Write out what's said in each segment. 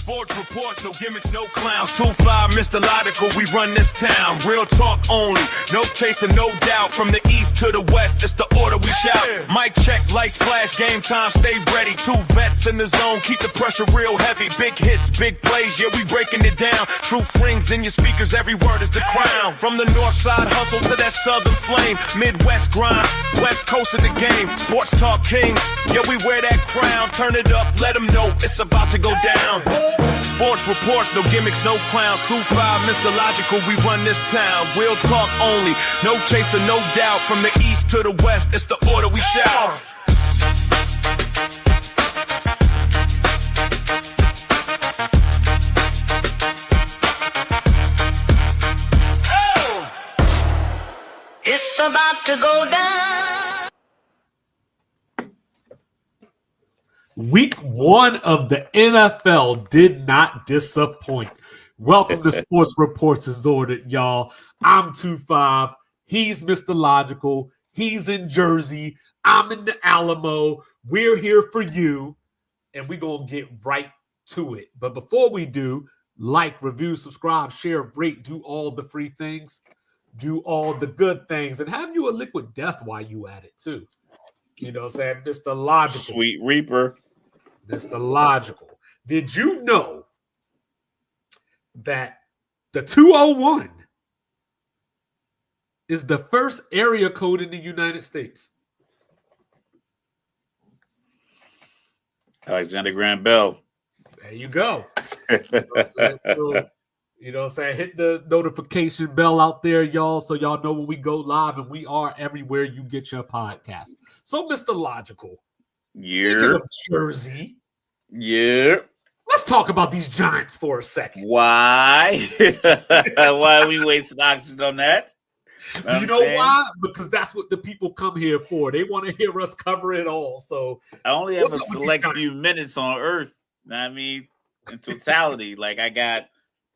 Sports reports, no gimmicks, no clowns. 2-5, Mr. Logical, we run this town. Real talk only, no chasing, no doubt. From the east to the west, it's the order we shout. Mic check, lights flash, game time, stay ready. 2 vets in the zone, keep the pressure real heavy. Big hits, big plays, yeah, we breaking it down. Truth rings in your speakers, every word is the crown. From the north side hustle to that southern flame. Midwest grind, west coast of the game. Sports talk kings, yeah, we wear that crown. Turn it up, let them know it's about to go down. Sports reports, no gimmicks, no clowns. 2-5, Mr. Logical, we run this town. Real talk only, no chaser, no doubt. From the east to the west, it's the order we shout. It's about to go down. Week 1 of the NFL did not disappoint. Welcome to Sports Reports as ordered, y'all. I'm 2-5. He's Mr. Logical. He's in Jersey. I'm in the Alamo. We're here for you, and we're going to get right to it. But before we do, like, review, subscribe, share, rate, do all the free things. Do all the good things, and have you a liquid death while you at it, too. You know what I'm saying? Mr. Logical. Sweet Reaper. Mr. Logical. Did you know that the 201 is the first area code in the United States? Alexander Graham Bell. There you go. You know what I'm saying? Hit the notification bell out there, y'all, so y'all know when we go live, and we are everywhere you get your podcast. So, Mr. Logical, speaking of Jersey, let's talk about these Giants for a second. Why? Why are we wasting oxygen on that? You know why? Because that's what the people come here for. They want to hear us cover it all. So I only have a select few minutes on Earth. You know what I mean? In totality. Like I got,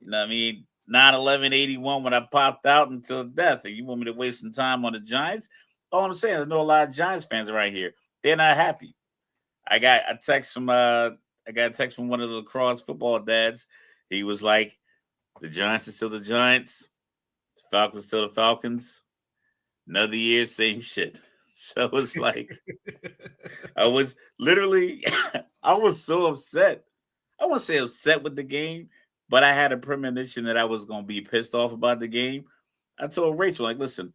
9/11/81 when I popped out until death. And you want me to waste some time on the Giants? All I'm saying, I know a lot of Giants fans right here. They're not happy. I got a text from one of the lacrosse football dads. He was like, the Giants are still the Giants. The Falcons still the Falcons. Another year, same shit. So it's like, I was so upset. I won't say upset with the game, but I had a premonition that I was going to be pissed off about the game. I told Rachel, like, listen,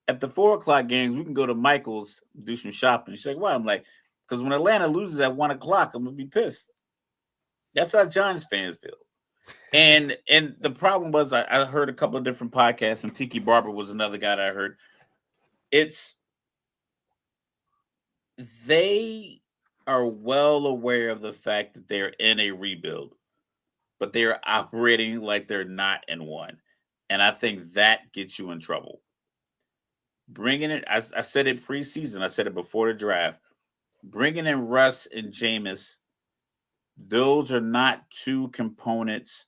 at the 4:00 games, we can go to Michael's, do some shopping. She's like, why? I'm like, because when Atlanta loses at 1:00, I'm going to be pissed. That's how Giants fans feel. And the problem was I heard a couple of different podcasts, and Tiki Barber was another guy that I heard. They are well aware of the fact that they're in a rebuild, but they're operating like they're not in one. And I think that gets you in trouble. Bringing it, I said it preseason, I said it before the draft, bringing in Russ and Jameis, those are not two components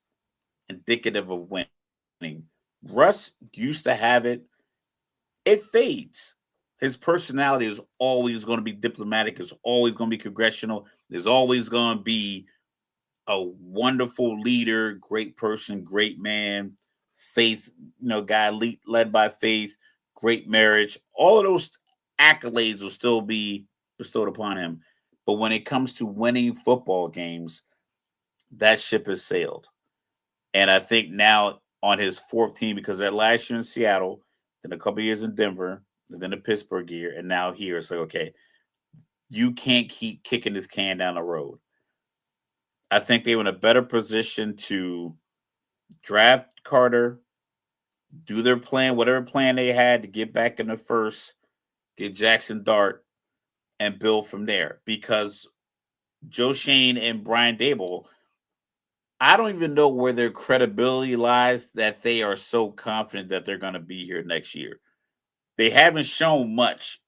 indicative of winning. Russ used to have it. It fades. His personality is always going to be diplomatic. It's always going to be congressional. There's always going to be a wonderful leader, great person, great man, faith, guy led by faith, great marriage. All of those accolades will still be bestowed upon him. But when it comes to winning football games, that ship has sailed. And I think now on his 4th team, because that last year in Seattle, then a couple of years in Denver, and then the Pittsburgh year, and now here, it's like, okay, you can't keep kicking this can down the road. I think they were in a better position to draft Carter, do their plan, whatever plan they had to get back in the first, get Jackson Dart, and build from there. Because Joe Shane and Brian Daboll, I don't even know where their credibility lies that they are so confident that they're going to be here next year. They haven't shown much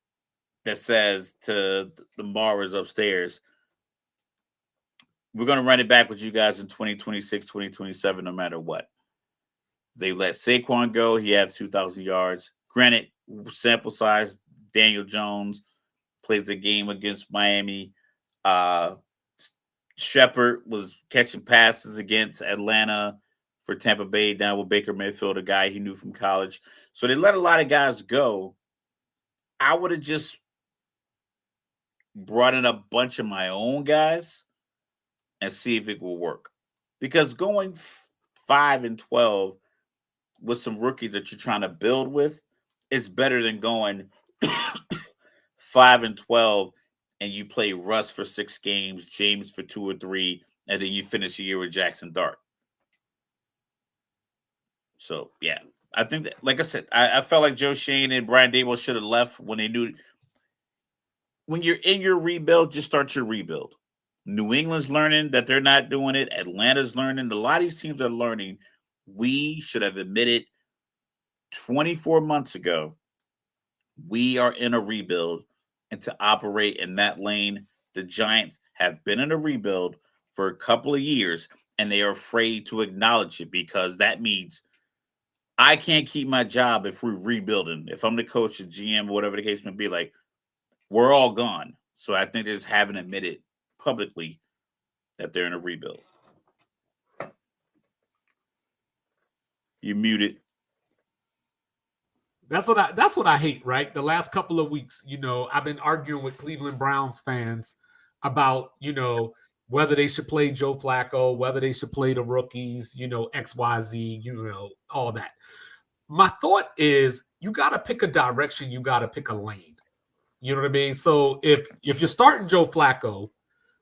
that says to the Mars upstairs, we're going to run it back with you guys in 2026, 2027, no matter what. They let Saquon go. He has 2,000 yards. Granted, sample size, Daniel Jones plays a game against Miami. Shepard was catching passes against Atlanta for Tampa Bay down with Baker Mayfield, a guy he knew from college. So they let a lot of guys go. I would have just brought in a bunch of my own guys and see if it will work. Because going 5-12 with some rookies that you're trying to build with is better than going 5-12 and you play Russ for 6 games, James for 2 or 3, and then you finish the year with Jackson Dart. So yeah, I think that, like I said, I felt like Joe Shane and Brian Daboll should have left when they knew. When you're in your rebuild, just start your rebuild. New England's learning that they're not doing it. Atlanta's learning. A lot of these teams are learning. We should have admitted 24 months ago we are in a rebuild, and to operate in that lane, the Giants have been in a rebuild for a couple of years, and they are afraid to acknowledge it because that means I can't keep my job if we're rebuilding. If I'm the coach, the GM, whatever the case may be, like, we're all gone. So I think they just haven't admitted publicly that they're in a rebuild. You muted. That's what I hate, right? The last couple of weeks, I've been arguing with Cleveland Browns fans about, whether they should play Joe Flacco, whether they should play the rookies, XYZ, all that. My thought is you got to pick a direction, you got to pick a lane. You know what I mean? So if you're starting Joe Flacco,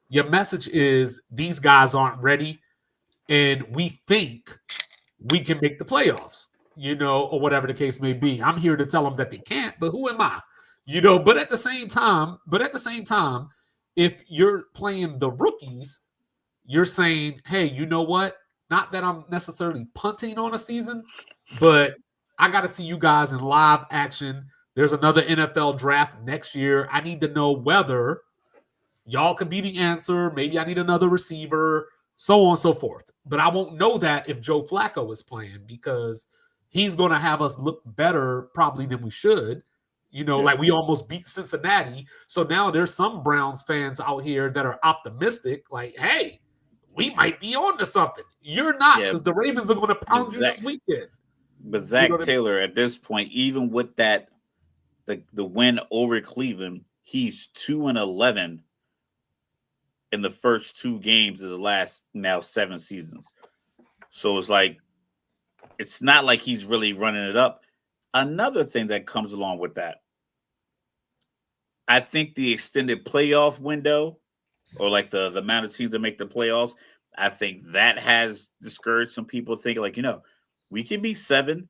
your message is these guys aren't ready and we think we can make the playoffs, or whatever the case may be. I'm here to tell them that they can't, but who am I? But at the same time, if you're playing the rookies, you're saying, hey, you know what? Not that I'm necessarily punting on a season, but I got to see you guys in live action. There's another NFL draft next year. I need to know whether y'all could be the answer. Maybe I need another receiver, so on and so forth. But I won't know that if Joe Flacco is playing because he's going to have us look better probably than we should. Like we almost beat Cincinnati. So now there's some Browns fans out here that are optimistic, like, hey, we might be on to something. You're not, because the Ravens are going to pound you this weekend. But Zach Taylor, at this point, even with that, the win over Cleveland, he's 2-11 in the first 2 games of the last now 7 seasons. So it's like, it's not like he's really running it up. Another thing that comes along with that, I think the extended playoff window, or like the amount of teams that make the playoffs, I think that has discouraged some people thinking like, we can be 7,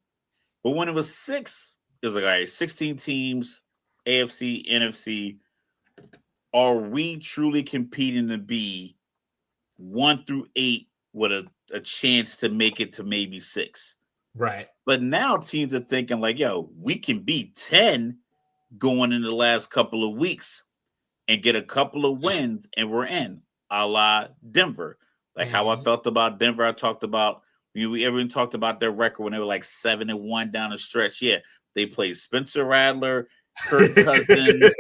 but when it was 6, it was like, all right, 16 teams, AFC, NFC. Are we truly competing to be 1 through 8 with a chance to make it to maybe 6? Right. But now teams are thinking like, yo, we can be 10 going in the last couple of weeks and get a couple of wins and we're in, a la Denver. Like how I felt about Denver. I talked about, everyone talked about their record when they were like 7-1 down the stretch. Yeah, they played Spencer Rattler, Kirk Cousins.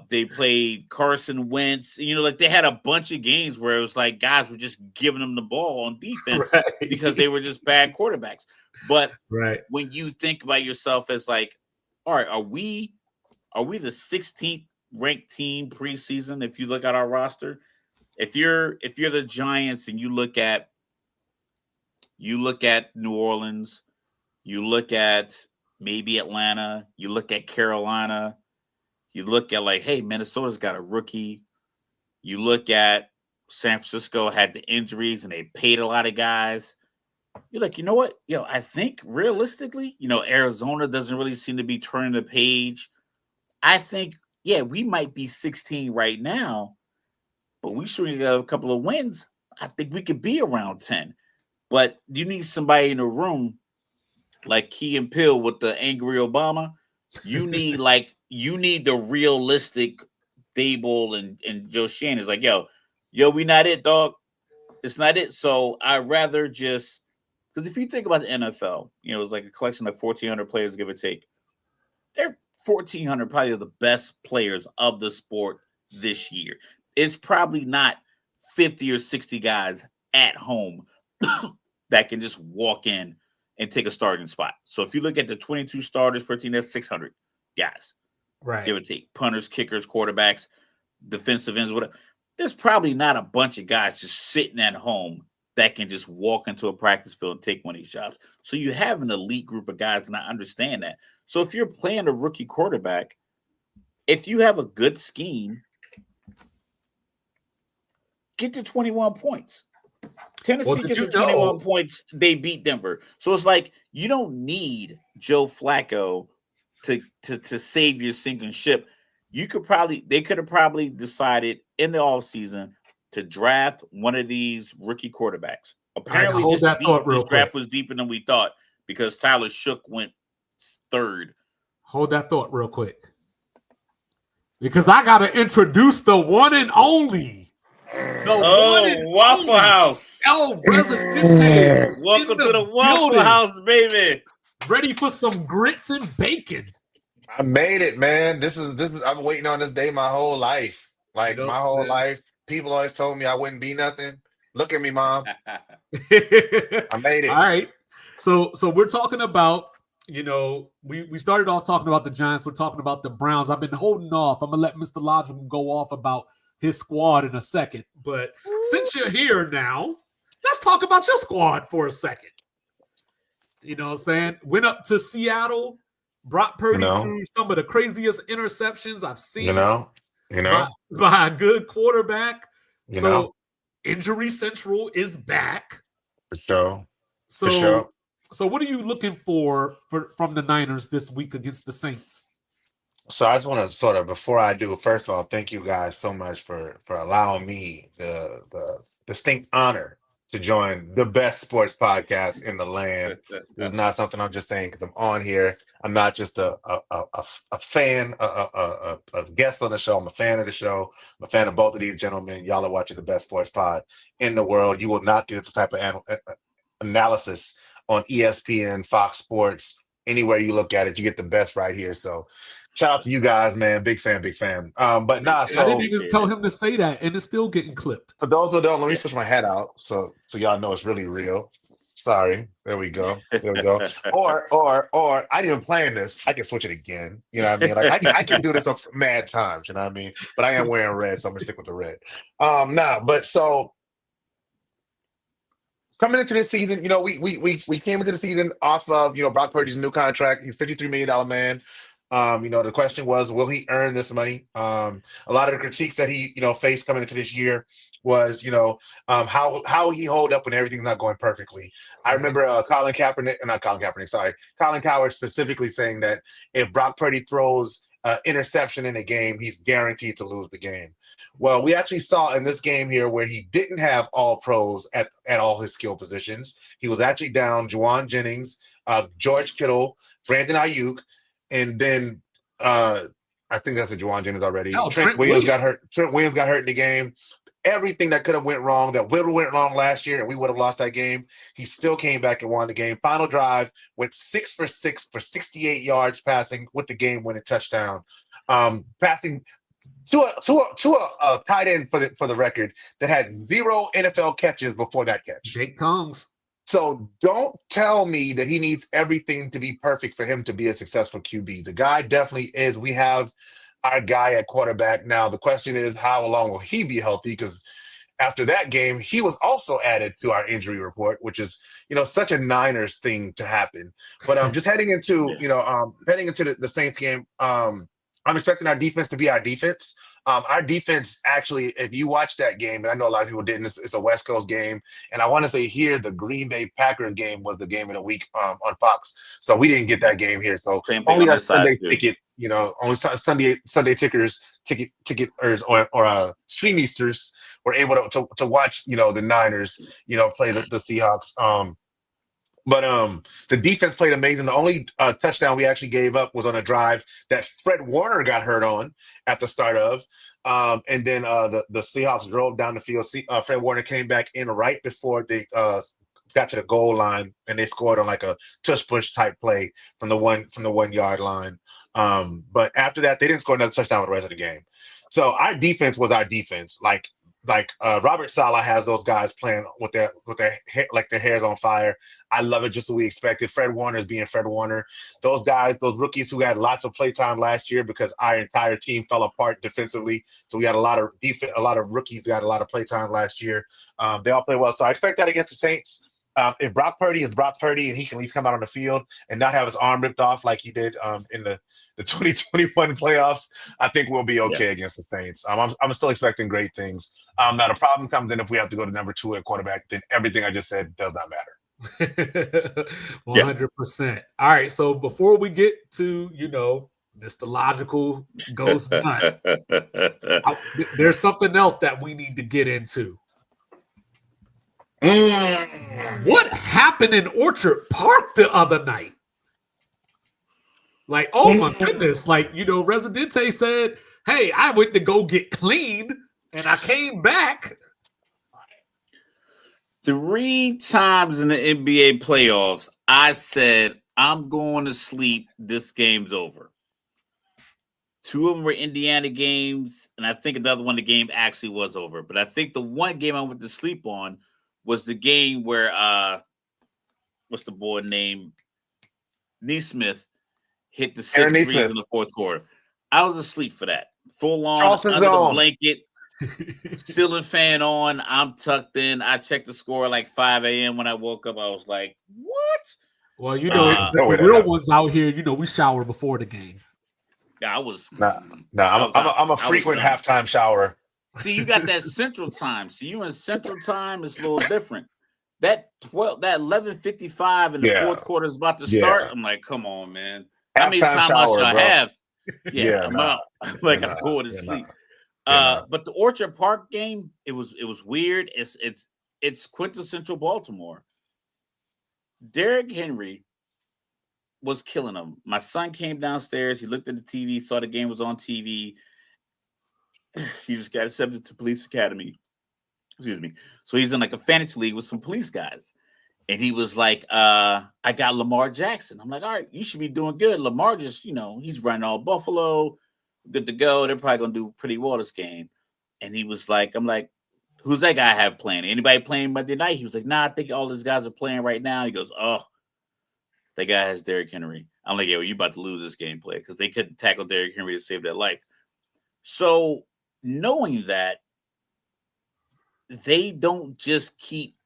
They played Carson Wentz. Like they had a bunch of games where it was like guys were just giving them the ball on defense because they were just bad quarterbacks. But when you think about yourself as like, all right, are we the 16th ranked team preseason? If you look at our roster, if you're the Giants and you look at New Orleans, you look at maybe Atlanta, you look at Carolina, you look at like, hey, Minnesota's got a rookie. You look at San Francisco had the injuries and they paid a lot of guys. You're like, you know what? I think realistically, Arizona doesn't really seem to be turning the page. I think, we might be 16 right now, but we should get a couple of wins. I think we could be around 10. But you need somebody in the room like Key and Peele with the angry Obama. You need the realistic Dable and Joe Shane is like, yo, we not it, dog. It's not it. So I'd rather just, because if you think about the NFL, it's like a collection of 1,400 players, give or take. They're 1,400 probably the best players of the sport this year. It's probably not 50 or 60 guys at home that can just walk in and take a starting spot. So if you look at the 22 starters per team, that's 600 guys, Right. give or take. Punters, kickers, quarterbacks, defensive ends, whatever. There's probably not a bunch of guys just sitting at home that can just walk into a practice field and take one of these jobs. So you have an elite group of guys, and I understand that. So if you're playing a rookie quarterback, if you have a good scheme, get to 21 points. Tennessee gets to 21 points, they beat Denver. So it's like you don't need Joe Flacco to save your sinking ship. They could have probably decided in the offseason to draft one of these rookie quarterbacks. Apparently, this draft was deeper than we thought because Tyler Shook went third. Hold that thought real quick. Because I got to introduce the one and only. Waffle House. Rezidente. Welcome to the Waffle House, baby. Ready for some grits and bacon. I made it, man. This is I've been waiting on this day my whole life. Like my whole life. People always told me I wouldn't be nothing. Look at me, Mom. I made it. All right. So we're talking about, we started off talking about the Giants. We're talking about the Browns. I've been holding off. I'm gonna let Mr. Logical go off about his squad in a second. But since you're here now, let's talk about your squad for a second. You know what I'm saying? Went up to Seattle. Brock Purdy threw some of the craziest interceptions I've seen. By a good quarterback. Injury Central is back. For sure. So what are you looking for from the Niners this week against the Saints? So I just want to sort of, before I do, first of all, thank you guys so much for allowing me the distinct honor to join the best sports podcast in the land. This is not something I'm just saying because I'm on here. I'm not just a fan, a guest on the show. I'm a fan of the show. I'm a fan of both of these gentlemen. Y'all are watching the best sports pod in the world. You will not get this type of analysis on ESPN, Fox Sports, anywhere you look at it. You get the best right here. So shout out to you guys, man. Big fan. I didn't even tell him to say that, and it's still getting clipped. For those who don't, let me switch my hat out so y'all know it's really real. Sorry. There we go. Or I didn't even plan this. I can switch it again. You know what I mean? Like I can do this mad times, you know what I mean? But I am wearing red, so I'm gonna stick with the red. So coming into this season, we came into the season off of Brock Purdy's new contract. He's $53 million man. The question was, will he earn this money? A lot of the critiques that he, faced coming into this year was, how he hold up when everything's not going perfectly. I remember Colin Cowherd specifically saying that if Brock Purdy throws interception in a game, he's guaranteed to lose the game. Well, we actually saw in this game here where he didn't have all pros at all his skill positions. He was actually down Juwan Jennings, George Kittle, Brandon Ayuk, and then I think that's a Juwan Jennings already. Trent Williams got hurt. Trent Williams got hurt in the game. Everything that could have went wrong, that would have went wrong last year, and we would have lost that game. He still came back and won the game. Final drive went 6 for 6 for 68 yards passing with the game-winning touchdown. Passing to a tight end for the record that had 0 NFL catches before that catch. Jake Tongs. So don't tell me that he needs everything to be perfect for him to be a successful QB. The guy definitely is. We have our guy at quarterback now. The question is, how long will he be healthy? Because after that game, he was also added to our injury report, which is, such a Niners thing to happen. But just heading into the Saints game, I'm expecting our defense to be our defense. Our defense, actually, if you watch that game, and I know a lot of people didn't, it's a West Coast game, and I want to say here the Green Bay Packers game was the game of the week on Fox. So we didn't get that game here. So only our Sunday ticket, only Sunday ticketers or streamisters were able to watch, the Niners, play the Seahawks. But the defense played amazing. The only touchdown we actually gave up was on a drive that Fred Warner got hurt on at the start of. And then the Seahawks drove down the field. Fred Warner came back in right before they got to the goal line, and they scored on like a tush push type play from the 1 yard line. But after that, they didn't score another touchdown for the rest of the game. So our defense was our defense. Like Robert Saleh has those guys playing with their like their hair's on fire. I love it just as we expected. Fred Warner is being Fred Warner. Those guys, those rookies who had lots of playtime last year because our entire team fell apart defensively. So we had a lot of rookies got a lot of playtime last year. They all play well. So I expect that against the Saints. If Brock Purdy is Brock Purdy and he can at least come out on the field and not have his arm ripped off like he did in the 2021 playoffs, I think we'll be okay against the Saints. I'm still expecting great things. Now the problem comes in if we have to go to number 2 at quarterback, then everything I just said does not matter. 100%. All right, so before we get to, Mr. Logical goes nuts, there's something else that we need to get into. What happened in Orchard Park the other night? Like, oh my goodness. Like, Rezidente said, hey, I went to go get clean and I came back. 3 times in the NBA playoffs, I said, I'm going to sleep. This game's over. 2 of them were Indiana games, and I think another one, the game actually was over. But I think the one game I went to sleep on was the game where what's the boy named Neesmith hit the 6 threes in the fourth quarter. I was asleep for that. Full on under the blanket, ceiling fan on. I'm tucked in. I checked the score like 5 a.m. when I woke up. I was like, what? Well, the real ones out here, we shower before the game. Yeah, I was. I'm a frequent halftime shower. See, you got that Central Time. See, you in Central Time, it's a little different. That 11:55 in the fourth quarter is about to start. I'm like, come on, man. How many times I have? I'm out. I'm going to sleep. But the Orchard Park game, it was weird. It's quintessential Baltimore. Derrick Henry was killing them. My son came downstairs. He looked at the TV, saw the game was on TV. He just got accepted to police academy. Excuse me. So he's in like a fantasy league with some police guys. And he was like, I got Lamar Jackson. I'm like, all right, you should be doing good. Lamar just, he's running all Buffalo. Good to go. They're probably going to do pretty well this game. And he was like, I'm like, who's that guy have playing? Anybody playing Monday night? He was like, nah, I think all these guys are playing right now. He goes, oh, that guy has Derrick Henry. I'm like, yo, you about to lose this gameplay because they couldn't tackle Derrick Henry to save their life. So knowing that, they don't just keep,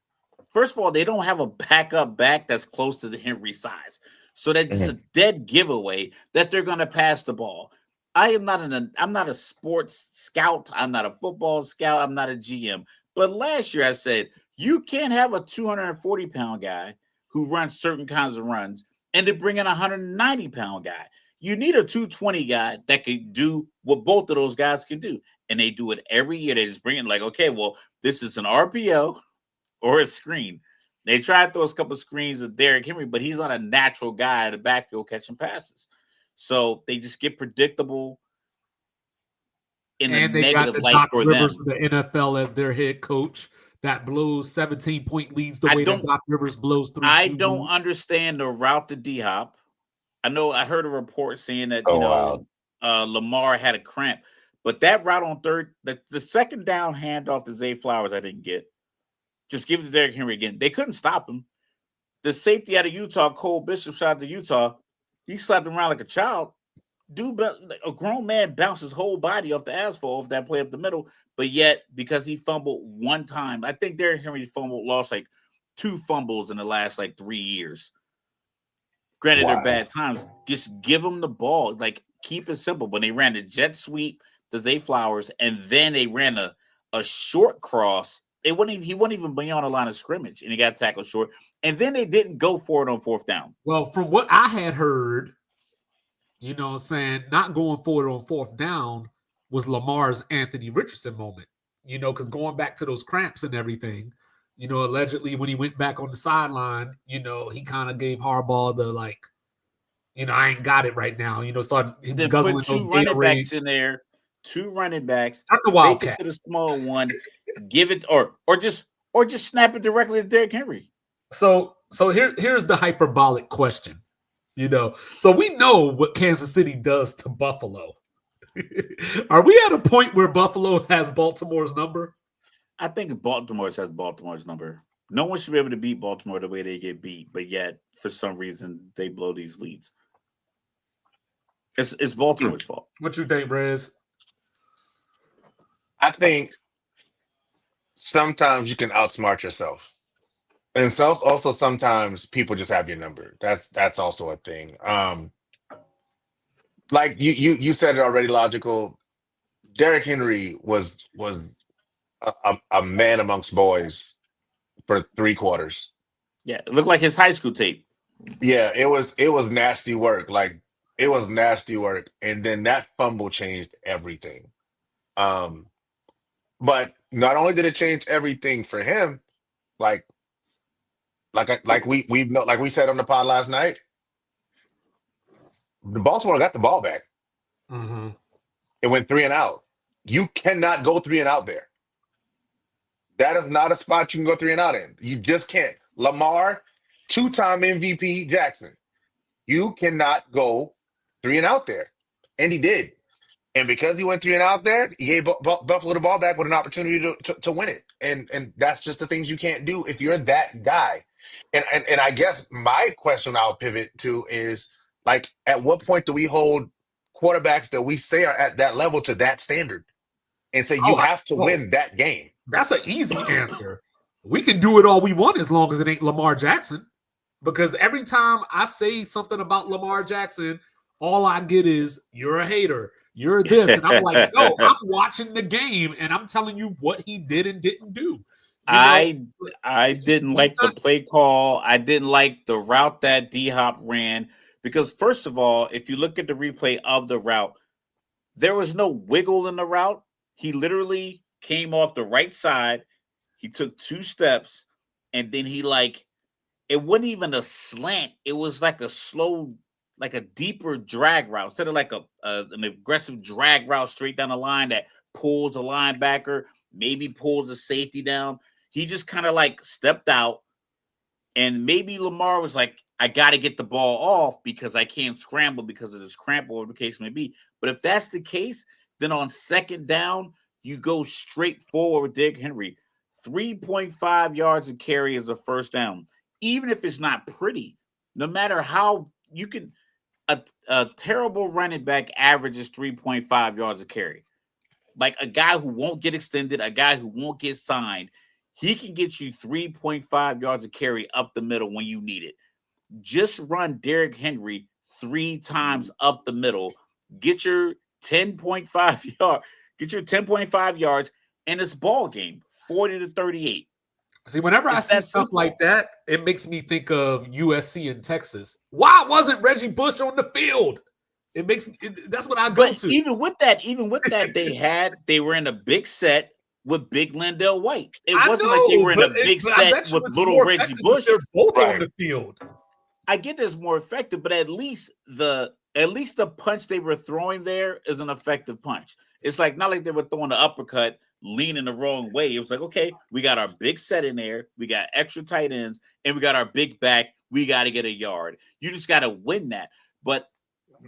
first of all, they don't have a backup back that's close to the Henry size. So that's a dead giveaway that they're going to pass the ball. I'm not a sports scout. I'm not a football scout. I'm not a GM. But last year I said, you can't have a 240-pound guy who runs certain kinds of runs and to bring in a 190-pound guy. You need a 220 guy that can do what both of those guys can do. And they do it every year. They just bring in like, okay, well, this is an RPO or a screen. They try to throw a couple of screens at Derrick Henry, but he's not a natural guy in the backfield catching passes. So they just get predictable in the negative light for them. And they got the Doc Rivers of the NFL as their head coach that blows 17-point leads the way that Doc Rivers blows 3. I don't understand the route to D-Hop. I heard a report saying that, Lamar had a cramp. But that route on third, the second down handoff to Zay Flowers, I didn't get. Just give it to Derrick Henry again. They couldn't stop him. The safety out of Utah, Cole Bishop, shot out to Utah. He slapped him around like a child. Dude, a grown man bounced his whole body off the asphalt off that play up the middle. But yet, because he fumbled one time, I think Derrick Henry lost like 2 fumbles in the last like 3 years. Granted, they're bad times. Just give him the ball. Like, keep it simple. When they ran the jet sweep to Zay Flowers, and then they ran a short cross, he wasn't even beyond the line of scrimmage, and he got tackled short. And then they didn't go for it on 4th down. Well, from what I had heard, not going for it on 4th down was Lamar's Anthony Richardson moment, because going back to those cramps and everything, allegedly when he went back on the sideline, he kind of gave Harbaugh the like, I ain't got it right now. Started he was guzzling those running backs in there, 2 running backs. Not the Wildcat. To the small one, give it or just snap it directly to Derrick Henry. So here's the hyperbolic question. So we know what Kansas City does to Buffalo. Are we at a point where Buffalo has Baltimore's number? I think Baltimore has Baltimore's number. No one should be able to beat Baltimore the way they get beat, but yet for some reason they blow these leads. It's Baltimore's fault. What you think, Rez? I think sometimes you can outsmart yourself. And also sometimes people just have your number. That's also a thing. Like you said it already, logical. Derrick Henry was a man amongst boys for 3 quarters. Yeah, it looked like his high school tape. Yeah, it was nasty work. Like it was nasty work. And then that fumble changed everything. Um, but not only did it change everything for him, like like we said on the pod last night, the Baltimore got the ball back. Mm-hmm. It went 3-and-out. You cannot go 3-and-out there. That is not a spot you can go 3-and-out in. You just can't. Lamar, 2-time MVP Jackson. You cannot go 3-and-out there. And he did. And because he went 3-and-out there, he gave Buffalo the ball back with an opportunity to win it. And that's just the things you can't do if you're that guy. And I guess my question I'll pivot to is, like, at what point do we hold quarterbacks that we say are at that level to that standard and say you have to win that game? That's an easy answer. We can do it all we want as long as it ain't Lamar Jackson. Because every time I say something about Lamar Jackson, all I get is, you're a hater. You're this. And I'm like, no, I'm watching the game and I'm telling you what he did and didn't do. I didn't like the play call. I didn't like the route that D-Hop ran. Because first of all, if you look at the replay of the route, there was no wiggle in the route. He literally came off the right side. He took 2 steps, and then it wasn't even a slant. It was like a slow, like a deeper drag route instead of like an aggressive drag route straight down the line that pulls a linebacker, maybe pulls a safety down. He just kind of like stepped out, and maybe Lamar was like, I got to get the ball off because I can't scramble because of this cramp or whatever the case may be. But if that's the case, then on second down, you go straight forward with Derrick Henry. 3.5 yards a carry is a first down. Even if it's not pretty, no matter how you can, a terrible running back averages 3.5 yards a carry. Like a guy who won't get extended, a guy who won't get signed, he can get you 3.5 yards a carry up the middle when you need it. Just run Derrick Henry 3 times up the middle, get your 10.5 yards, and it's ball game, 40-38. See, whenever I see stuff like that, it makes me think of USC in Texas. Why wasn't Reggie Bush on the field? That's what I go to. Even with that, they were in a big set with big Lindell White. It wasn't like they were in a big set with little Reggie Bush. They're both on the field. I get it's more effective, but at least the punch they were throwing there is an effective punch. It's like not like they were throwing the uppercut, leaning the wrong way. It was like, okay, we got our big set in there, we got extra tight ends, and we got our big back. We got to get a yard. You just got to win that. But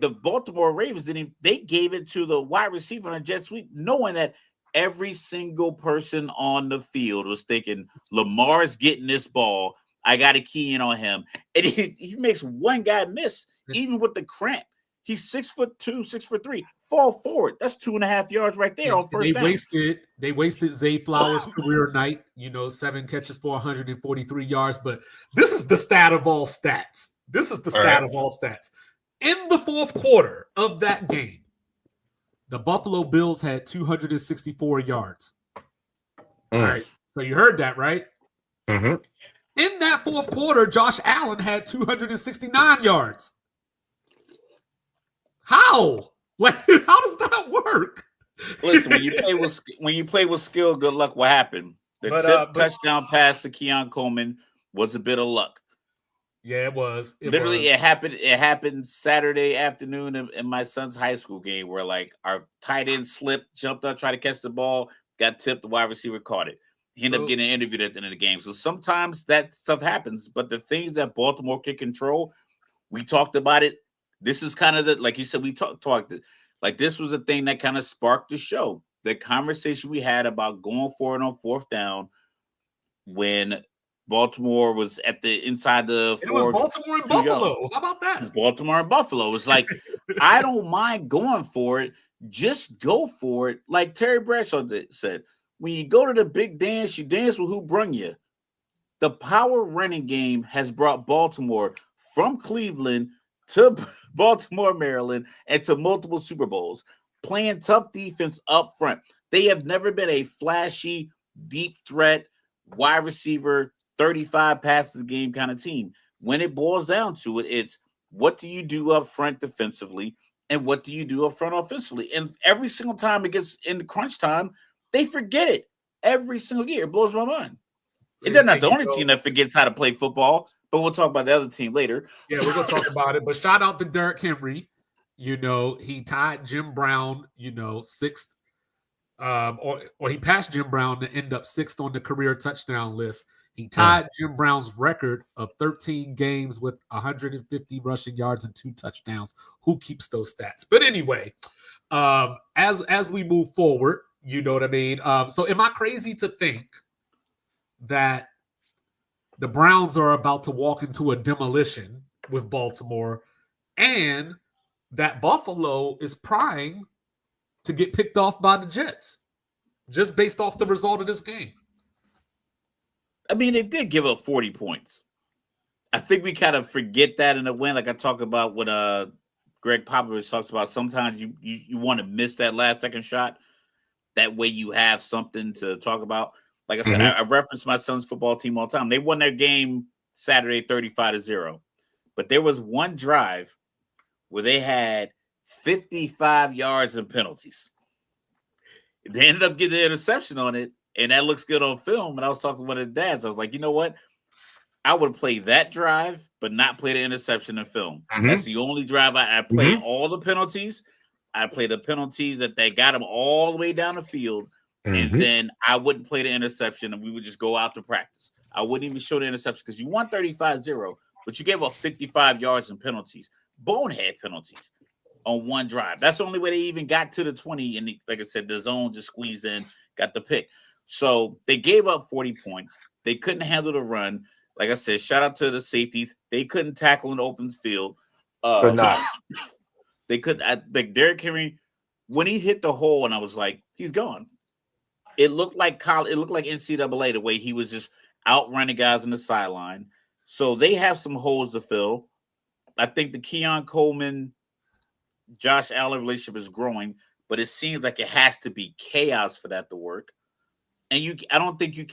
the Baltimore Ravens they gave it to the wide receiver on a jet sweep, knowing that every single person on the field was thinking Lamar's getting this ball. I got to key in on him. And he makes one guy miss, even with the cramp. He's 6'2", 6'3". Fall forward. That's 2.5 yards right there on first down. They wasted Zay Flowers' career night, 7 catches for 143 yards. But this is the stat of all stats. In the fourth quarter of that game, the Buffalo Bills had 264 yards. All right. So you heard that, right? Mm-hmm. In that fourth quarter, Josh Allen had 269 yards. How? Like, how does that work? Listen, when you play with skill, good luck. What happened? The touchdown pass to Keon Coleman was a bit of luck. Yeah, it was. It happened. It happened Saturday afternoon in my son's high school game, where like our tight end slipped, jumped up, tried to catch the ball, got tipped. The wide receiver caught it. He ended up getting interviewed at the end of the game. So sometimes that stuff happens. But the things that Baltimore can control, we talked about it. This is kind of like you said, we talked like this was a thing that kind of sparked the show. the conversation we had about going for it on fourth down when Baltimore was at the inside the It was 4 Baltimore and 2 yard. Buffalo. How about that? Baltimore and Buffalo. It's like, I don't mind going for it. Just go for it. Like Terry Bradshaw said, when you go to the big dance, you dance with who brung you. The power running game has brought Baltimore from Cleveland to Baltimore, Maryland, and to multiple Super Bowls, playing tough defense up front. They have never been a flashy, deep threat, wide receiver, 35 passes a game kind of team. When it boils down to it, it's what do you do up front defensively and what do you do up front offensively? And every single time it gets in the crunch time, they forget it every single year. It blows my mind. They're not the only team that forgets how to play football, but we'll talk about the other team later. Yeah, we're going to talk about it. But shout out to Derrick Henry. He tied Jim Brown, sixth. Or he passed Jim Brown to end up sixth on the career touchdown list. He tied Jim Brown's record of 13 games with 150 rushing yards and 2 touchdowns. Who keeps those stats? But anyway, as we move forward, you know what I mean? So am I crazy to think that the Browns are about to walk into a demolition with Baltimore and that Buffalo is primed to get picked off by the Jets just based off the result of this game? I mean, they did give up 40 points. I think we kind of forget that in a win. Like I talk about when Greg Popovich talks about, sometimes you want to miss that last second shot. That way you have something to talk about. Like I said, I reference my son's football team all the time. They won their game Saturday 35-0. But there was one drive where they had 55 yards and penalties. They ended up getting an interception on it, and that looks good on film. And I was talking to one of the dads. I was like, you know what? I would play that drive, but not play the interception in film. That's the only drive I play. All the penalties. I play the penalties that they got them all the way down the field. And then I wouldn't play the interception, and we would just go out to practice. I wouldn't even show the interception because you won 35-0, but you gave up 55 yards in penalties, bonehead penalties on one drive. That's the only way they even got to the 20. And like I said, the zone just squeezed in, got the pick. So they gave up 40 points. They couldn't handle the run. Like I said, shout out to the safeties. They couldn't tackle in open field. But not. They couldn't. Like Derrick Henry, when he hit the hole, and I was like, he's gone. It looked like college. It looked like NCAA the way he was just outrunning guys on the sideline. So they have some holes to fill. I think the Keon Coleman, Josh Allen relationship is growing, but it seems like it has to be chaos for that to work. And I don't think you're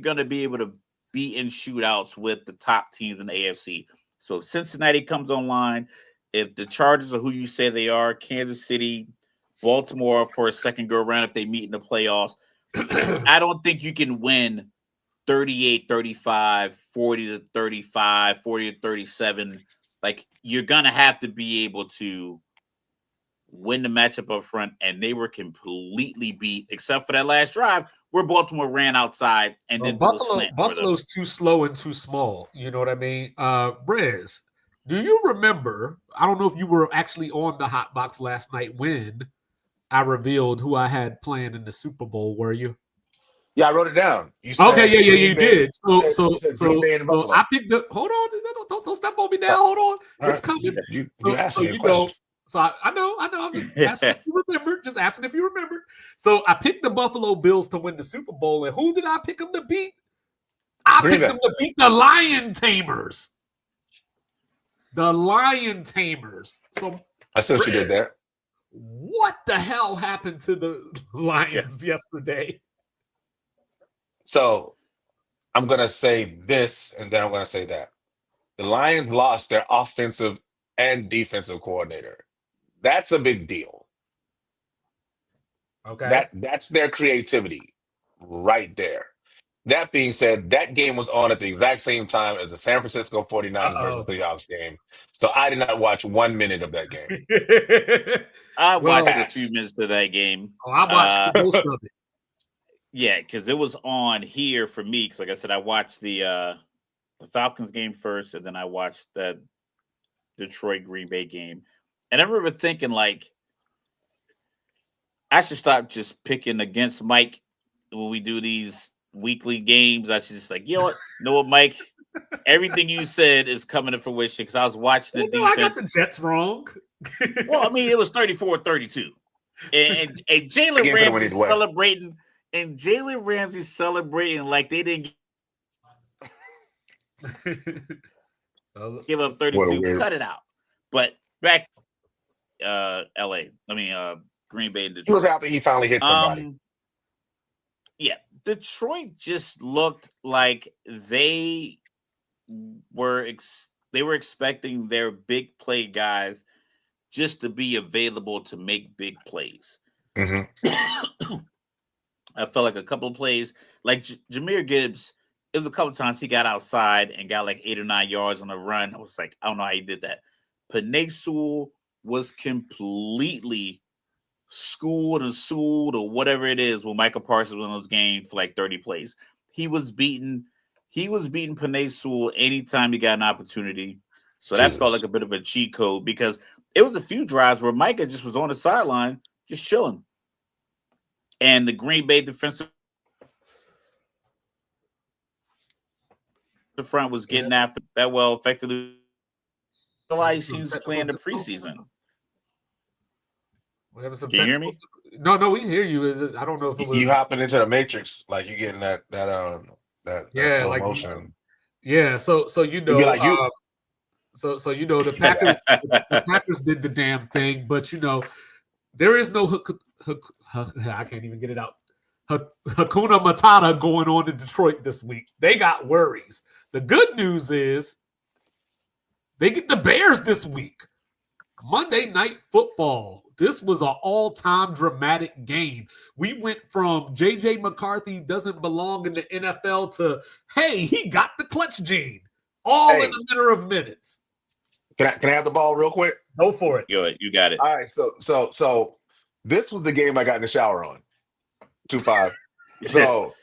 going to be able to be in shootouts with the top teams in the AFC. So if Cincinnati comes online, if the Chargers are who you say they are, Kansas City, Baltimore for a second go around if they meet in the playoffs, I don't think you can win 38-35, 40-35, 40-37. Like, you're going to have to be able to win the matchup up front, and they were completely beat, except for that last drive where Baltimore ran outside and then Buffalo's too slow and too small. You know what I mean? Rez, do you remember? I don't know if you were actually on the hot box last night when I revealed who I had playing in the Super Bowl. Were you? Yeah, I wrote it down. You said Okay, yeah, you did. So I I picked the. Hold on, don't step on me now. Hold on, it's coming. You asked me a you question. know, so I know. I'm just asking if you remembered. Just asking if you remembered. So I picked the Buffalo Bills to win the Super Bowl, and who did I pick them to beat? I picked them to beat the Lion Tamers. The Lion Tamers. So I see what you did there. What the hell happened to the Lions yesterday? So I'm going to say this, and then I'm going to say that. The Lions lost their offensive and defensive coordinator. That's a big deal. Okay. That's their creativity right there. That being said, that game was on at the exact same time as the San Francisco 49ers versus the Seahawks game. So I did not watch 1 minute of that game. I watched a few minutes of that game. I watched most of it. Yeah, because it was on here for me. Because, like I said, I watched the Falcons game first, and then I watched the Detroit Green Bay game. And I remember thinking, like, I should stop just picking against Mike when we do these weekly games. I should just like, know what, Mike? Everything you said is coming to fruition because I was watching the Well, no, I got defense. the Jets wrong. Well, I mean, it was 34-32. And Jalen Game could have went Ramsey either way. celebrating, and Jalen Ramsey celebrating like they didn't give up What a 32. weird. Cut it out. But back LA. I mean Green Bay and He was Detroit. happy he finally hit somebody. Yeah, Detroit just looked like they were expecting their big play guys just to be available to make big plays. Mhm. I felt like a couple of plays, like Jahmyr Gibbs, it was a couple of times he got outside and got like 8 or 9 yards on a run. I was like, I don't know how he did that. Penei Sewell was completely schooled or whatever it is when Michael Parsons won those games for like 30 plays. He was beating Penei Sewell anytime he got an opportunity. So that felt like a bit of a cheat code because it was a few drives where Micah just was on the sideline, just chilling. And the Green Bay defensive front was getting after that well effectively. A lot of teams playing the preseason. We're having some Can you hear me? No, we can hear you. I don't know if it was You hopping into the matrix, like you getting that slow like motion. Yeah, so you know, like you. So you know the Packers the Packers did the damn thing, but you know there is no I can't even get it out. Hakuna Matata going on in Detroit this week. They got worries. The good news is they get the Bears this week. Monday Night Football. This was an all-time dramatic game. We went from J.J. McCarthy doesn't belong in the NFL to, hey, he got the clutch gene. All in a matter of minutes. Can I have the ball real quick? Go for it. You got it. All right, so this was the game I got in the shower on. 2-5. So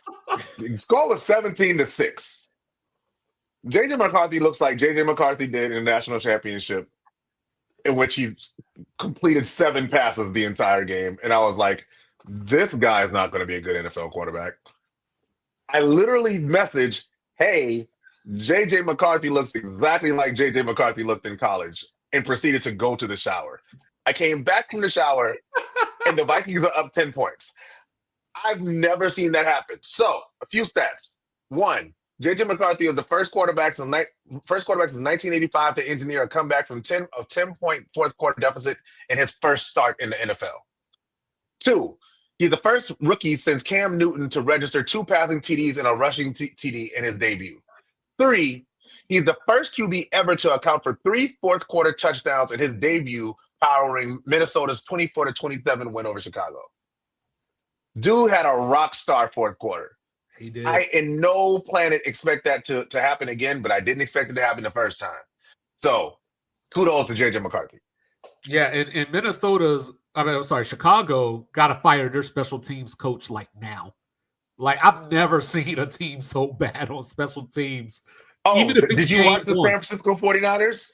the score was 17-6. J.J. McCarthy looks like J.J. McCarthy did in the national championship, in which he completed 7 passes the entire game. And I was like, this guy is not going to be a good NFL quarterback. I literally messaged, hey, J.J. McCarthy looks exactly like J.J. McCarthy looked in college, and proceeded to go to the shower. I came back from the shower, and the Vikings are up 10 points. I've never seen that happen. So, a few stats. 1, J.J. McCarthy was the first quarterbacks in 1985 to engineer a comeback from 10-point fourth quarter deficit in his first start in the NFL. 2, he's the first rookie since Cam Newton to register 2 passing TDs and a rushing TD in his debut. 3, he's the first QB ever to account for 3 fourth quarter touchdowns in his debut, powering Minnesota's 24-27 win over Chicago. Dude had a rock star fourth quarter. He did. I in no planet expect that to happen again, but I didn't expect it to happen the first time. So kudos to J.J. McCarthy. Yeah, and Chicago got to fire their special teams coach like now. Like, I've never seen a team so bad on special teams. Oh, Even if did you watch the San Francisco 49ers?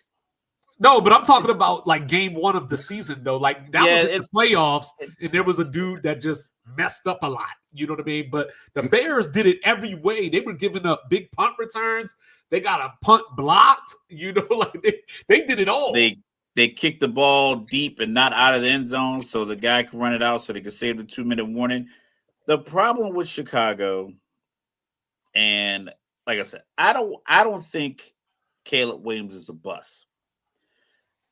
No, but I'm talking about like game 1 of the season, though. Like, that was in the playoffs, and there was a dude that just messed up a lot. You know what I mean? But the Bears did it every way. They were giving up big punt returns. They got a punt blocked. You know, like they did it all. They kicked the ball deep and not out of the end zone, so the guy could run it out so they could save the 2-minute warning. The problem with Chicago, and like I said, I don't think Caleb Williams is a bust.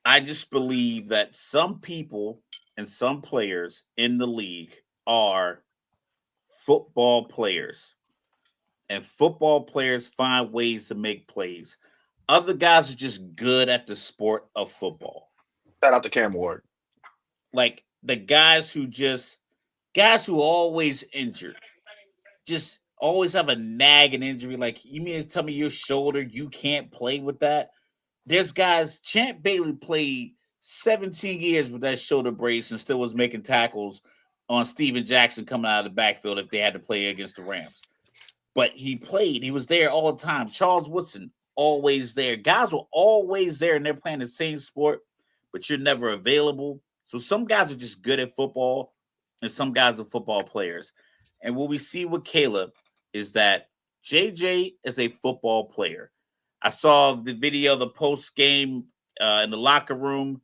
I just believe that some people and some players in the league are football players, and football players find ways to make plays. Other guys are just good at the sport of football. Shout out to Cam Ward. Like the guys who always injured, just always have a nagging injury. Like, you mean to tell me your shoulder, you can't play with that? There's guys, Champ Bailey played 17 years with that shoulder brace and still was making tackles on Steven Jackson coming out of the backfield if they had to play against the Rams. But he played. He was there all the time. Charles Woodson, always there. Guys were always there, and they're playing the same sport, but you're never available. So some guys are just good at football, and some guys are football players. And what we see with Caleb is that JJ is a football player. I saw the video, the post game in the locker room,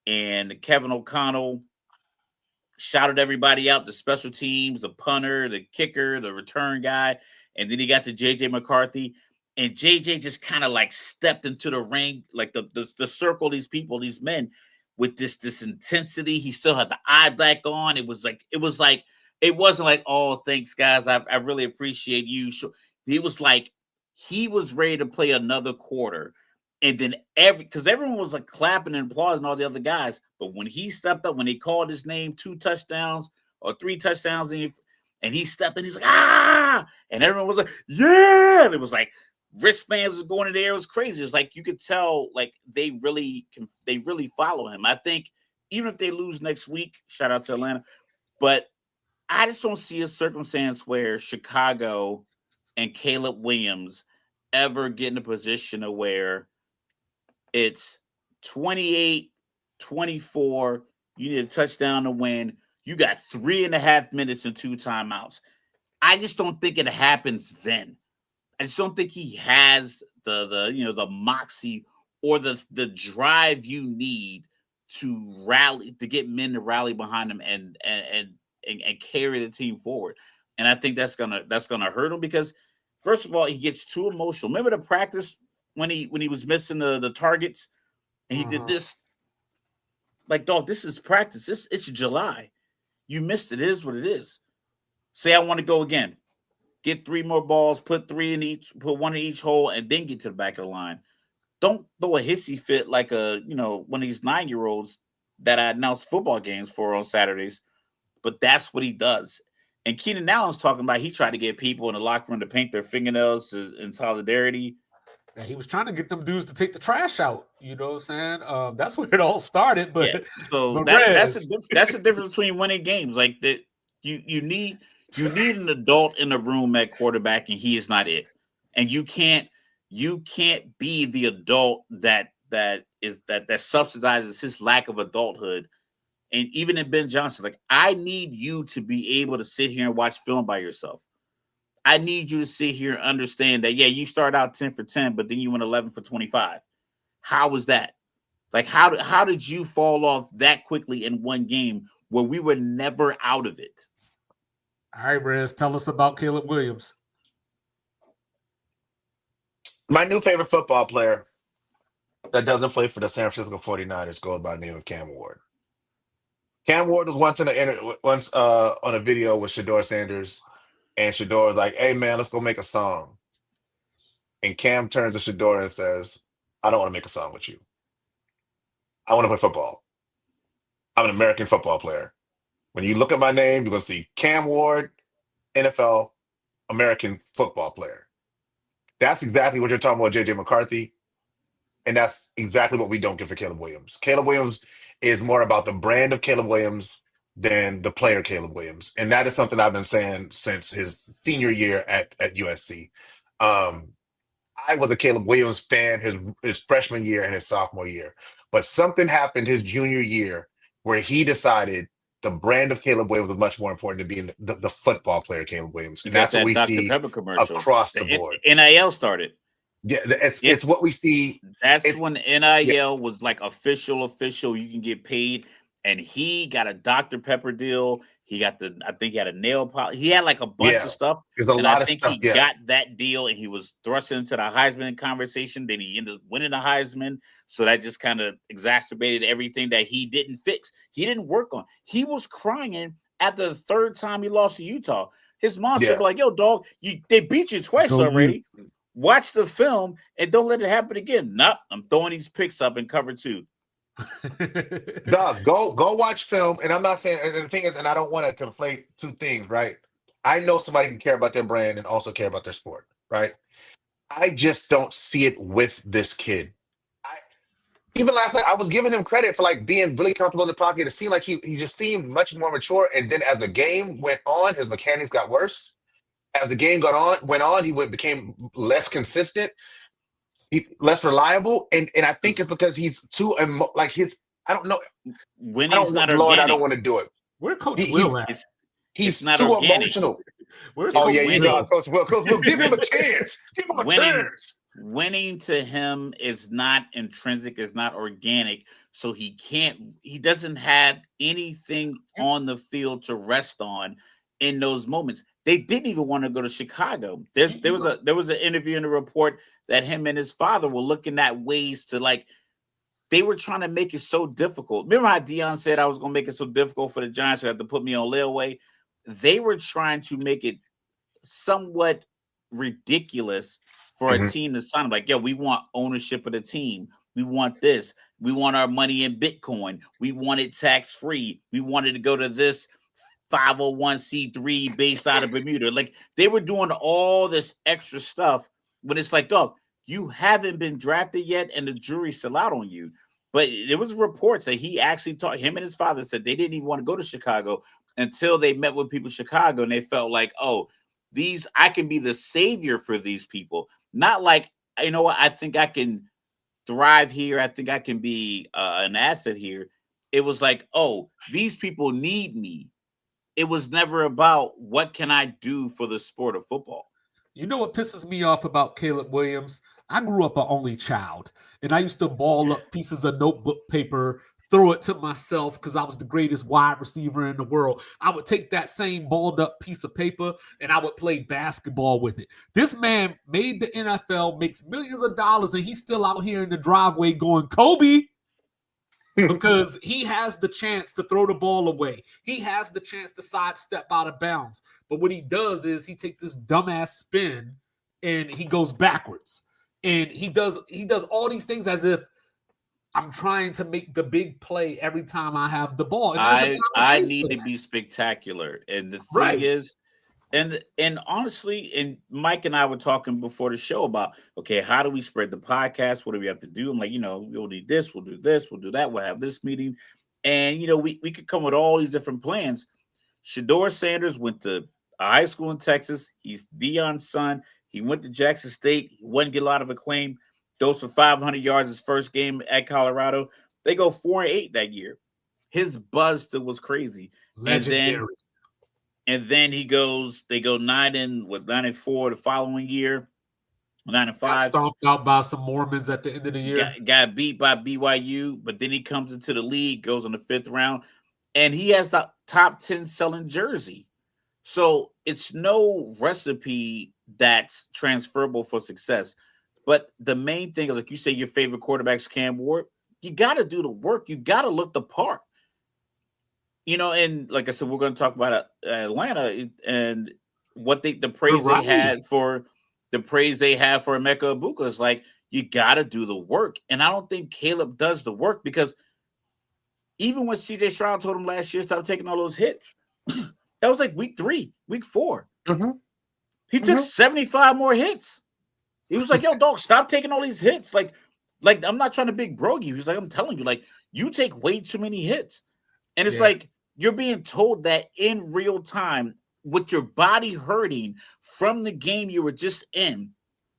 and Kevin O'Connell shouted everybody out, the special teams, the punter, the kicker, the return guy. And then he got to JJ McCarthy. And JJ just kind of like stepped into the ring, like the circle, these people, these men, with this intensity. He still had the eye black on. It wasn't like, oh, thanks, guys. I really appreciate you. He was like, he was ready to play another quarter. And then because everyone was like clapping and applauding all the other guys. But when he stepped up, when they called his name, 2 touchdowns or 3 touchdowns, and he stepped in, he's like, ah! And everyone was like, yeah! And it was like, wristbands was going in the air. It was crazy. It's like you could tell, like they really follow him. I think even if they lose next week, shout out to Atlanta, but I just don't see a circumstance where Chicago and Caleb Williams ever get in a position of where it's 28-24. You need a touchdown to win. You got 3.5 minutes and 2 timeouts. I just don't think it happens then. I just don't think he has the moxie or the drive you need to rally, to get men to rally behind him and carry the team forward. And I think that's gonna hurt him because, first of all, he gets too emotional. Remember the practice when he was missing the targets and he did this? Like, dog, this is practice. It's July. You missed it. It is what it is. Say I want to go again. Get 3 more balls, put 1 in each hole, and then get to the back of the line. Don't throw a hissy fit like one of these 9-year-olds that I announce football games for on Saturdays. But that's what he does. And Keenan Allen's talking about he tried to get people in the locker room to paint their fingernails in solidarity. Yeah, he was trying to get them dudes to take the trash out. You know what I'm saying? That's where it all started. But yeah. So that's the difference between winning games. Like that, you need an adult in the room at quarterback, and he is not it. And you can't be the adult that subsidizes his lack of adulthood. And even in Ben Johnson, like, I need you to be able to sit here and watch film by yourself. I need you to sit here and understand that, yeah, you start out 10 for 10, but then you went 11 for 25. How was that? Like, how did you fall off that quickly in one game where we were never out of it? All right, Rez, tell us about Caleb Williams. My new favorite football player that doesn't play for the San Francisco 49ers goes by the name of Cam Ward. Cam Ward was once on a video with Shador Sanders, and Shador was like, hey, man, let's go make a song. And Cam turns to Shador and says, I don't want to make a song with you. I want to play football. I'm an American football player. When you look at my name, you're going to see Cam Ward, NFL, American football player. That's exactly what you're talking about, JJ McCarthy. And that's exactly what we don't get for Caleb Williams. Caleb Williams is more about the brand of Caleb Williams than the player Caleb Williams. And that is something I've been saying since his senior year at USC. I was a Caleb Williams fan his freshman year and his sophomore year. But something happened his junior year where he decided the brand of Caleb Williams was much more important than being the football player Caleb Williams. And that's what we see across the board. NIL started. Yeah, it's what we see. That's when NIL was like official. You can get paid, and he got a Dr. Pepper deal. He got I think he had a nail polish. He had like a bunch of stuff. There's a lot of stuff. He got that deal, and he was thrust into the Heisman conversation. Then he ended up winning the Heisman, so that just kind of exacerbated everything that he didn't fix. He didn't work on. He was crying after the 3rd time he lost to Utah. His mom said, like, yo, dog, they beat you twice already. Watch the film and don't let it happen again. Nope, I'm throwing these picks up in cover 2. Dog, go watch film. And I'm not saying, and the thing is, and I don't want to conflate two things, right? I know somebody can care about their brand and also care about their sport, right? I just don't see it with this kid. Even last night, I was giving him credit for like being really comfortable in the pocket. It seemed like he just seemed much more mature. And then as the game went on, his mechanics got worse. As the game went on, he became less consistent, less reliable, and I think it's because he's too I don't know. Winning's not Lord, organic. I don't want to do it. Where Coach He- Will at? He's not too organic. emotional. Where's Oh Coach yeah, you Will? know, Coach Will. Coach Will, give him a chance. Give him a chance. Winning to him is not intrinsic, is not organic. So he doesn't have anything on the field to rest on in those moments. They didn't even want to go to Chicago. There was an interview in the report that him and his father were looking at ways to, like, they were trying to make it so difficult. Remember how Deion said I was going to make it so difficult for the Giants to have to put me on layaway? They were trying to make it somewhat ridiculous for a team to sign. Like, we want ownership of the team. We want this. We want our money in Bitcoin. We want it tax-free. We wanted to go to this 501c3 based out of Bermuda. Like, they were doing all this extra stuff when it's like, dog, you haven't been drafted yet and the jury's still out on you. But there was reports that he actually him and his father said they didn't even want to go to Chicago until they met with people in Chicago and they felt like, I can be the savior for these people. Not like, you know what, I think I can thrive here. I think I can be an asset here. It was like, these people need me. It was never about what can I do for the sport of football. You know what pisses me off about Caleb Williams? I grew up an only child, and I used to ball up pieces of notebook paper, throw it to myself because I was the greatest wide receiver in the world. I would take that same balled up piece of paper and I would play basketball with it. This man made the NFL, makes millions of dollars, and he's still out here in the driveway going, Kobe, because he has the chance to throw the ball away. He has the chance to sidestep out of bounds. But what he does is he takes this dumbass spin and he goes backwards. And he does all these things as if I'm trying to make the big play every time I have the ball. I need to be spectacular. And the thing is, and honestly, and Mike and I were talking before the show about, okay, how do we spread the podcast? What do we have to do? I'm like, we'll need this, we'll do this, we'll do that, we'll have this meeting. And, we could come with all these different plans. Shedeur Sanders went to a high school in Texas. He's Deion's son. He went to Jackson State. He wouldn't get a lot of acclaim. Those for 500 yards his first game at Colorado. They go 4-8 that year. His buzz still was crazy. Legendary. And then they go 9-4 the following year. 9-5. Got stomped out by some Mormons at the end of the year. Got beat by BYU, but then he comes into the league, goes on the 5th round, and he has the top 10 selling jersey. So it's no recipe that's transferable for success. But the main thing, like you say, your favorite quarterback's Cam Ward, you got to do the work. You got to look the part. And like I said, we're going to talk about Atlanta and what the praise they had for Emeka Egbuka is like, you got to do the work. And I don't think Caleb does the work because even when CJ Stroud told him last year, stop taking all those hits, that was like week 3, week 4. Mm-hmm. He took 75 more hits. He was like, yo, dog, stop taking all these hits. Like I'm not trying to big bro you. He's like, I'm telling you, like, you take way too many hits. And it's like, you're being told that in real time with your body hurting from the game you were just in.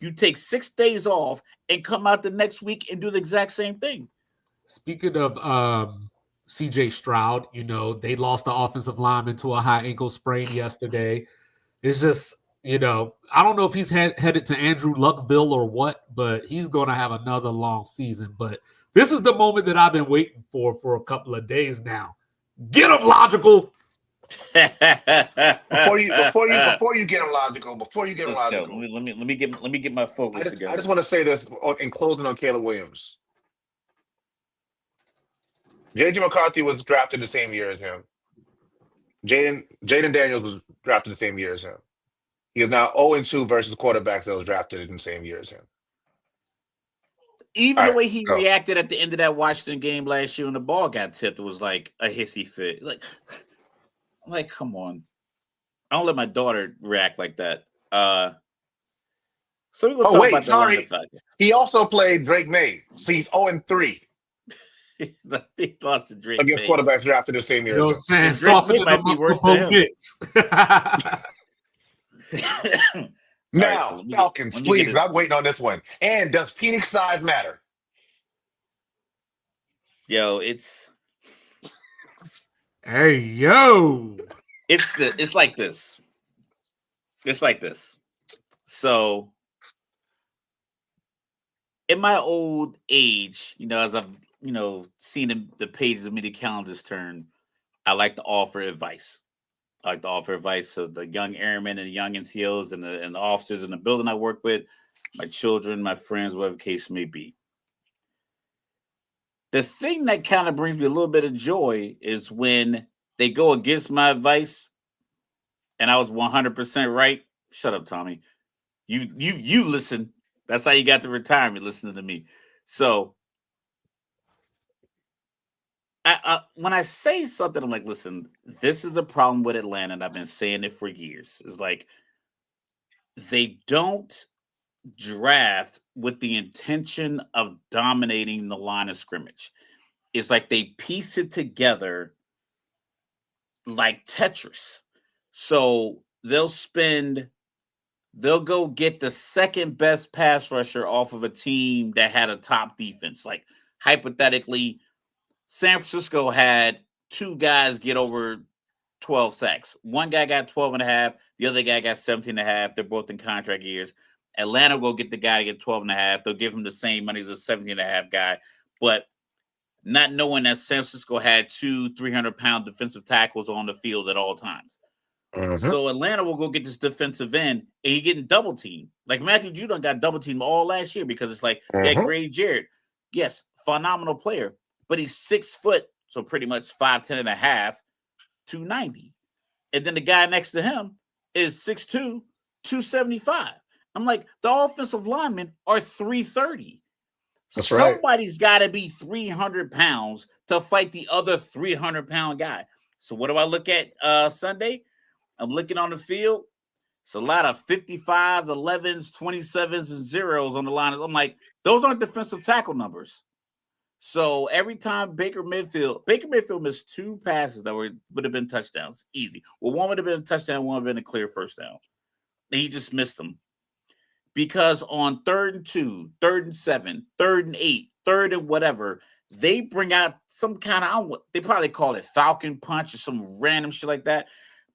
You take 6 days off and come out the next week and do the exact same thing. Speaking of CJ Stroud, they lost the offensive lineman to a high ankle sprain yesterday. It's just, I don't know if he's headed to Andrew Luckville or what, but he's going to have another long season. But this is the moment that I've been waiting for a couple of days now. Get him, Logical. Before you get him logical, let me get my focus together. I just want to say this in closing on Caleb Williams. J.J. McCarthy was drafted the same year as him. Jaden Daniels was drafted the same year as him. He is now 0-2 versus quarterbacks that was drafted in the same year as him. Even the way he reacted at the end of that Washington game last year when the ball got tipped was like a hissy fit. Like, come on. I don't let my daughter react like that. So we're gonna talk about the fact. He also played Drake May. So he's 0-3. He lost to Drake against May. Quarterbacks drafted the same year. Drake May might be worse than him. Now, right, so Falcons, please. I'm waiting on this one. And does Phoenix size matter? Yo, it's Hey, yo. It's like this. It's like this. So in my old age, as I've, seen the pages of media calendars turn, I like to offer advice. I like to offer advice to the young airmen and young NCOs and the officers in the building I work with, my children, my friends, whatever the case may be. The thing that kind of brings me a little bit of joy is when they go against my advice and I was 100% right. Shut up, Tommy. You listen. That's how you got to retirement, listening to me. So when I say something, I'm like, listen, this is the problem with Atlanta, and I've been saying it for years. It's like they don't draft with the intention of dominating the line of scrimmage. It's like they piece it together like Tetris. So they'll go get the second best pass rusher off of a team that had a top defense. Like hypothetically, San Francisco had two guys get over 12 sacks. One guy got 12 and a half. The other guy got 17 and a half. They're both in contract years. Atlanta will get the guy to get 12 and a half. They'll give him the same money as a 17 and a half guy. But not knowing that San Francisco had two 300-pound defensive tackles on the field at all times. Mhm. So Atlanta will go get this defensive end, and he getting double teamed. Like Matthew Judon got double teamed all last year because it's like, yeah, Mhm. Grady Jarrett, yes, phenomenal player, but he's 6 foot, so pretty much 5'10" and a half, 290. And then the guy next to him is 6'2", 275. I'm like, the offensive linemen are 330. That's right. Somebody's got to be 300 pounds to fight the other 300-pound guy. So what do I look at Sunday? I'm looking on the field. It's a lot of 55s, 11s, 27s, and zeros on the line. I'm like, those aren't defensive tackle numbers. So every time Baker Mayfield missed two passes that would have been touchdowns. Easy. Well, one would have been a touchdown, one would have been a clear first down. And he just missed them. Because on 3rd and 2, 3rd and 7, 3rd and 8, 3rd and whatever, they bring out some kind of, they probably call it Falcon Punch or some random shit like that.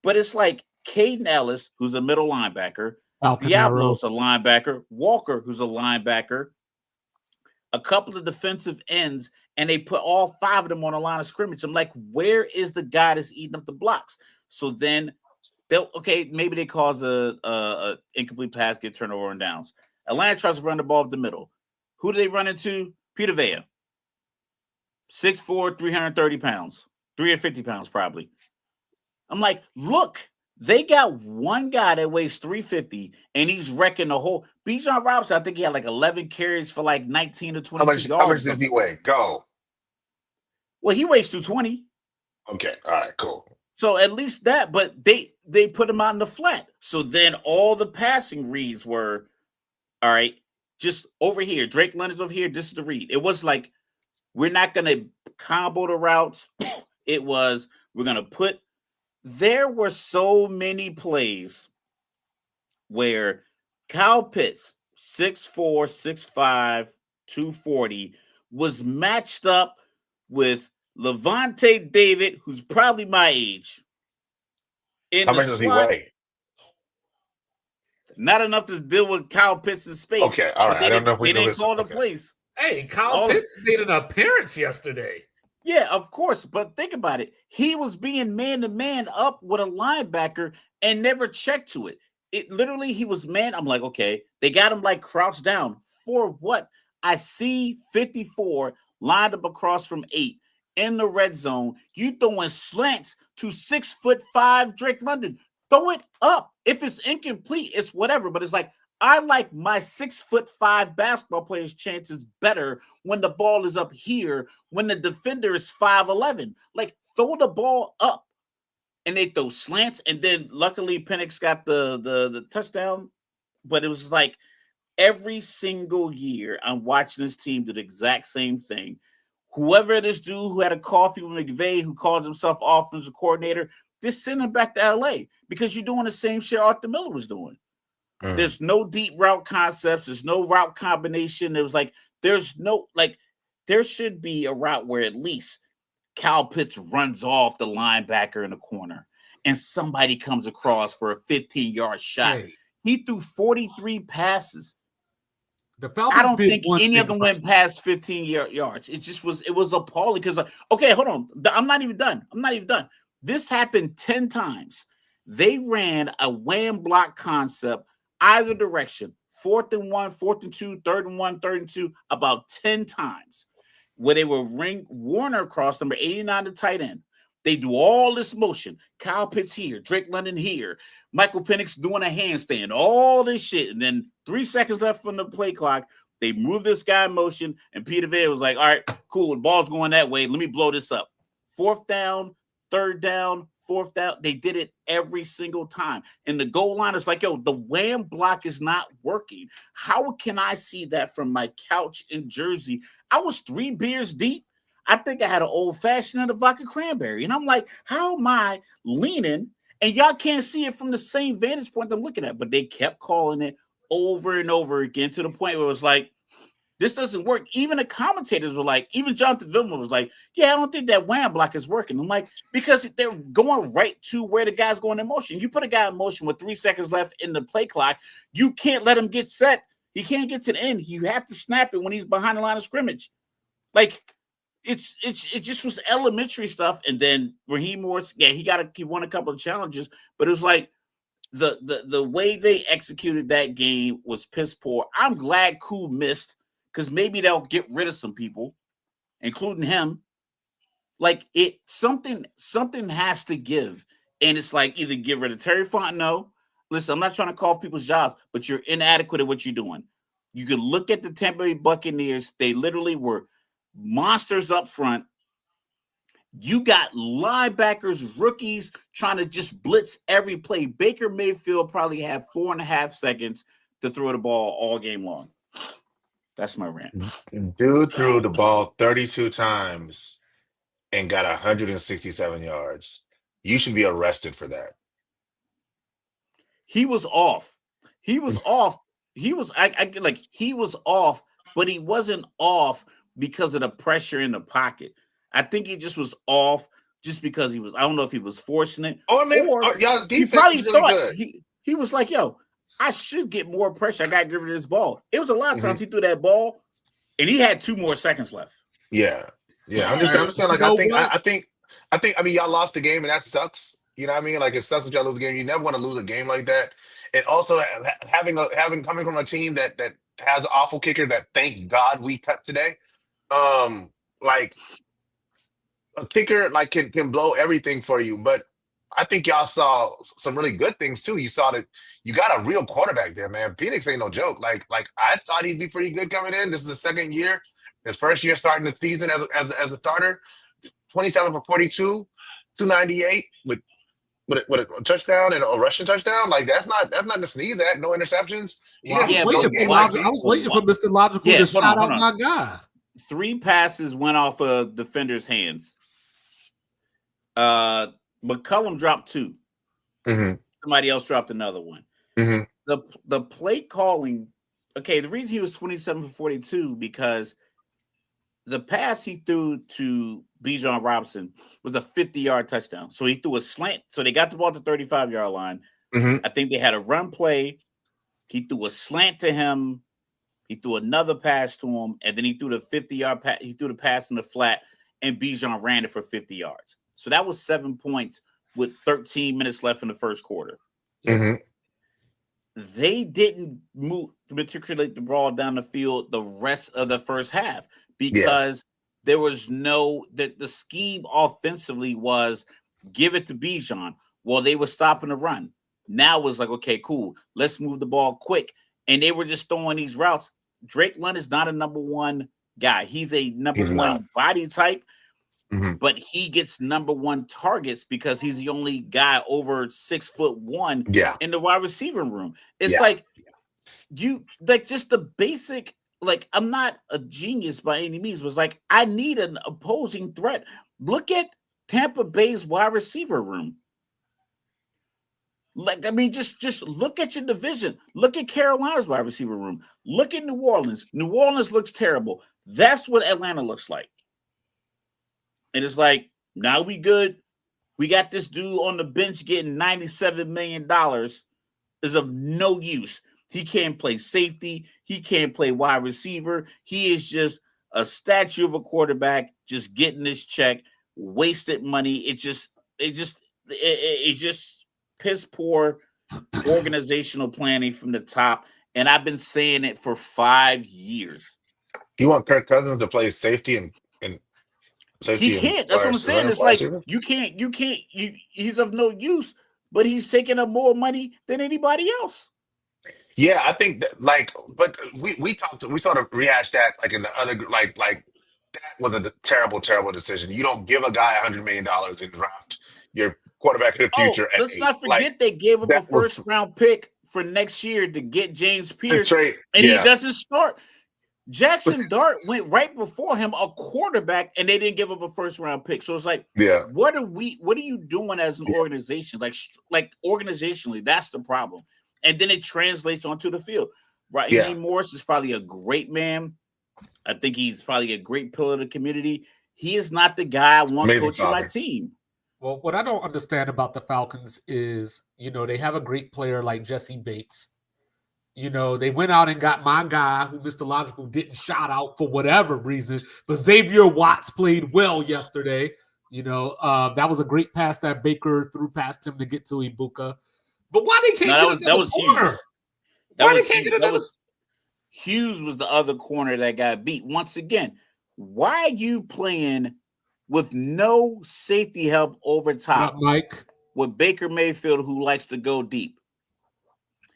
But it's like Caden Ellis, who's a middle linebacker, Falcon Arrow. Diablo's a linebacker, Walker, who's a linebacker, a couple of defensive ends, and they put all five of them on the line of scrimmage. I'm like, where is the guy that's eating up the blocks? So then maybe they cause a incomplete pass, get turnover and downs. Atlanta tries to run the ball up the middle. Who do they run into? Peter Vea. 6'4", 330 pounds, 350 pounds probably. I'm like, look, they got one guy that weighs 350, and he's wrecking the whole. Bijan Robinson, I think he had like 11 carries for like 19 to 22 yards. How much does he weigh? Go. Well, he weighs 220. Okay. All right. Cool. So at least that, but they put him out in the flat. So then all the passing reads were, all right, just over here. Drake Leonard's over here. This is the read. It was like, we're not going to combo the routes. It was, we're going to put, there were so many plays where Kyle Pitts, 6'4", 6'5", 240, was matched up with Levante David, who's probably my age. How much does he weigh? Not enough to deal with Kyle Pitts in space. Okay, all right. I don't know if we know this. They didn't call the plays. Hey, Kyle Pitts made an appearance yesterday. Yeah, of course. But think about it. He was being man-to-man up with a linebacker and never checked to it. It literally, he was man. I'm like, okay. They got him like crouched down. For what? I see 54 lined up across from 8 in the red zone. You throwing slants to 6'5" Drake London. Throw it up. If it's incomplete, it's whatever. But it's like, I like my 6'5" basketball player's chances better when the ball is up here, when the defender is 5'11". Like, throw the ball up. And they throw slants. And then luckily Penix got the touchdown. But it was like every single year I'm watching this team do the exact same thing. Whoever this dude who had a coffee with McVay, who calls himself offensive coordinator, just send him back to LA because you're doing the same shit Arthur Miller was doing. There's no deep route concepts. There's no route combination. It was like, there should be a route where at least Kyle Pitts runs off the linebacker in the corner, and somebody comes across for a 15-yard shot. Hey. He threw 43 passes. The Falcons I don't did think one any of thing them went past 15 yards. It was appalling because, okay, hold on. I'm not even done. This happened 10 times. They ran a wham block concept either direction, 4th and 1, 4th and 2, 3rd and 1, 3rd and 2, about 10 times, where they will ring Warner across, number 89, the tight end. They do all this motion. Kyle Pitts here, Drake London here, Michael Penix doing a handstand, all this shit. And then 3 seconds left from the play clock, they move this guy in motion, and Peter Vea was like, all right, cool, the ball's going that way. Let me blow this up. 4th down, 3rd down, 4th down. They did it every single time. And the goal line is like, yo, the wham block is not working. How can I see that from my couch in Jersey? I was 3 beers deep. I think I had an old-fashioned and a vodka cranberry. And I'm like, how am I leaning? And y'all can't see it from the same vantage point I'm looking at. But they kept calling it over and over again to the point where it was like, this doesn't work. Even the commentators were like, even Jonathan Vilma was like, yeah, I don't think that wham block is working. I'm like, because they're going right to where the guy's going in motion. You put a guy in motion with 3 seconds left in the play clock, you can't let him get set. He can't get to the end. You have to snap it when he's behind the line of scrimmage. Like, it just was elementary stuff. And then Raheem Morris, he won a couple of challenges, but it was like the way they executed that game was piss poor. I'm glad Koo missed, because maybe they'll get rid of some people, including him. Like, something has to give. And it's like, either get rid of Terry Fontenot. Listen, I'm not trying to call off people's jobs, but you're inadequate at what you're doing. You can look at the Tampa Bay Buccaneers. They literally were monsters up front. You got linebackers, rookies trying to just blitz every play. Baker Mayfield probably had 4.5 seconds to throw the ball all game long. That's my rant. Dude threw the ball 32 times and got 167 yards. You should be arrested for that. He was off. He was off. He was off, but he wasn't off because of the pressure in the pocket. I think he just was off just because he was. I don't know if he was forcing it. Y'all he defense probably is really thought good. he was like, yo, I should get more pressure. I got to give rid of this ball. It was a lot of times he threw that ball, and he had 2 more seconds left. Yeah. I'm just saying. Like, I think. I mean, y'all lost the game, and that sucks. You know what I mean? Like, it sucks that y'all lose the game. You never want to lose a game like that. And also coming from a team that has an awful kicker that, thank God, we cut today. Like, a kicker like can blow everything for you, but I think y'all saw some really good things too. You saw that you got a real quarterback there, man. Phoenix ain't no joke. Like I thought he'd be pretty good coming in. This is his 2nd year, his 1st year starting the season as a starter. 27 for 42, 298 with a touchdown and a rushing touchdown. Like, that's not to sneeze at. No interceptions. I was waiting for Mr. Logical to shout out my guys. 3 passes went off a defender's hands. McCullum dropped 2. Mm-hmm. Somebody else dropped another one. Mm-hmm. The play calling. Okay, the reason he was 27 for 42 because the pass he threw to Bijan Robinson was a 50-yard touchdown. So he threw a slant. So they got the ball to the 35-yard line. Mm-hmm. I think they had a run play. He threw a slant to him. He threw another pass to him, and then he threw the 50-yard pass. He threw the pass in the flat, and Bijan ran it for 50 yards. So that was 7 points with 13 minutes left in the first quarter. Mm-hmm. They didn't matriculate the ball down the field the rest of the first half because there was the scheme offensively was give it to Bijan. Well, they were stopping the run. Now it was like, okay, cool. Let's move the ball quick. And they were just throwing these routes. Drake London is not a number 1 guy. He's a number 1 body type, but he gets number 1 targets because he's the only guy over 6'1" in the wide receiver room. It's like you like just the basic. Like, I'm not a genius by any means. Was like, I need an opposing threat. Look at Tampa Bay's wide receiver room. Like, I mean, just look at your division. Look at Carolina's wide receiver room. Look at New Orleans. New Orleans looks terrible. That's what Atlanta looks like. And it's like, now we good. We got this dude on the bench getting $97 million is of no use. He can't play safety. He can't play wide receiver. He is just a statue of a quarterback, just getting this check, wasted money. It just piss poor organizational planning from the top. And I've been saying it for 5 years. You want Kirk Cousins to play safety and He can't. That's what I'm saying. It's like you can't. He's of no use, but he's taking up more money than anybody else. Yeah, I think that, but we sort of rehashed that like in the other like that was a terrible decision. You don't give a guy $100 million and draft your quarterback in the future. Let's not forget they gave him a first round pick for next year to get James Pierce, and he doesn't start. Jackson Dart went right before him, a quarterback, and they didn't give up a first round pick. So it's like, what are you doing as an organization? Like organizationally, that's the problem. And then it translates onto the field. Right. Yeah. Morris is probably a great man. I think he's probably a great pillar of the community. He is not the guy I want coaching my team. Well, what I don't understand about the Falcons is, they have a great player like Jesse Bates. They went out and got my guy who Mr. Logical didn't shout out for whatever reason, but Xavier Watts played well yesterday. That was a great pass that Baker threw past him to get to Ibuka. But why they can't get another corner? Hughes was the other corner that got beat. Once again, why are you playing with no safety help over top, Mike, with Baker Mayfield, who likes to go deep?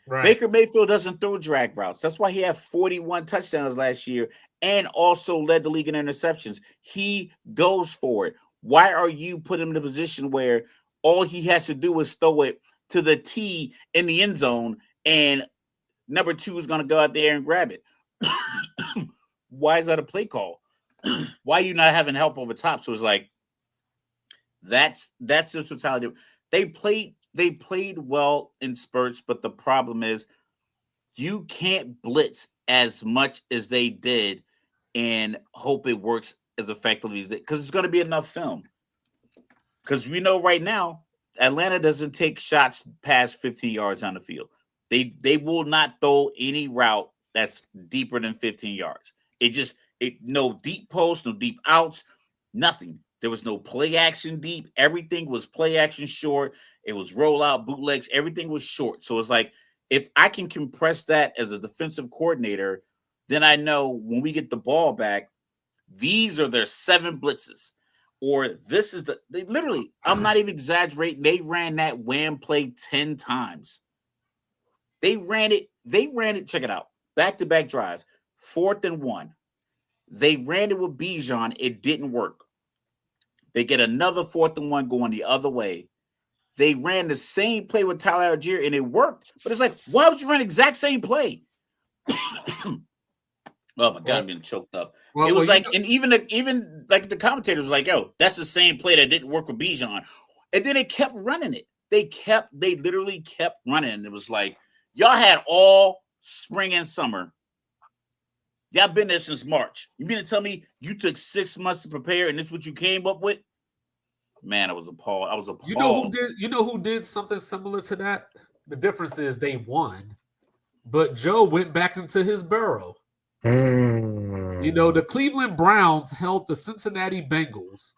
Right. Baker Mayfield doesn't throw drag routes. That's why he had 41 touchdowns last year and also led the league in interceptions. He goes for it. Why are you putting him in a position where all he has to do is throw it to the T in the end zone and number 2 is going to go out there and grab it? Why is that a play call? Why are you not having help over top? So it's like, that's the totality. They played well in spurts, but the problem is you can't blitz as much as they did and hope it works as effectively as because it's going to be enough film. Because we know right now, Atlanta doesn't take shots past 15 yards on the field. They will not throw any route that's deeper than 15 yards. No deep posts, no deep outs, nothing. There was no play action deep. Everything was play action short. It was rollout, bootlegs. Everything was short. So it's like, if I can compress that as a defensive coordinator, then I know when we get the ball back, these are their 7 blitzes. Or this is they literally, I'm not even exaggerating. They ran that wham play 10 times. They ran it. Check it out. Back-to-back drives. 4th and 1. They ran it with Bijan. It didn't work. They get another 4th and 1 going the other way. They ran the same play with Tyler Algier and it worked. But it's like, why would you run the exact same play? Oh my God, I'm getting choked up. It was like, and even like the commentators were like, yo, that's the same play that didn't work with Bijan. And then they kept running it. They literally kept running. And it was like, y'all had all spring and summer. Y'all been there since March. You mean to tell me you took 6 months to prepare and this is what you came up with? Man, I was appalled. You know who did something similar to that? The difference is they won, but Joe went back into his burrow. The Cleveland Browns held the Cincinnati Bengals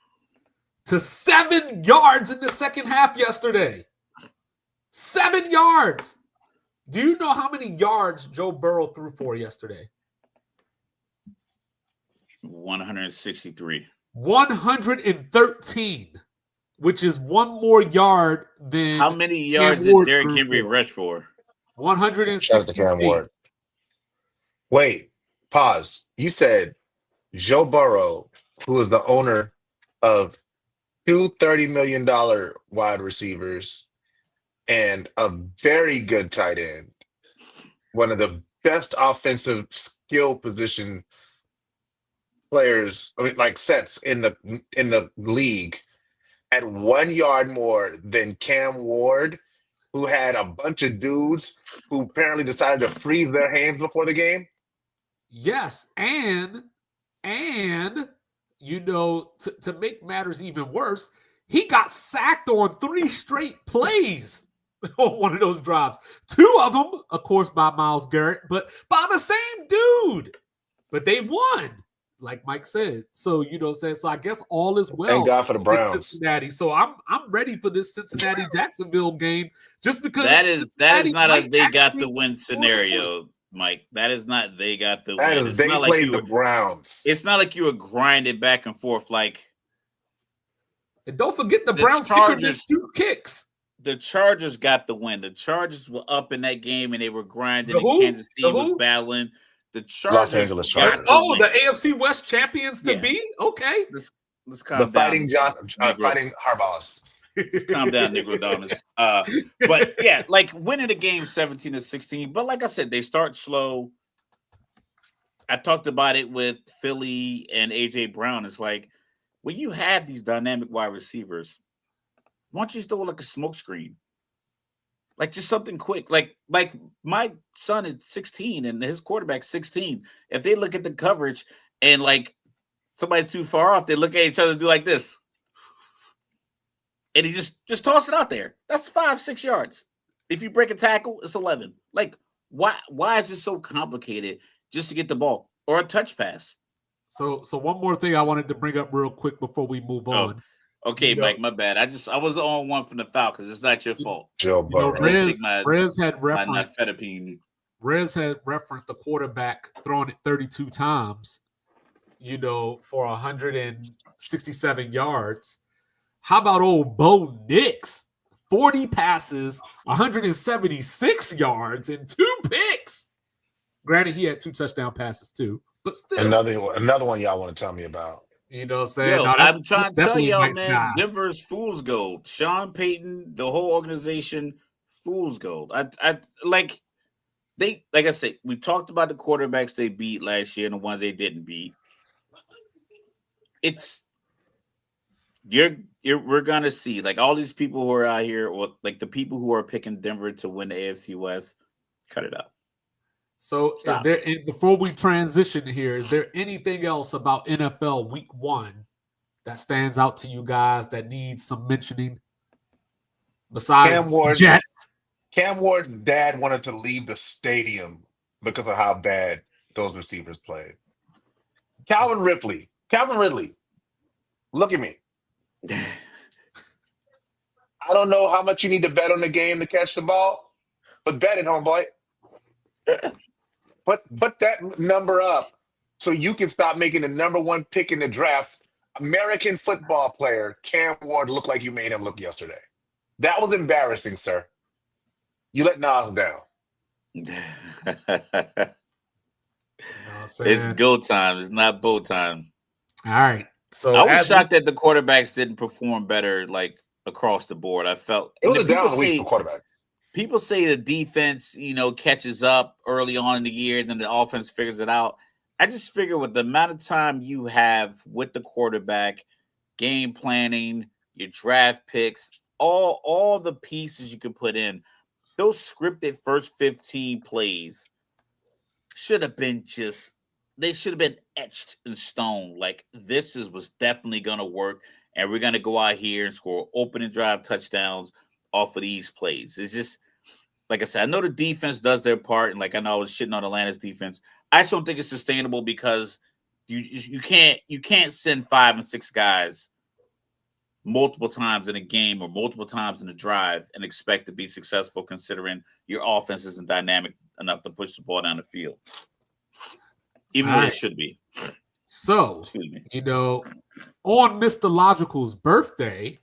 to 7 yards in the second half yesterday. 7 yards. Do you know how many yards Joe Burrow threw for yesterday? 163. 113, which is 1 more yard than. How many yards did Derrick Henry rush for? 160. That was the Cam Ward. Wait, pause. You said Joe Burrow, who is the owner of 2 $30 million wide receivers and a very good tight end, one of the best offensive skill position players, sets in the league, at 1 yard more than Cam Ward, who had a bunch of dudes who apparently decided to freeze their hands before the game. Yes, and to make matters even worse, he got sacked on 3 straight plays on one of those drives. 2 of them, of course, by Myles Garrett, but by the same dude. But they won, like Mike said. So, you know what I'm saying? So I guess all is well. Thank God for the in Browns. Cincinnati. So I'm ready for this Cincinnati-Jacksonville game just because that is not a they got the win actually scenario, Mike. That is not they got the That win. is, It's they not played like the Browns. It's not like you were grinding back and forth like. And don't forget the Browns kicker missed 2 kicks. The Chargers got the win. The Chargers were up in that game and they were grinding. And Kansas City was battling. The Chargers, Los Angeles Chargers. Oh, the AFC West champions to be? Okay. Let's calm down. Fighting Harbaughs. Just calm down, Negro Dominus. But yeah, like winning the game 17-16. But like I said, they start slow. I talked about it with Philly and AJ Brown. It's like when you have these dynamic wide receivers, why don't you just throw like a smoke screen? Like just something quick. Like my son is 16 and his quarterback's 16. If they look at the coverage and like somebody's too far off, they look at each other and do like this. And he just toss it out there. That's 5-6 yards. If you break a tackle, it's 11. Like, why is this so complicated just to get the ball or a touch pass? So one more thing I wanted to bring up real quick before we move on. Okay, Mike, my bad. I was on one from the Falcons. It's not your fault. Joe Burrow. Rez had referenced the quarterback throwing it 32 times, for 167 yards. How about old Bo Nix? 40 passes, 176 yards, and 2 picks. Granted, he had 2 touchdown passes too, but still. Another one y'all want to tell me about. You know what I'm saying? I'm trying to tell y'all, man, Denver's fool's gold. Sean Payton, the whole organization, fool's gold. I said, we talked about the quarterbacks they beat last year and the ones they didn't beat. We're gonna see like all these people who are out here, or like the people who are picking Denver to win the AFC West, cut it out. So before we transition here, is there anything else about NFL Week 1 that stands out to you guys that needs some mentioning besides Jets? Cam Ward's dad wanted to leave the stadium because of how bad those receivers played. Calvin Ridley, look at me. I don't know how much you need to bet on the game to catch the ball, but bet it, homeboy. Put that number up so you can stop making the number 1 pick in the draft. American football player Cam Ward looked like you made him look yesterday. That was embarrassing, sir. You let Nas down. It's go time. It's not bow time. All right. So I was shocked that the quarterbacks didn't perform better, like across the board. I felt it was a down week for quarterbacks. People say the defense, catches up early on in the year, then the offense figures it out. I just figure with the amount of time you have with the quarterback, game planning, your draft picks, all the pieces you can put in, those scripted first 15 plays should have been etched in stone. Like this was definitely gonna work, and we're gonna go out here and score opening drive touchdowns off of these plays. It's just like I said, I know the defense does their part, and like I know I was shitting on Atlanta's defense. I just don't think it's sustainable because you can't send 5 and 6 guys multiple times in a game or multiple times in a drive and expect to be successful considering your offense isn't dynamic enough to push the ball down the field. Even though it should be. So, on Mr. Logical's birthday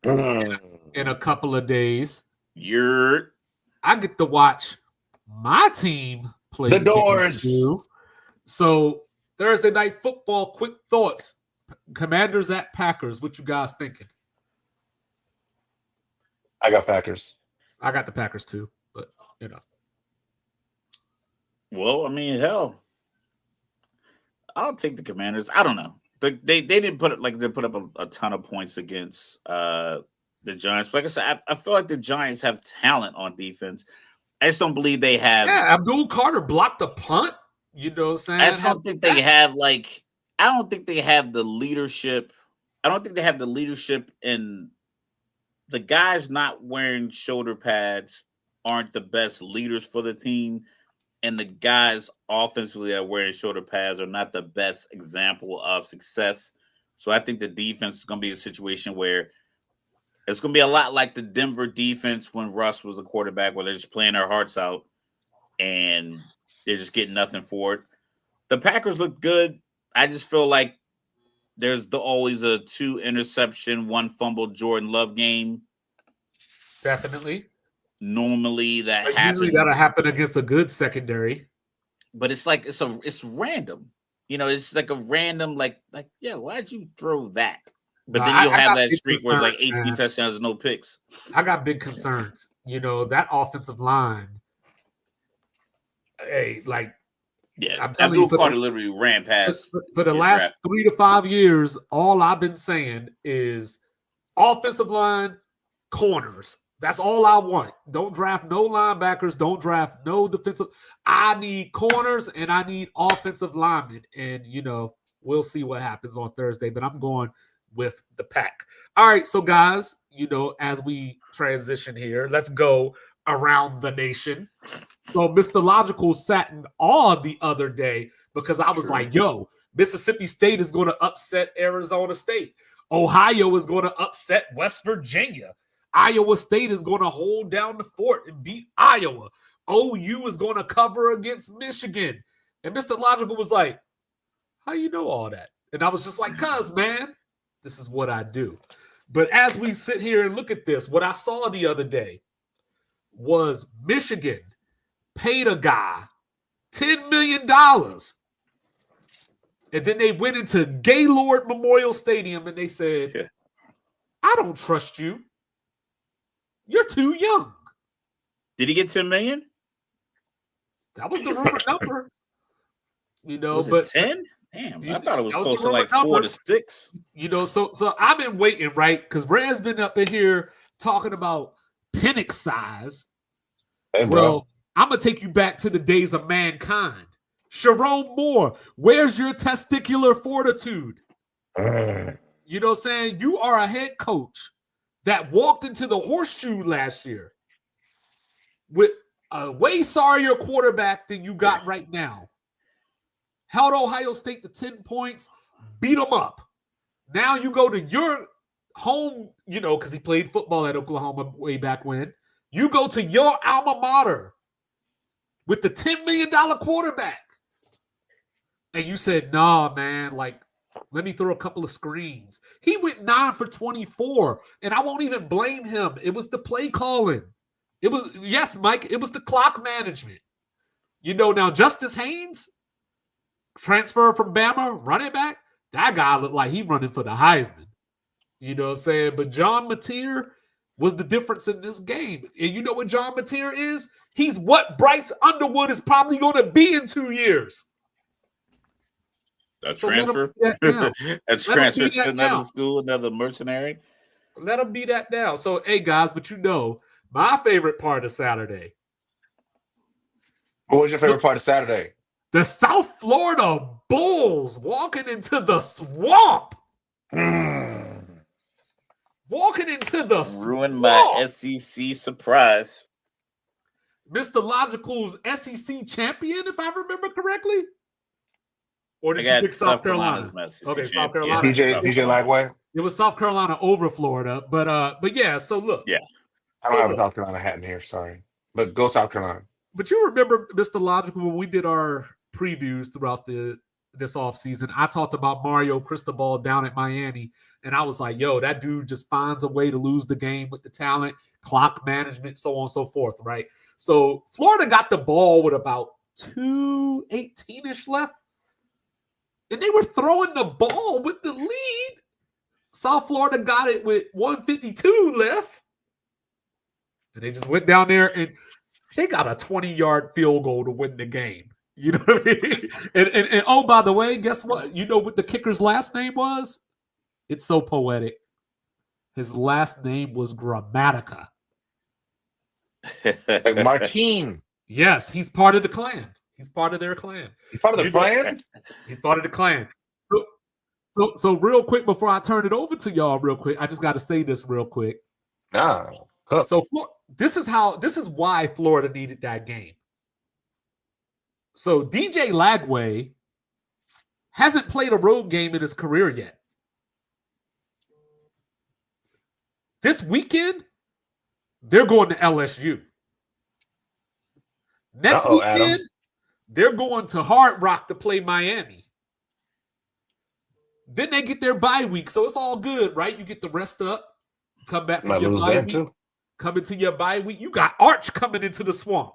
in a couple of days, I get to watch my team play the Doors. So, Thursday night football, quick thoughts. Commanders at Packers. What you guys thinking? I got Packers. I got the Packers too, but Well, I mean, hell, I'll take the Commanders. I don't know. They didn't put up a ton of points against the Giants. Like I said, I feel like the Giants have talent on defense. I just don't believe they have. Yeah, Abdul Carter blocked a punt. You know what I'm saying? I just don't think they have like I don't think they have the leadership. I don't think they have the leadership in the guys not wearing shoulder pads aren't the best leaders for the team. And the guys offensively that are wearing shoulder pads are not the best example of success. So I think the defense is going to be a situation where it's going to be a lot like the Denver defense when Russ was a quarterback, where they're just playing their hearts out and they're just getting nothing for it. The Packers look good. I just feel like there's always a 2 interception, 1 fumble Jordan Love game. Definitely. Normally that happens. Usually that'll happen against a good secondary. But it's like it's random. It's like a random yeah, why'd you throw that? But then you'll have that streak where it's like 18 touchdowns and no picks. I got big concerns. That offensive line. Hey, yeah, Abdul Carter literally ran past for the last 3 to 5 years. All I've been saying is offensive line, corners. That's all I want. Don't draft no linebackers. Don't draft no defensive. I need corners and I need offensive linemen. And, we'll see what happens on Thursday. But I'm going with the Pack. All right. So, guys, as we transition here, let's go around the nation. So, Mr. Logical sat in awe the other day because I was like, yo, Mississippi State is going to upset Arizona State. Ohio is going to upset West Virginia. Iowa State is going to hold down the fort and beat Iowa. OU is going to cover against Michigan. And Mr. Logical was like, how you know all that? And I was just like, cuz, man, this is what I do. But as we sit here and look at this, what I saw the other day was Michigan paid a guy $10 million. And then they went into Gaylord Memorial Stadium and they said, I don't trust you. You're too young. Did he get 10 million? That was the rumored number. Was but it 10? Damn, I thought it was close to like 4 to 6. So I've been waiting, right? Because Red's been up in here talking about Penix size. Hey, bro. Well, I'm gonna take you back to the days of mankind. Sharon Moore, where's your testicular fortitude? You know what I'm saying? You are a head coach that walked into the horseshoe last year with a way sorrier quarterback than you got right now. Held Ohio State to 10 points, beat them up. Now you go to your home, because he played football at Oklahoma way back when. You go to your alma mater with the $10 million quarterback. And you said, nah, man, let me throw a couple of screens. He went 9 for 24, and I won't even blame him. It was the play calling. It was, yes, Mike, it was the clock management. Now Justice Haynes, transfer from Bama, running back, that guy looked like he running for the Heisman. You know what I'm saying? But John Mateer was the difference in this game. And you know what John Mateer is? He's what Bryce Underwood is probably going to be in 2 years. A transfer? A transfer to another school, another mercenary? Let him be that now. So, hey, guys, but my favorite part of Saturday. What was your favorite part of Saturday? The South Florida Bulls walking into the swamp. Walking into the swamp. Ruined my SEC surprise. Mr. Logical's SEC champion, if I remember correctly. Or did you pick South Carolina? Okay, South Carolina. DJ Lagway. It was South Carolina over Florida, but yeah. So look, yeah, I don't have a South Carolina hat in here. Sorry, but go South Carolina. But you remember, Mr. Logical, when we did our previews throughout this offseason, I talked about Mario Cristobal down at Miami, and I was like, "Yo, that dude just finds a way to lose the game with the talent, clock management, so on and so forth." Right. So Florida got the ball with about 2:18-ish left. And they were throwing the ball with the lead. South Florida got it with 1:52 left. And they just went down there and they got a 20-yard field goal to win the game. You know what I mean? And oh, by the way, guess what? You know what the kicker's last name was? It's so poetic. His last name was Grammatica. Like Martine. Yes, he's part of the clan. He's part of their clan. He's part of the clan? He's part of the clan. So real quick before I turn it over to y'all, real quick, I just got to say this real quick. Nah. So this is why Florida needed that game. So DJ Lagway hasn't played a road game in his career yet. This weekend, they're going to LSU. Next weekend, Adam. they're going to Hard Rock to play Miami. Then they get their bye week, so it's all good, right? You get the rest up, come back from Might your lose bye that week, too. come into your bye week. You got Arch coming into the swamp.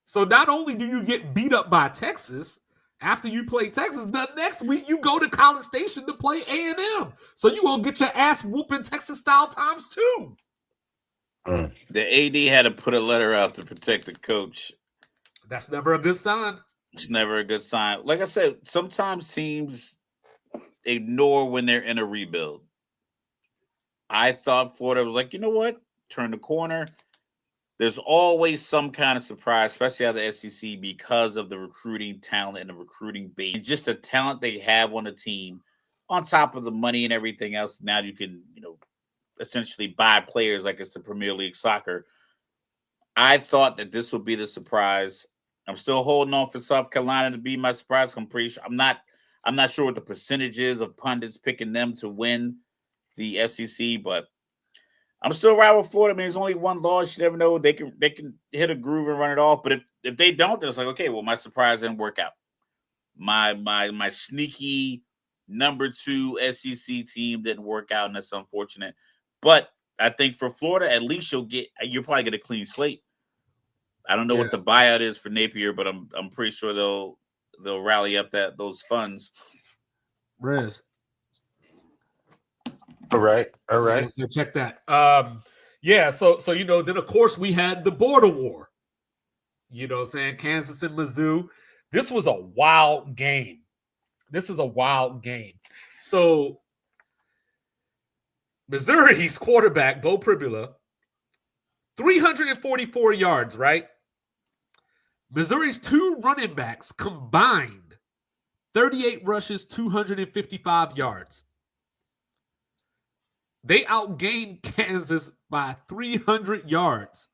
So not only do you get beat up by Texas after you play Texas, the next week you go to College Station to play A&M. So you gonna get your ass whooping Texas style times two. The AD had to put a letter out to protect the coach. That's never a good sign. It's never a good sign. Like I said, sometimes teams ignore when they're in a rebuild. I thought Florida was like, you know what? Turn the corner. There's always some kind of surprise, especially out of the SEC, because of the recruiting talent and the recruiting base. And just the talent they have on the team, on top of the money and everything else. Now you can, essentially buy players like it's the Premier League soccer. I thought that this would be the surprise. I'm still holding on for South Carolina to be my surprise. I'm pretty sure I'm not sure what the percentage is of pundits picking them to win the SEC, but I'm still right with Florida. I mean, there's only one loss. You never know. They can hit a groove and run it off. But if they don't, then it's like, okay, well, my surprise didn't work out. My sneaky number 2 SEC team didn't work out, and that's unfortunate. But I think for Florida, at least you'll probably get a clean slate. I don't know what the buyout is for Napier, but I'm pretty sure they'll rally up those funds. Rez. All right. So check that. So then of course we had the border war. Saying Kansas and Mizzou. This was a wild game. So Missouri's quarterback, Bo Pribula, 344 yards, right? Missouri's 2 running backs combined, 38 rushes, 255 yards. They outgained Kansas by 300 yards.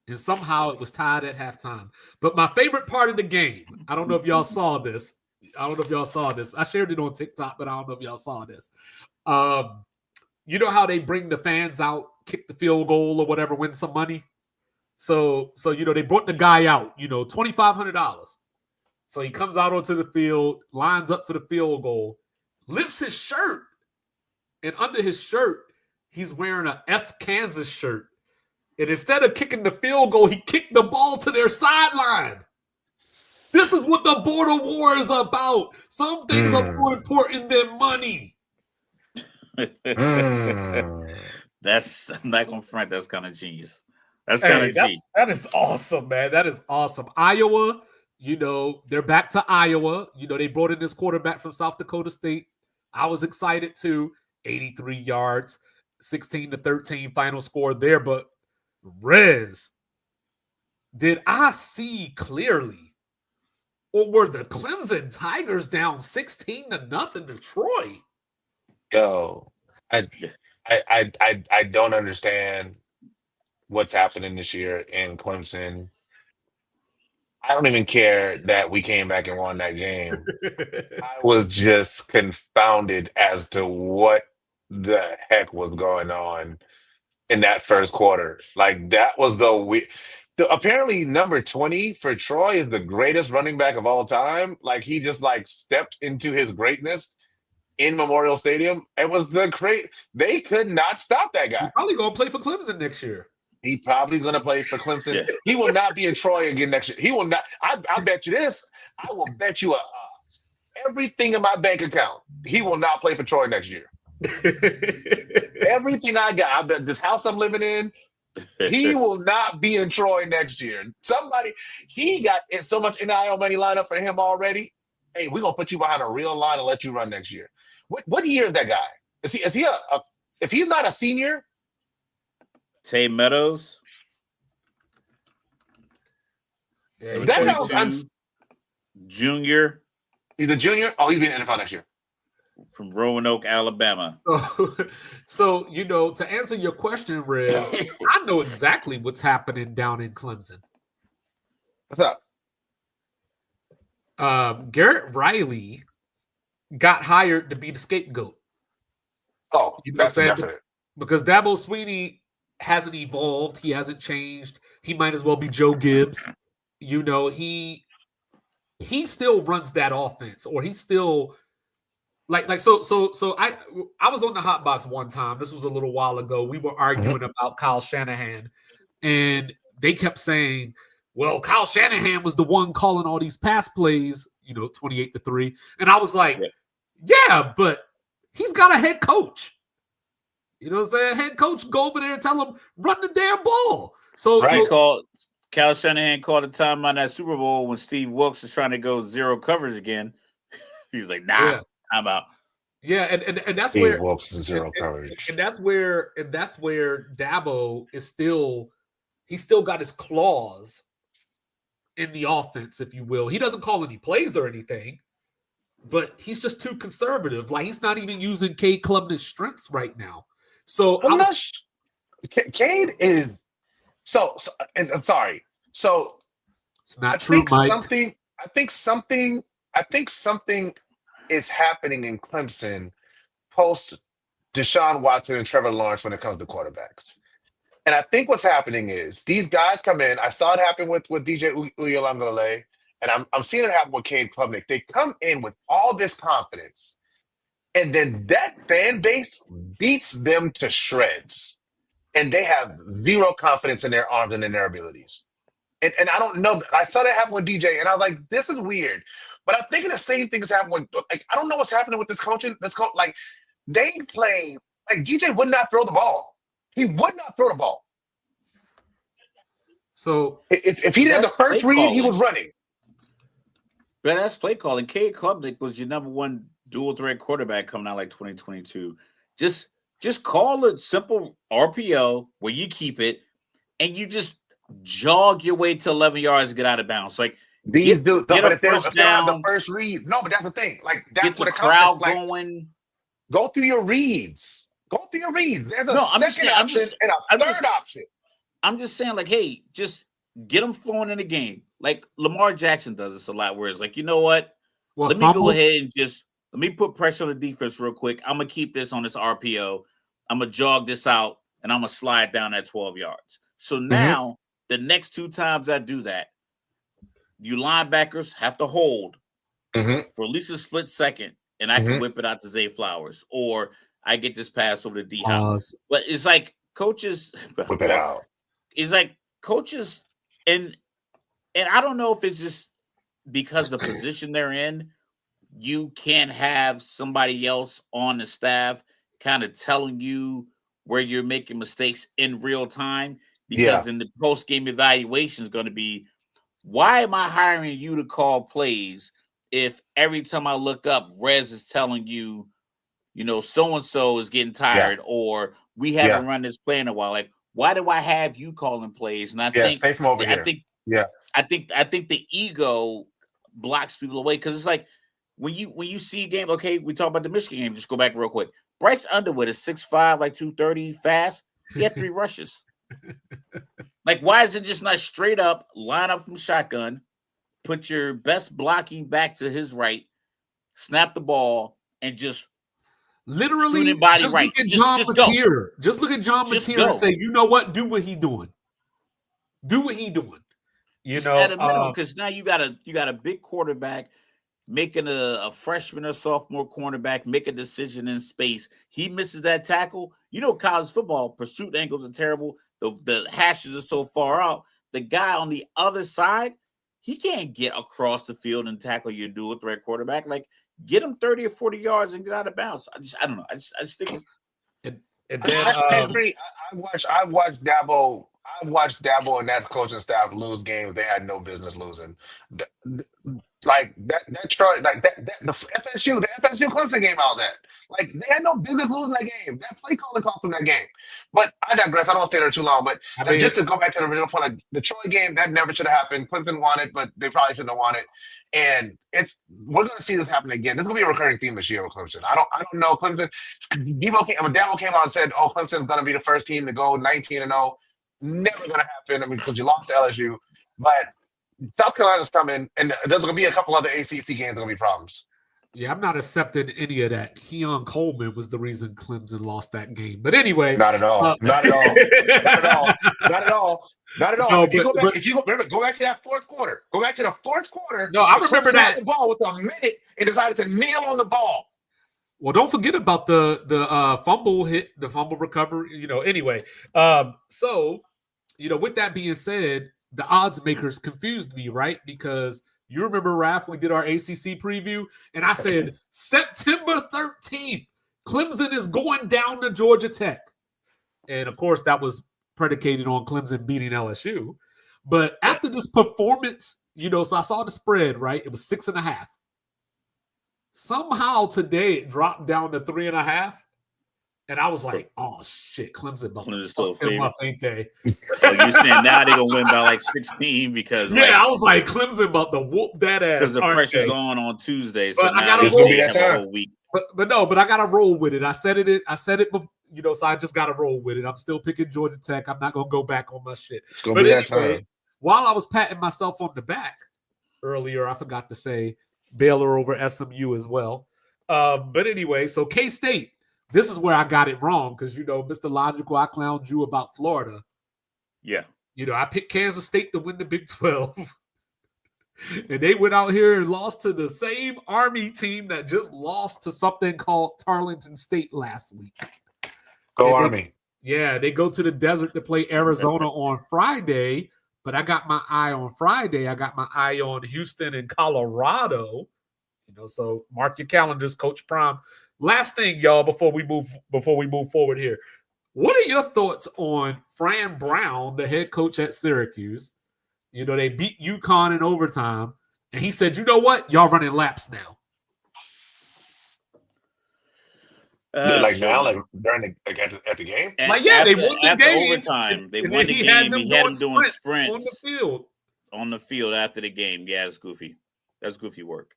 And somehow it was tied at halftime. But my favorite part of the game, I don't know if y'all saw this. I shared it on TikTok, but I don't know if y'all saw this. You know how they bring the fans out, kick the field goal or whatever, win some money? So they brought the guy out, $2,500. So he comes out onto the field, lines up for the field goal, lifts his shirt. And under his shirt, he's wearing a F Kansas shirt. And instead of kicking the field goal, he kicked the ball to their sideline. This is what the border war is about. Some things are more important than money. That's, I'm not going to front, that's kind of genius. That's kind of genius. That is awesome, man. That is awesome. Iowa, they're back to Iowa. They brought in this quarterback from South Dakota State. I was excited too. 83 yards, 16-13 final score there. But Rez, did I see clearly, or were the Clemson Tigers down 16-0 to Troy? Yo, I don't understand what's happening this year in Clemson. I don't even care that we came back and won that game. I was just confounded as to what the heck was going on in that first quarter. Like, that was apparently number 20 for Troy is the greatest running back of all time. Like, he just stepped into his greatness in Memorial Stadium. It was they could not stop that guy. He's probably going to play for Clemson next year. He probably is going to play for Clemson. Yeah. He will not be in Troy again next year. He will not. I bet you this. I will bet you everything in my bank account. He will not play for Troy next year. Everything I got. I bet this house I'm living in, he will not be in Troy next year. He got so much NIL money lined up for him already. Hey, we're going to put you behind a real line and let you run next year. What year is that guy? Is he if he's not a senior? Tay Meadows. Yeah, that was junior. He's a junior. Oh, he'll be in the NFL next year. From Roanoke, Alabama. So to answer your question, Riz, I know exactly what's happening down in Clemson. What's up? Garrett Riley got hired to be the scapegoat. Oh, You know that's what I'm saying? definite. Because Dabo Swinney hasn't evolved. He hasn't changed. He might as well be Joe Gibbs. He still runs that offense, or he's still so I was on the hot box one time. This was a little while ago. We were arguing about Kyle Shanahan, and they kept saying, well, Kyle Shanahan was the one calling all these pass plays, 28-3. And I was like, yeah, but he's got a head coach. You know what I'm saying? Head coach, go over there and tell him, run the damn ball. Kyle Shanahan called a time on that Super Bowl when Steve Wilkes was trying to go zero coverage again. He was like, nah, I'm out. Yeah, and that's Steve where Wilkes is zero coverage. And that's where Dabo is he's still got his claws in the offense, if you will. He doesn't call any plays or anything, but he's just too conservative. Like, he's not even using Cade Klubnik's strengths right now. So Cade is and I'm sorry. So it's not true, Mike. I think something is happening in Clemson post Deshaun Watson and Trevor Lawrence when it comes to quarterbacks. And I think what's happening is these guys come in. I saw it happen with DJ Uiagalelei, and I'm seeing it happen with Cade Klubnik. They come in with all this confidence, and then that fan base beats them to shreds, and they have zero confidence in their arms and in their abilities. And I don't know. I saw that happen with DJ, and I was like, this is weird. But I'm thinking the same thing is happening with, I don't know what's happening with this coaching. They play, DJ would not throw the ball. He would not throw the ball. So if he did the first read, he was running. But that's play calling. Cade Klubnik was your number one dual threat quarterback coming out 2022. Just call a simple RPO where you keep it and you just jog your way to 11 yards and get out of bounds. These dudes, get a first first down, the first read. No, but that's the thing. That's get the crowd going. Go through your reads. There's a second option and a third option. I'm just saying, hey, just get them flowing in the game. Lamar Jackson does this a lot, where it's you know what? Let me go ahead and let me put pressure on the defense real quick. I'm going to keep this on this RPO. I'm going to jog this out, and I'm going to slide down at 12 yards. So now, the next two times I do that, you linebackers have to hold for at least a split second, and I can whip it out to Zay Flowers, or I get this pass over to D-Hop. But it's coaches whip it out. It's coaches, and I don't know if it's just because the position they're in, you can't have somebody else on the staff kind of telling you where you're making mistakes in real time, because in the post-game evaluation is going to be, why am I hiring you to call plays if every time I look up, Rez is telling you, so-and-so is getting tired, or we haven't run this play in a while. Why do I have you calling plays? And I think stay from over here. I think the ego blocks people away, because it's when you see a game. Okay, we talk about the Michigan game. Just go back real quick. Bryce Underwood is 6'5", 230, fast. He had 3 rushes. Why is it just not straight up line up from shotgun, put your best blocking back to his right, snap the ball, and just literally body just right. Look at John Mateer. Just look at John Mateer and say, you know what? Do what he doing. At a minimum, because now you got a big quarterback making a freshman or sophomore cornerback make a decision in space. He misses that tackle. College football pursuit angles are terrible. The hashes are so far out. The guy on the other side, he can't get across the field and tackle your dual threat quarterback. Get him 30 or 40 yards and get out of bounds. I don't know. I just think it's. I agree. I watched Dabo. I watched Dabo and that coaching staff lose games they had no business losing. Like that Troy, like that the FSU Clemson game I was at. Like they had no business losing that game. That play calling cost them that game. But I digress. I don't stay there too long. But I mean, just to go back to the original point, like the Troy game, that never should have happened. Clemson won it, but they probably shouldn't have won it. And we're going to see this happen again. This is going to be a recurring theme this year with Clemson. I don't know Clemson. Dabo came out and said, "Oh, Clemson's going to be the first team to go 19-0." Never going to happen. I mean, because you lost to LSU, but South Carolina's coming, and there's going to be a couple other ACC games. Going to be problems. yeah, I'm not accepting any of that. Keon Coleman was the reason Clemson lost that game. But anyway, not at all. Not at all. Not at all. Not at all. Not at all. No, if you go back to that fourth quarter. Go back to the fourth quarter. No, I remember that the ball with a minute and decided to kneel on the ball. Well, don't forget about the fumble hit, the fumble recovery. Anyway, so with that being said, the odds makers confused me, right? Because you remember, Raph, we did our ACC preview, and I said September 13th, Clemson is going down to Georgia Tech, and of course that was predicated on Clemson beating LSU. But after this performance, so I saw the spread, right? It was 6.5. Somehow today it dropped down to 3.5. And I was like, oh, shit, Clemson still them up, ain't they? Oh, you're saying now they're going to win by like 16 because I was like, Clemson about to whoop that ass. Because the pressure's on Tuesday. So but now I gotta roll that a whole week. But I got to roll with it. I said it, so I just got to roll with it. I'm still picking Georgia Tech. I'm not going to go back on my shit. It's going to be that time. While I was patting myself on the back earlier, I forgot to say Baylor over SMU as well. But anyway, so K-State. This is where I got it wrong because, Mr. Logical, I clowned you about Florida. Yeah. I picked Kansas State to win the Big 12. And they went out here and lost to the same Army team that just lost to something called Tarleton State last week. Go Army. They go to the desert to play Arizona on Friday. But I got my eye on Friday. I got my eye on Houston and Colorado. So mark your calendars, Coach Prime. Last thing, y'all, before we move forward here. What are your thoughts on Fran Brown, the head coach at Syracuse? They beat UConn in overtime, and he said, "You know what? Y'all running laps now." Now, during at the game. They won the game. Overtime, they won the game. He had them doing sprints on the field after the game. Yeah, it's goofy. That's goofy work.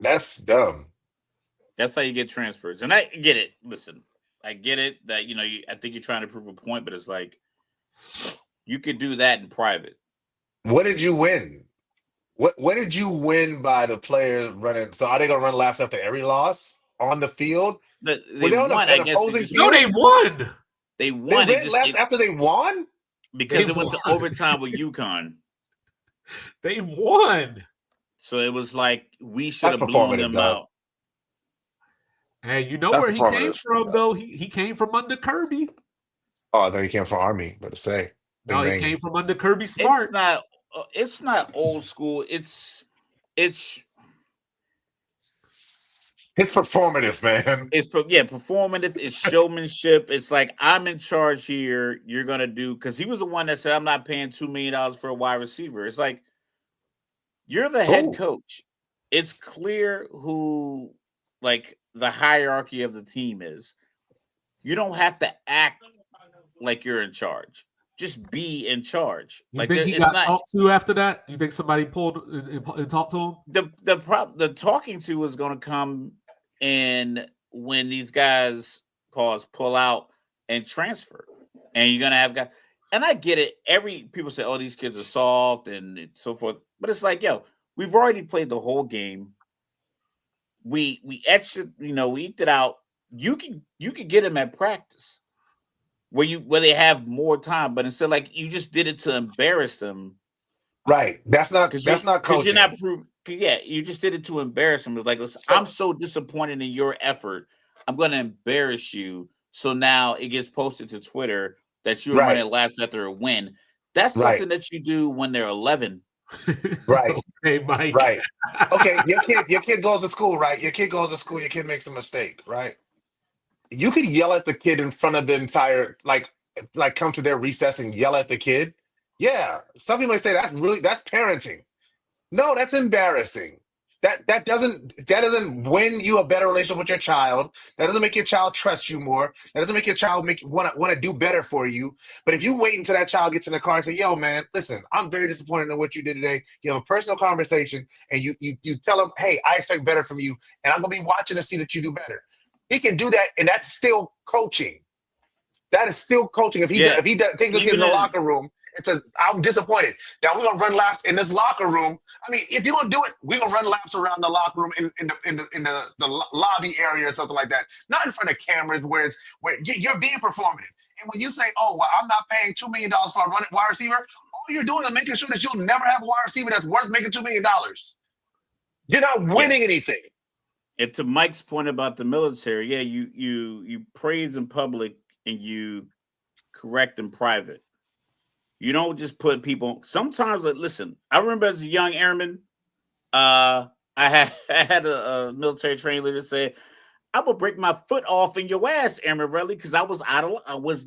That's dumb. That's how you get transfers. And I get it. Listen, I get it that, I think you're trying to prove a point, but it's like you could do that in private. What did you win? What did you win by the players running? So are they going to run laps after every loss on the field? They won, I guess. No, they won. They won. They ran laps after they won? Because it went to overtime with UConn. They won. So it was like we should have blown them out. Hey, where he came from, though? He came from under Kirby. Oh, I thought he came from Army, but to say. No, he came from under Kirby Smart. It's not old school. It's performative, man. It's performative. It's showmanship. It's like, I'm in charge here. You're going to do, because he was the one that said, I'm not paying $2 million for a wide receiver. It's like, you're the head coach. It's clear who, the hierarchy of the team is. You don't have to act like you're in charge. Just be in charge. You think he got talked to after that? You think somebody pulled and talked to him? The talking to was going to come in when these guys pull out and transfer, and you're going to have guys. And I get it. People say, "Oh, these kids are soft," and so forth. But it's like, we've already played the whole game. We we eked it out. You can get them at practice where they have more time, but instead, you just did it to embarrass them. Right. That's not coaching. Because you're not proving. Yeah, you just did it to embarrass them. It's like, listen, I'm so disappointed in your effort. I'm going to embarrass you. So now it gets posted to Twitter that you're running laps after a win. That's something that you do when they're 11. Right. Hey, Mike. Right. Okay. Your kid goes to school, right? Your kid goes to school. Your kid makes a mistake, right? You can yell at the kid in front of the entire, come to their recess and yell at the kid. Yeah. Some people may say that's parenting. No, that's embarrassing. That doesn't win you a better relationship with your child. That doesn't make your child trust you more. That doesn't make your child want to do better for you. But if you wait until that child gets in the car and say, "Yo, man, listen, I'm very disappointed in what you did today," you have a personal conversation and you tell them, "Hey, I expect better from you, and I'm gonna be watching to see that you do better." He can do that, and that's still coaching. That is still coaching. Yeah. If he takes his kid in the locker room and says, "I'm disappointed. Now we're gonna run laps in this locker room." I mean, if you're gonna do it, we're gonna run laps around the locker room in the lobby area or something like that. Not in front of cameras where you're being performative. And when you say, "Oh, well, I'm not paying $2 million for a wide receiver," all you're doing is making sure that you'll never have a wide receiver that's worth making $2 million. You're not winning anything. And to Mike's point about the military, yeah, you praise in public and you correct in private. You don't just put people. Sometimes, like, listen, I remember as a young airman, I had a military training leader say, "I will break my foot off in your ass, Airman Relly," because I was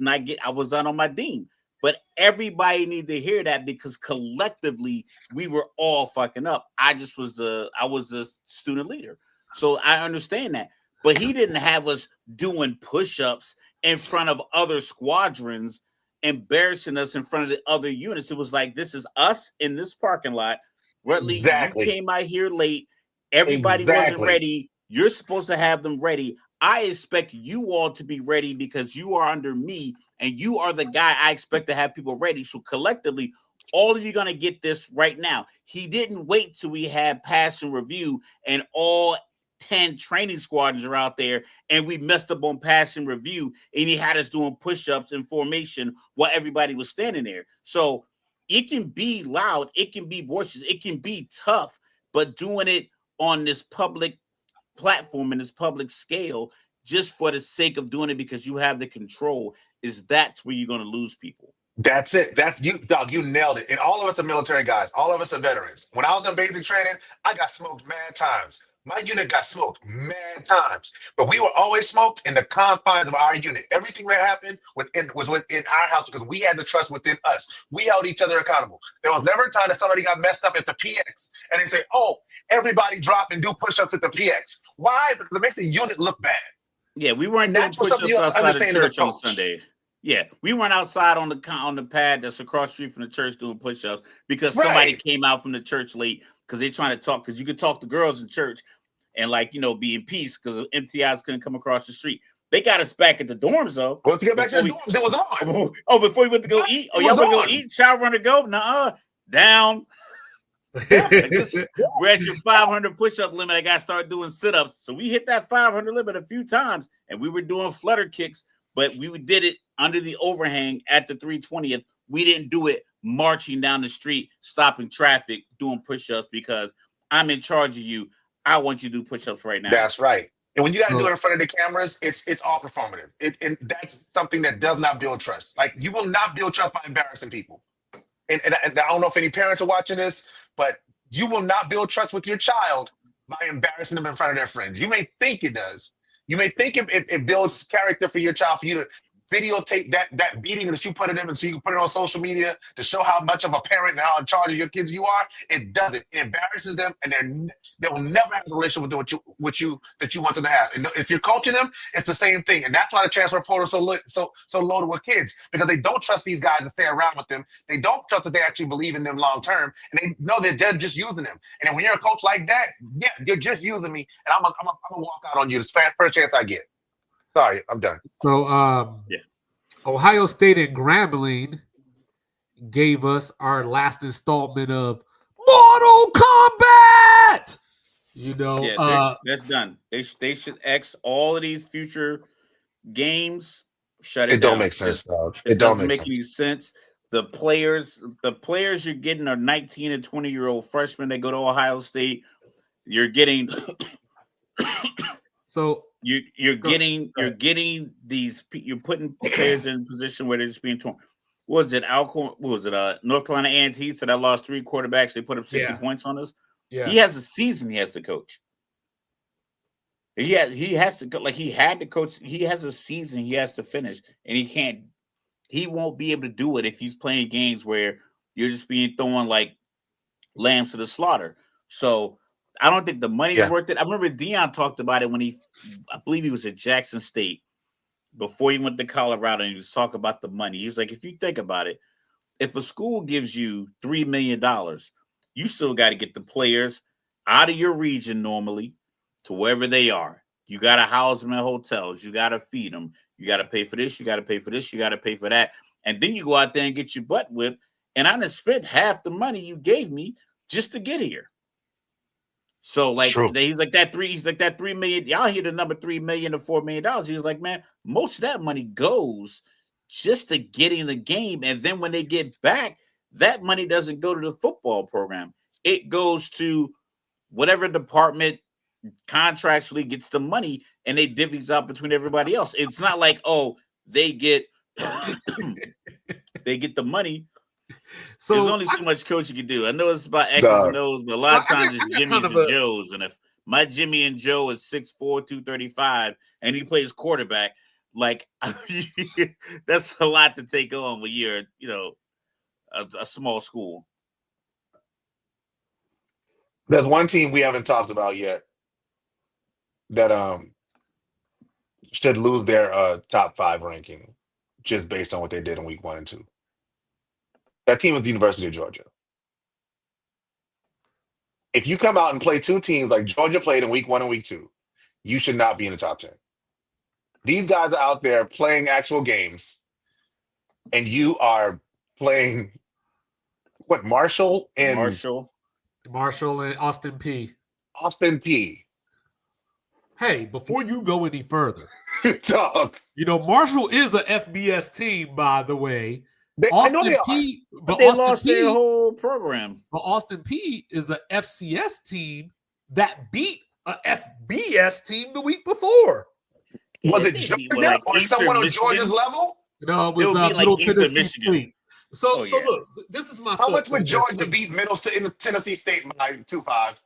not on my dean. But everybody needed to hear that because collectively we were all fucking up. I was a student leader, so I understand that. But he didn't have us doing push-ups in front of other squadrons, embarrassing us in front of the other units. It was like, this is us in this parking lot. Rutley, Exactly. you came out here late. Everybody wasn't ready. You're supposed to have them ready. I expect you all to be ready because you are under me and you are the guy I expect to have people ready. So collectively, all of you going to get this right now. He didn't wait till we had pass and review and all 10 training squadrons are out there and we messed up on pass and review and he had us doing push-ups and formation while everybody was standing there. So it can be loud, it can be boisterous, it can be tough, but doing it on this public platform and this public scale just for the sake of doing it because you have the control that's where you're going to lose people. That's it. That's you, dog. You nailed it. And all of us are military guys. All of us are veterans. When I was in basic training, I got smoked mad times. My unit got smoked mad times, but we were always smoked in the confines of our unit. Everything that happened was within our house because we had the trust within us. We held each other accountable. There was never a time that somebody got messed up at the PX and they say, "Oh, everybody drop and do push-ups at the PX." Why? Because it makes the unit look bad. Yeah, we weren't doing push-ups outside the church on Sunday. Yeah, we weren't outside on the pad that's across the street from the church doing push-ups because somebody came out from the church late because they're trying to talk, because you could talk to girls in church and, like, you know, be in peace because MTIs couldn't come across the street. They got us back at the dorms, though. Well, to get back to the dorms, it was on. Oh, before we went to go eat? Oh, y'all went to go eat? Shower, run to go? Nuh-uh. Down. We're at your 500 push-up limit. I got to start doing sit-ups. So we hit that 500 limit a few times, and we were doing flutter kicks, but we did it under the overhang at the 320th. We didn't do it marching down the street, stopping traffic, doing push-ups because I'm in charge of you. I want you to do push-ups right now. That's right. And when you got to do it in front of the cameras, it's all performative. And that's something that does not build trust. Like, you will not build trust by embarrassing people. And I don't know if any parents are watching this, but you will not build trust with your child by embarrassing them in front of their friends. You may think it does. You may think it builds character for your child, for you to videotape that beating that you put in them and so you can put it on social media to show how much of a parent and how in charge of your kids you are. It doesn't. It embarrasses them, and they will never have the relationship with you that you want them to have. And if you're coaching them, it's the same thing. And that's why the transfer portal is so loaded with kids, because they don't trust these guys to stay around with them. They don't trust that they actually believe in them long term, and they know that they're just using them. And then when you're a coach like that, yeah, you're just using me, and I'm gonna walk out on you the first chance I get. Sorry, I'm done. So, Ohio State and Grambling gave us our last installment of Mortal Kombat. You know, yeah, that's done. They should X all of these future games. Shut it down. It don't make sense, dog. It doesn't make any sense. The players you're getting are 19 and 20-year-old freshmen. They go to Ohio State. You're getting so. You're getting these. You're putting players in a position where they're just being torn. What was it? North Carolina A&T said I lost 3 quarterbacks. They put up 60 points on us. Yeah. He has a season he has to coach. He has to, like, he had to coach. He has a season he has to finish, and he can't. He won't be able to do it if he's playing games where you're just being thrown like lambs to the slaughter. So I don't think the money's Yeah. worth it. I remember Dion talked about it when I believe he was at Jackson State before he went to Colorado, and he was talking about the money. He was like, if you think about it, if a school gives you $3 million, you still got to get the players out of your region normally to wherever they are. You got to house them in hotels. You got to feed them. You got to pay for this. You got to pay for this. You got to pay for that. And then you go out there and get your butt whipped. And I done spent half the money you gave me just to get here. So like he's like that 3 million. Y'all hear the number 3 million to $4 million. He's like, man, most of that money goes just to getting the game. And then when they get back, that money doesn't go to the football program. It goes to whatever department contractually gets the money, and they divvies out between everybody else. It's not like, oh, they get they get the money. So there's only so much coaching can do. I know it's about X's and O's, but a lot of times it's Jimmy's and Joe's. And if my Jimmy and Joe is 6'4", 235, and he plays quarterback, like that's a lot to take on when you're, a small school. There's one team we haven't talked about yet that should lose their top 5 ranking just based on what they did in week 1 and 2. That team is the University of Georgia. If you come out and play 2 teams like Georgia played in week 1 and week 2, you should not be in the top 10. These guys are out there playing actual games, and you are playing Marshall and Austin P. Austin P. Hey, before you go any further, Dog. Marshall is a FBS team, by the way. I know they are. But they lost their whole program. But Austin P is a FCS team that beat a FBS team the week before. Was it Georgia or someone on Georgia's level? No, it was Middle Tennessee State. So look, this is my. How much would Georgia beat Middle Tennessee State by 2-5?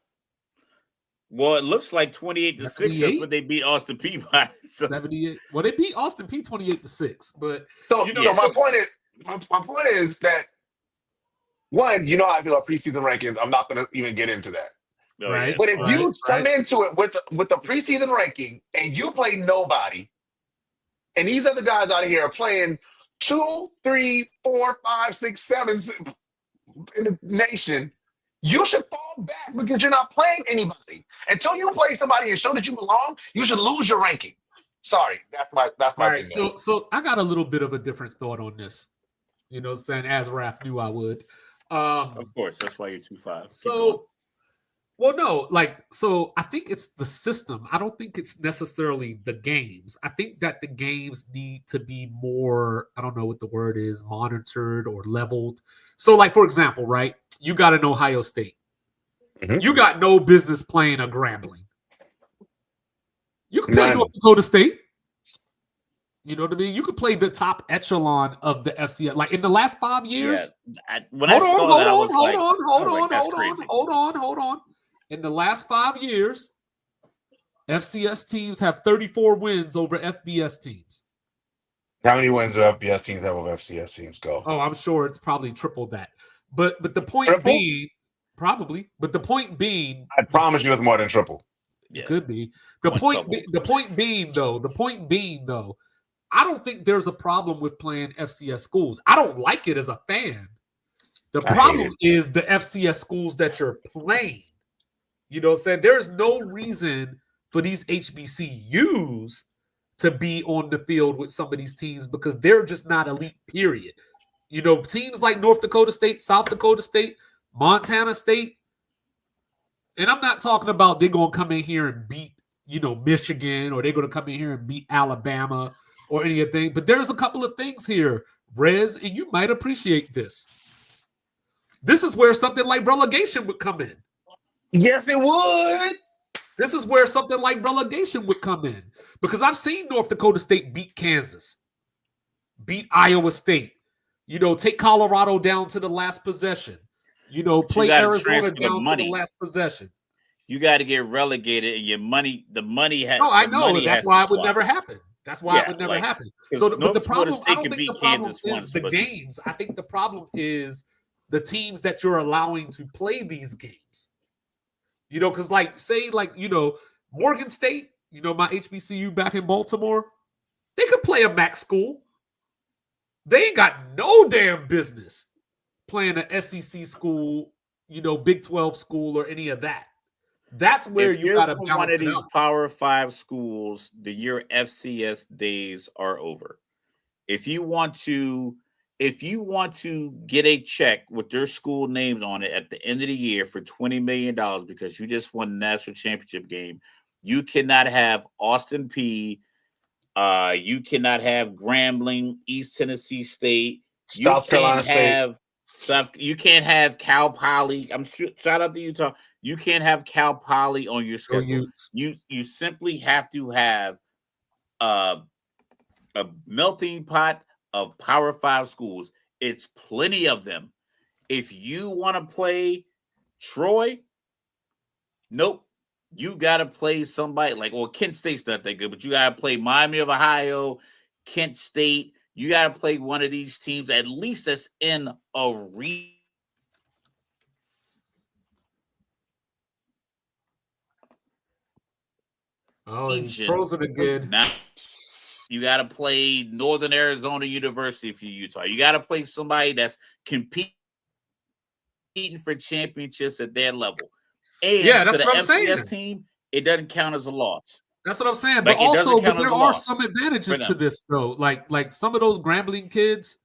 Well, it looks like 28-6. That's what they beat Austin P by. So. 78. Well, they beat Austin P 28-6. But my point is that one, how I feel about preseason rankings. I'm not going to even get into that. Right. But if you come into it with the preseason ranking and you play nobody, and these other guys out of here are playing 2, 3, 4, 5, 6, 7 in the nation, you should fall back because you're not playing anybody. Until you play somebody and show that you belong, you should lose your ranking. Sorry, that's my thing. So I got a little bit of a different thought on this. Saying as Raph knew I would. Of course, that's why you're 2-5. So I think it's the system. I don't think it's necessarily the games. I think that the games need to be more, I don't know what the word is, monitored or leveled. So, like, for example, right, you got an Ohio State. Mm-hmm. You got no business playing a Grambling. You can play North Dakota State. You know what I mean? You could play the top echelon of the FCS. Like in the last 5 years. Yeah. Hold on. In the last 5 years, FCS teams have 34 wins over FBS teams. How many wins do FBS teams have over FCS teams? Go. Oh, I'm sure it's probably triple that. But the point being, probably. But the point being, I promise you, it's more than triple. It could be. The point being, though, I don't think there's a problem with playing FCS schools. I don't like it as a fan. The problem is the FCS schools that you're playing. You know what I'm saying? There's no reason for these HBCUs to be on the field with some of these teams because they're just not elite, period. Teams like North Dakota State, South Dakota State, Montana State, and I'm not talking about they're going to come in here and beat, Michigan, or they're going to come in here and beat Alabama or anything. But there's a couple of things here, Rez, and you might appreciate this. This is where something like relegation would come in. Yes, it would. This is where something like relegation would come in. Because I've seen North Dakota State beat Kansas, beat Iowa State, take Colorado down to the last possession, play Arizona down to the last possession. You got to get relegated, and the money has. No, I know. That's why it would never happen. That's why it would never happen. So, but the problem, I don't think the problem is the games. I think the problem is the teams that you're allowing to play these games. You know, because like say like Morgan State, my HBCU back in Baltimore, they could play a MAC school. They ain't got no damn business playing an SEC school, Big 12 school or any of that. That's where If you you're got to from balance one of it these out. Power 5 schools, your FCS days are over. If you want to get a check with their school names on it at the end of the year for $20 million because you just won the national championship game, you cannot have Austin P. You cannot have Grambling, East Tennessee State. You South can't Carolina State. have stuff. You can't have Cal Poly. Shout out to Utah. You can't have Cal Poly on your schedule. You simply have to have a melting pot of Power 5 schools. It's plenty of them. If you want to play Troy, nope. You got to play somebody Kent State's not that good, but you got to play Miami of Ohio, Kent State. You got to play one of these teams at least that's in a region. Oh, he's frozen again. Now you got to play Northern Arizona University for Utah. You got to play somebody that's competing for championships at their level. And that's to the what I'm FCS saying. team, it doesn't count as a loss. That's what I'm saying. But also, there are some advantages to this, though. Like some of those Grambling kids,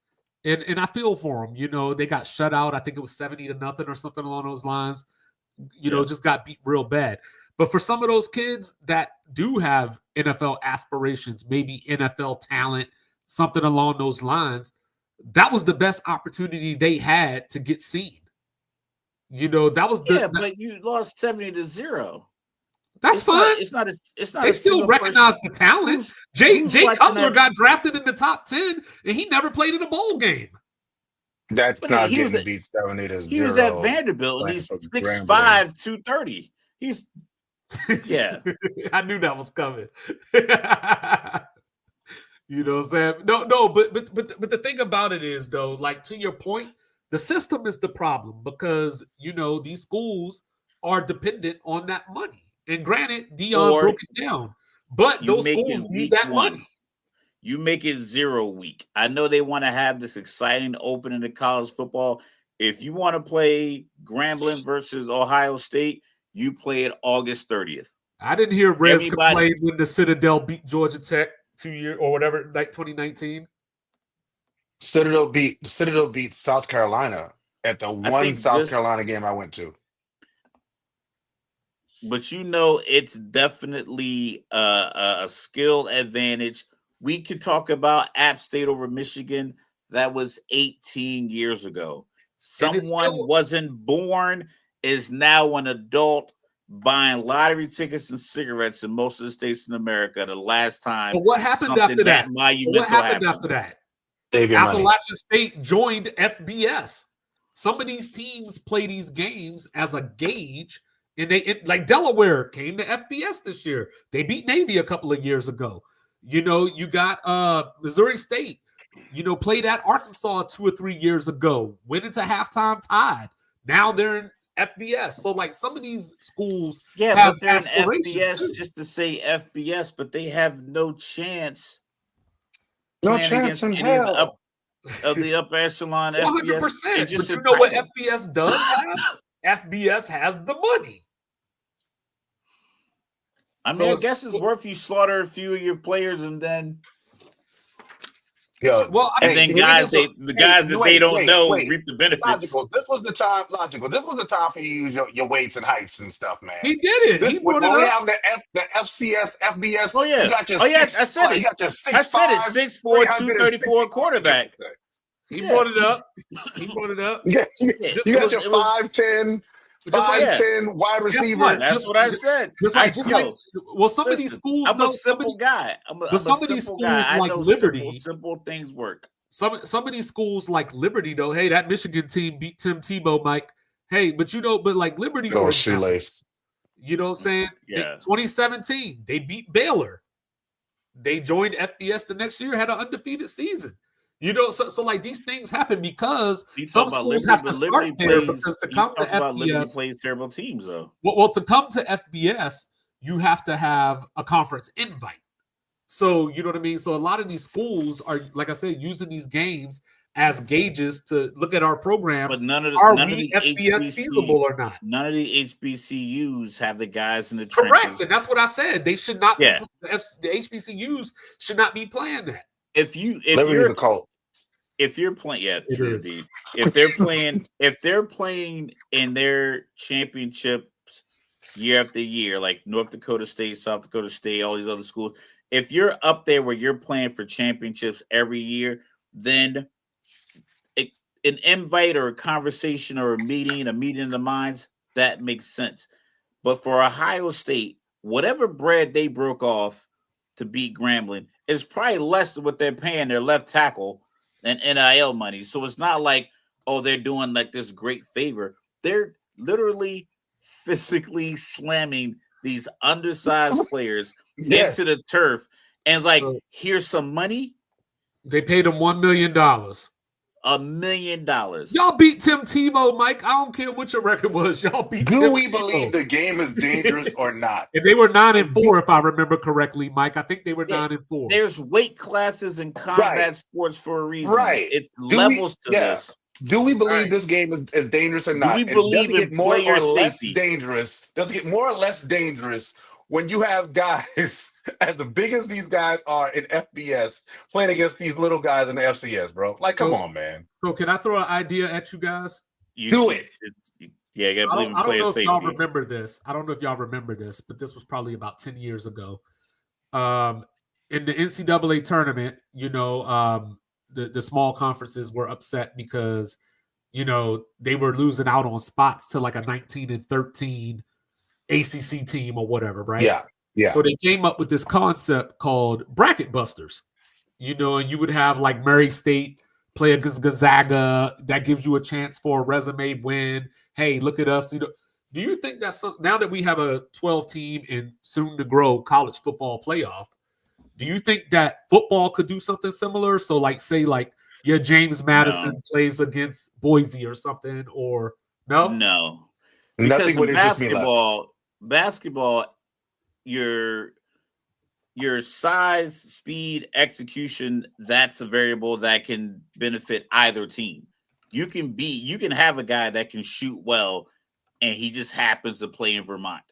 and I feel for them. They got shut out. I think it was 70-0 or something along those lines. Just got beat real bad. But for some of those kids that do have NFL aspirations, maybe NFL talent, something along those lines, that was the best opportunity they had to get seen. That was but you lost 70-0. That's fine. It's not. They still recognize the talent. Jay Cutler got drafted in the top 10, and he never played in a bowl game. That's not getting beat 70-0. He was at Vanderbilt, and he's 6'5", 230. He's I knew that was coming. You know what I'm saying? No, but the thing about it is, though, like, to your point, the system is the problem because these schools are dependent on that money. And granted, Dion broke it down, but those schools need that money. You make it 0 week. I know they want to have this exciting opening to college football. If you want to play Grambling versus Ohio State, you play it August 30th. I didn't hear Rez complain when the Citadel beat Georgia Tech 2 years or whatever, like 2019. Citadel beat South Carolina at the one South Carolina game I went to. But it's definitely a skill advantage. We could talk about App State over Michigan. That was 18 years ago. Someone wasn't born, is now an adult buying lottery tickets and cigarettes in most of the states in America. The last time. But what happened after that? What happened after that? Appalachian State joined FBS. Some of these teams play these games as a gauge. And like Delaware came to FBS this year. They beat Navy a couple of years ago. You got Missouri State, played at Arkansas 2 or 3 years ago, went into halftime tied. Now they're in FBS. So like some of these schools have but they're in FBS too. Just to say FBS, but they have no chance. No chance in hell. Of the upper echelon 100%. FBS. But you know what FBS does have? FBS has the money. I guess it's worth you slaughter a few of your players and then. Yeah. Well, the guys that they don't know reap the benefits. Logical. This was the time. This was the time for you to use your weights and heights and stuff, man. He did it. He brought it up. We have the FCS, FBS. Oh yeah. You got your I said it. You got your 6'5", I said it. 6'4", 234 quarterback. He brought it up. You got your 5'10". 5'10" wide receiver. That's what I said. Some of these schools. I'm a simple guy. Some of these schools like Liberty. Simple things work. Some of these schools like Liberty, though. Hey, that Michigan team beat Tim Tebow, Mike. Hey, but like Liberty. Oh, shoelace. You know what I'm saying? Yeah. 2017, they beat Baylor. They joined FBS the next year, had an undefeated season. So like these things happen because You some talk about schools Liberty, have but to Liberty start there plays. because to You come to talk about Liberty FBS. plays terrible teams though. Well, to come to FBS, you have to have a conference invite. So you know what I mean. So a lot of these schools are, like I said, using these games as gauges to look at our program. But none of we the FBS feasible or not? None of the HBCUs have the guys in the Correct, trenches. and that's what I said. They should not. Yeah. The HBCUs should not be playing that. If Liberty's a cult. If you're playing, yeah, It true is. indeed. If they're playing in their championships year after year, like North Dakota State, South Dakota State, all these other schools, if you're up there where you're playing for championships every year, then an invite or a conversation or a meeting of the minds, that makes sense. But for Ohio State, whatever bread they broke off to beat Grambling is probably less than what they're paying their left tackle and NIL money. So it's not like, oh, they're doing like this great favor. They're literally physically slamming these undersized players into the turf and like, here's some money. They paid them $1 million. $1 million. Y'all beat Tim Tebow, Mike. I don't care what your record was. Y'all beat Tim we Tebow. Believe the game is dangerous or not? And they were 9-4, if I remember correctly, Mike. I think they were 9-4. There's weight classes in combat sports for a reason. Right. It's levels to this. Do we believe this game is dangerous or not? Do we believe does it get more or less safety? dangerous? Does it get more or less dangerous when you have guys as big as these guys are in FBS playing against these little guys in the FCS, bro? Like, come on, man. So can I throw an idea at you guys? Do it. Yeah, you gotta believe in I don't player know if safety. y'all remember this. I don't know if y'all remember this, but this was probably about 10 years ago. In the NCAA tournament, the small conferences were upset because, they were losing out on spots to like a 19-13 ACC team or whatever, right? Yeah. So they came up with this concept called bracket busters, and you would have like Murray State play against Gonzaga. That gives you a chance for a resume win. Hey, look at us. Do you think that's now that we have a 12 team and soon to grow college football playoff? Do you think that football could do something similar? So like, say like your James Madison plays against Boise or something, or no? No. Nothing would interest me less. Basketball, your size, speed, execution, that's a variable that can benefit either team. You can have a guy that can shoot well and he just happens to play in Vermont.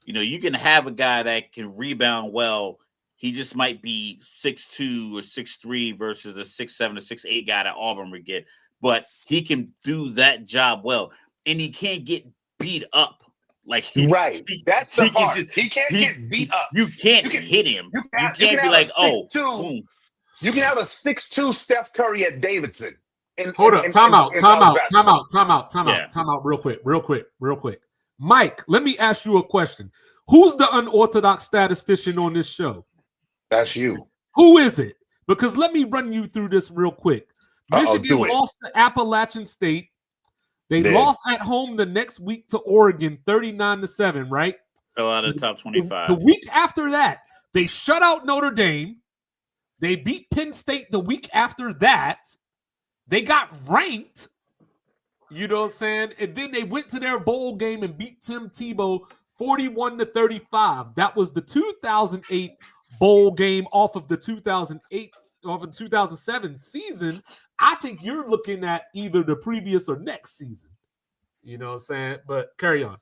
You can have a guy that can rebound well. He just might be 6'2" or 6'3" versus a 6'7" or 6'8" guy that Auburn would get. But he can do that job well. And he can't get beat up. Like that's the part. He can't get beat up. You can't hit him. You can't be like, boom. You can have a 6'2" Steph Curry at Davidson. Hold up. Time out. Real quick. Mike, let me ask you a question. Who's the unorthodox statistician on this show? That's you. Who is it? Because let me run you through this real quick. Michigan lost to Appalachian State. They lost at home the next week to Oregon, 39-7, right? Fell out of the top 25. The week after that, they shut out Notre Dame. They beat Penn State the week after that. They got ranked. You know what I'm saying? And then they went to their bowl game and beat Tim Tebow 41-35. That was the 2008 bowl game off of the 2007 season. I think you're looking at either the previous or next season. You know what I'm saying? But carry on.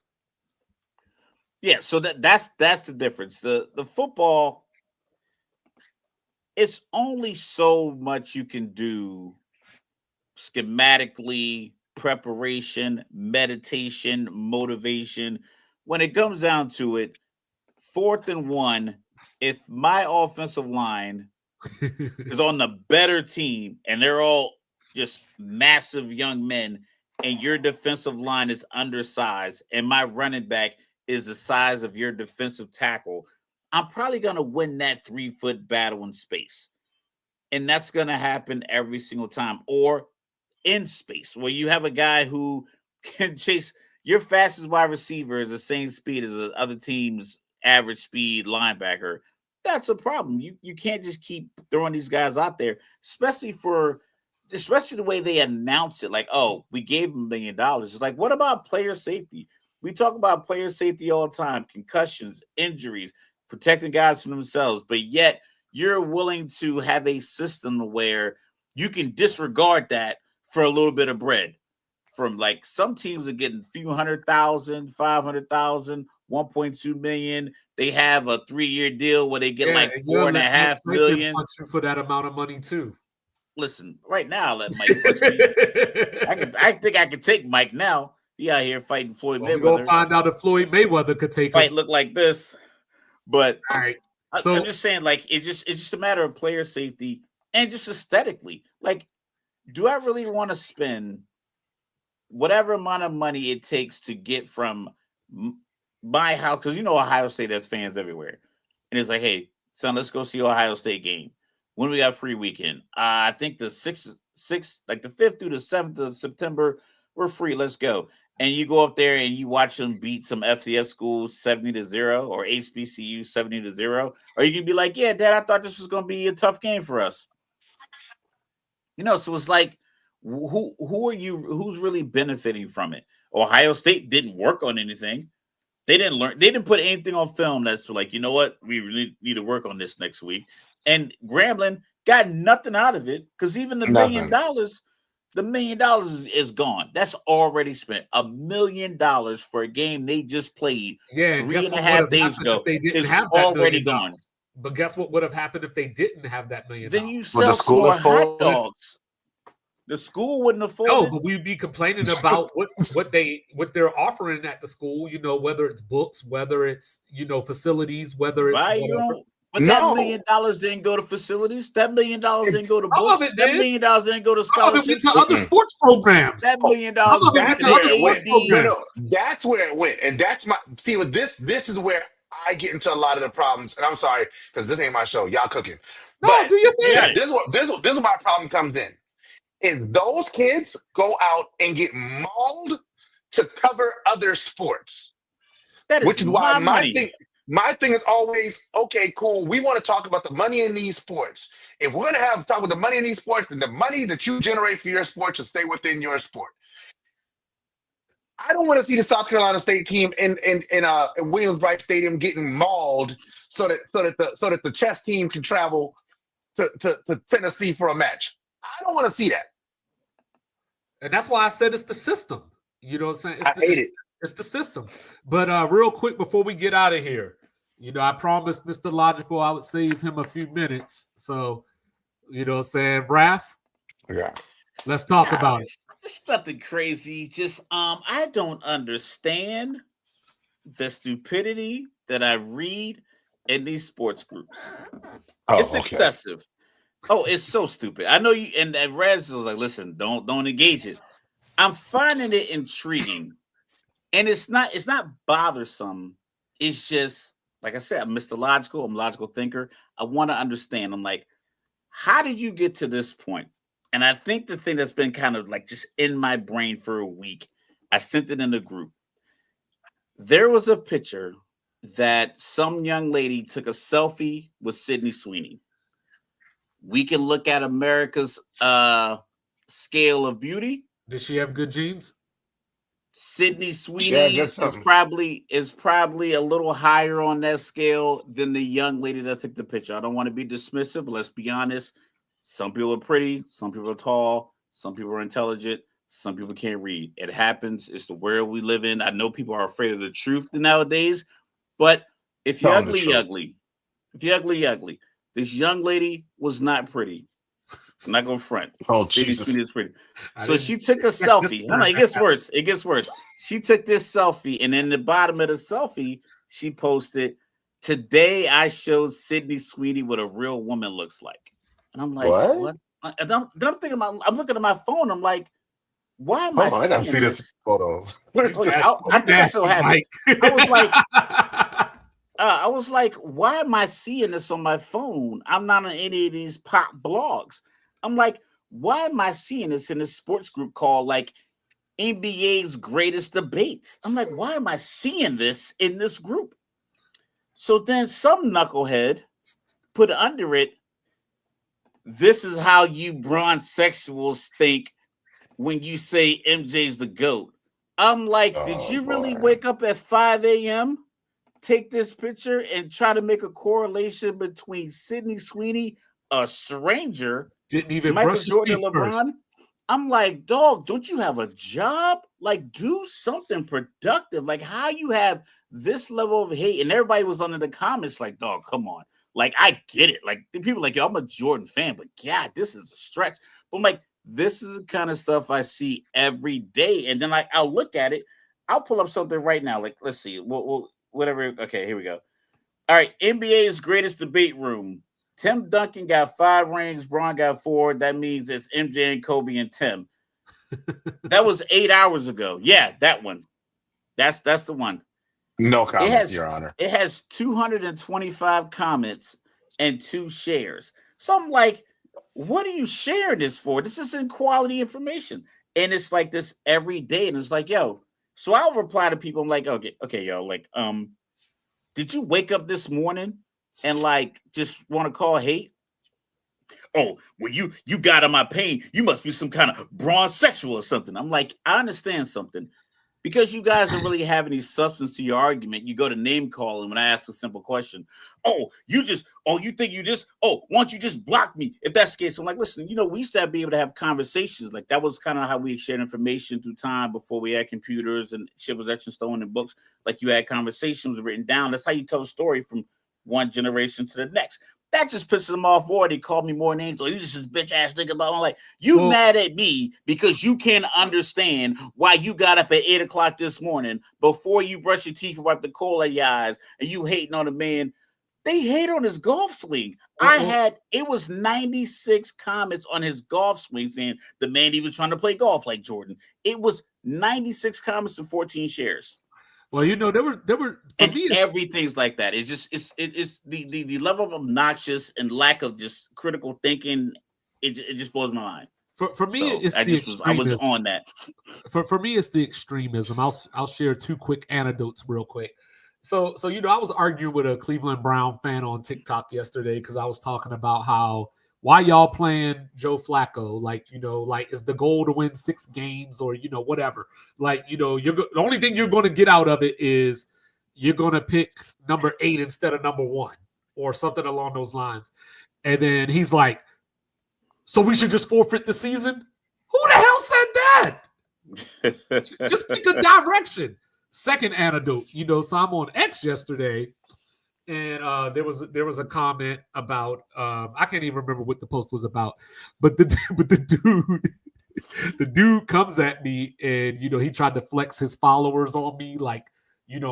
Yeah, so that's the difference. The football, it's only so much you can do schematically, preparation, meditation, motivation. When it comes down to it, 4th and 1, if my offensive line is on the better team and they're all just massive young men and your defensive line is undersized and my running back is the size of your defensive tackle, I'm probably going to win that 3-foot battle in space. And that's going to happen every single time. Or in space, where you have a guy who can chase your fastest wide receiver is the same speed as the other team's average speed linebacker. that's a problem. You can't just keep throwing these guys out there, especially the way they announce it. Like, oh, we gave them $1 million. It's like, what about player safety? We talk about player safety all the time, concussions, injuries, protecting guys from themselves, but yet you're willing to have a system where you can disregard that for a little bit of bread. From like some teams are getting a few 100,000, 500,000, 1.2 million. They have a 3-year deal where they get like $4.5 million. Punch you for that amount of money too. Listen, right now, let Mike punch me. I think I could take Mike now. He out here fighting Floyd Mayweather. We're gonna find out if Floyd Mayweather could take fight look like this. But all right. So I'm just saying, like, it's just a matter of player safety and just aesthetically. Like, do I really want to spend whatever amount of money it takes to get from my house? Because Ohio State has fans everywhere, and it's like, hey, son, let's go see Ohio State game. When we got free weekend, I think the 6th, like the 5th through the 7th of September, we're free. Let's go. And you go up there and you watch them beat some FCS schools 70-0 or HBCU 70-0. Or you can be like, yeah, Dad, I thought this was going to be a tough game for us. So it's like, who are you? Who's really benefiting from it? Ohio State didn't work on anything. They didn't learn. They didn't put anything on film that's like, you know what? We really need to work on this next week. And Grambling got nothing out of it because even the $1 million, the $1 million is gone. That's already spent. $1 million for a game they just played 3.5 days ago is already gone. But guess what would have happened if they didn't have that $1 million? Then you sell some more hot dogs. The school wouldn't afford it. But we'd be complaining about what they're offering at the school, whether it's books, whether it's facilities, whether it's whatever. But that $1 million didn't go to facilities. That $1 million didn't go to books. That $1 million didn't go to scholarships. To other sports programs. That $1 million went to other sports programs. That's where it went, and that's my with this. This is where I get into a lot of the problems. And I'm sorry because this ain't my show. Y'all cooking. No, do your thing. Yeah, this is where my problem comes in. Is those kids go out and get mauled to cover other sports, which is why my thing is always, okay, cool. We want to talk about the money in these sports. If we're going to talk about the money in these sports, then the money that you generate for your sport should stay within your sport. I don't want to see the South Carolina State team in Williams-Bright Stadium getting mauled so that the chess team can travel to Tennessee for a match. I don't want to see that. And that's why I said it's the system. You know what I'm saying? I hate it. It's the system. But real quick before we get out of here, I promised Mr. Logical I would save him a few minutes. So, what I'm saying, Raph? Yeah. Let's talk about it. It's nothing crazy. Just I don't understand the stupidity that I read in these sports groups. It's excessive. Oh, it's so stupid. I know you and Rez was like, listen, don't engage it. I'm finding it intriguing. And it's not bothersome. It's just, like I said, I'm Mr. Logical. I'm a logical thinker. I want to understand. I'm like, how did you get to this point? And I think the thing that's been kind of like just in my brain for a week, I sent it in the group. There was a picture that some young lady took a selfie with Sydney Sweeney. We can look at America's scale of beauty. Did she have good genes? Sydney Sweeney is probably a little higher on that scale than the young lady that took the picture. I don't want to be dismissive, but let's be honest. Some people are pretty, some people are tall, some people are intelligent, some people can't read. It happens. It's the world we live in. I know people are afraid of the truth nowadays, but if you're ugly. This young lady was not pretty. I'm not going to front. Oh, Jesus. Is pretty. So she took a selfie. It gets worse. It gets worse. She took this selfie, and in the bottom of the selfie, she posted, "Today I showed Sydney Sweeney what a real woman looks like." And I'm like, what? And I'm thinking, I'm looking at my phone. I'm like, why am I? I gotta see this photo. I think I still have it. I was like, why am I seeing this on my phone? I'm not on any of these pop blogs. I'm like, why am I seeing this in this sports group called like NBA's greatest debates? I'm like, why am I seeing this in this group? So then some knucklehead put under it, this is how you bronzexuals think when you say MJ's the GOAT. I'm like, did you really wake up at 5 a.m., take this picture, and try to make a correlation between Sydney Sweeney, a stranger, Didn't even Michael brush his Jordan, teeth and LeBron? first. I'm like, dog, don't you have a job? Like, do something productive. Like, how you have this level of hate? And everybody was under the comments like, dog, come on. Like, I get it. Like, the people like, yo, I'm a Jordan fan, but God, this is a stretch. But I'm like, this is the kind of stuff I see every day. And then like, I'll look at it. I'll pull up something right now. Like, let's see. We'll whatever. Okay, here we go. All right, NBA's greatest debate room. Tim Duncan got 5 rings. Bron got 4. That means it's MJ and Kobe and Tim. That was 8 hours ago. Yeah, that one. That's the one. No comment, Your Honor. It has 225 comments and 2 shares. So I'm like, what are you sharing this for? This isn't quality information. And it's like this every day. And it's like, yo. So I'll reply to people. I'm like, okay, yo, like, did you wake up this morning and like just want to call hate? Oh, well, you got on my pain. You must be some kind of bronzexual or something. I'm like, I understand something. Because you guys don't really have any substance to your argument, you go to name calling when I ask a simple question. Oh, you think you just, why don't you just block me? If that's the case, I'm like, listen, we used to be able to have conversations. Like that was kind of how we shared information through time before we had computers and shit was etched in stone in books. Like you had conversations written down. That's how you tell a story from one generation to the next. That just pisses them off more. They called me more names. Or you just this bitch ass nigga. I'm like, mad at me because you can't understand why you got up at 8 o'clock this morning before you brush your teeth and wipe the coal out of your eyes, and you hating on a man. They hate on his golf swing. It was 96 comments on his golf swing saying the man even trying to play golf like Jordan. It was 96 comments and 14 shares. Well, there were for and me everything's like that. It's just it's the level of obnoxious and lack of just critical thinking. It just blows my mind. For me, so it's I was on that. For me, it's the extremism. I'll share 2 quick anecdotes real quick. So I was arguing with a Cleveland Brown fan on TikTok yesterday because I was talking about why y'all playing Joe Flacco? Like, is the goal to win 6 games or, whatever. Like, the only thing you're going to get out of it is you're going to pick number 8 instead of number 1 or something along those lines. And then he's like, so we should just forfeit the season? Who the hell said that? Just pick a direction. Second anecdote, so I'm on X yesterday. And there was a comment about I can't even remember what the post was about, but the dude comes at me and he tried to flex his followers on me, like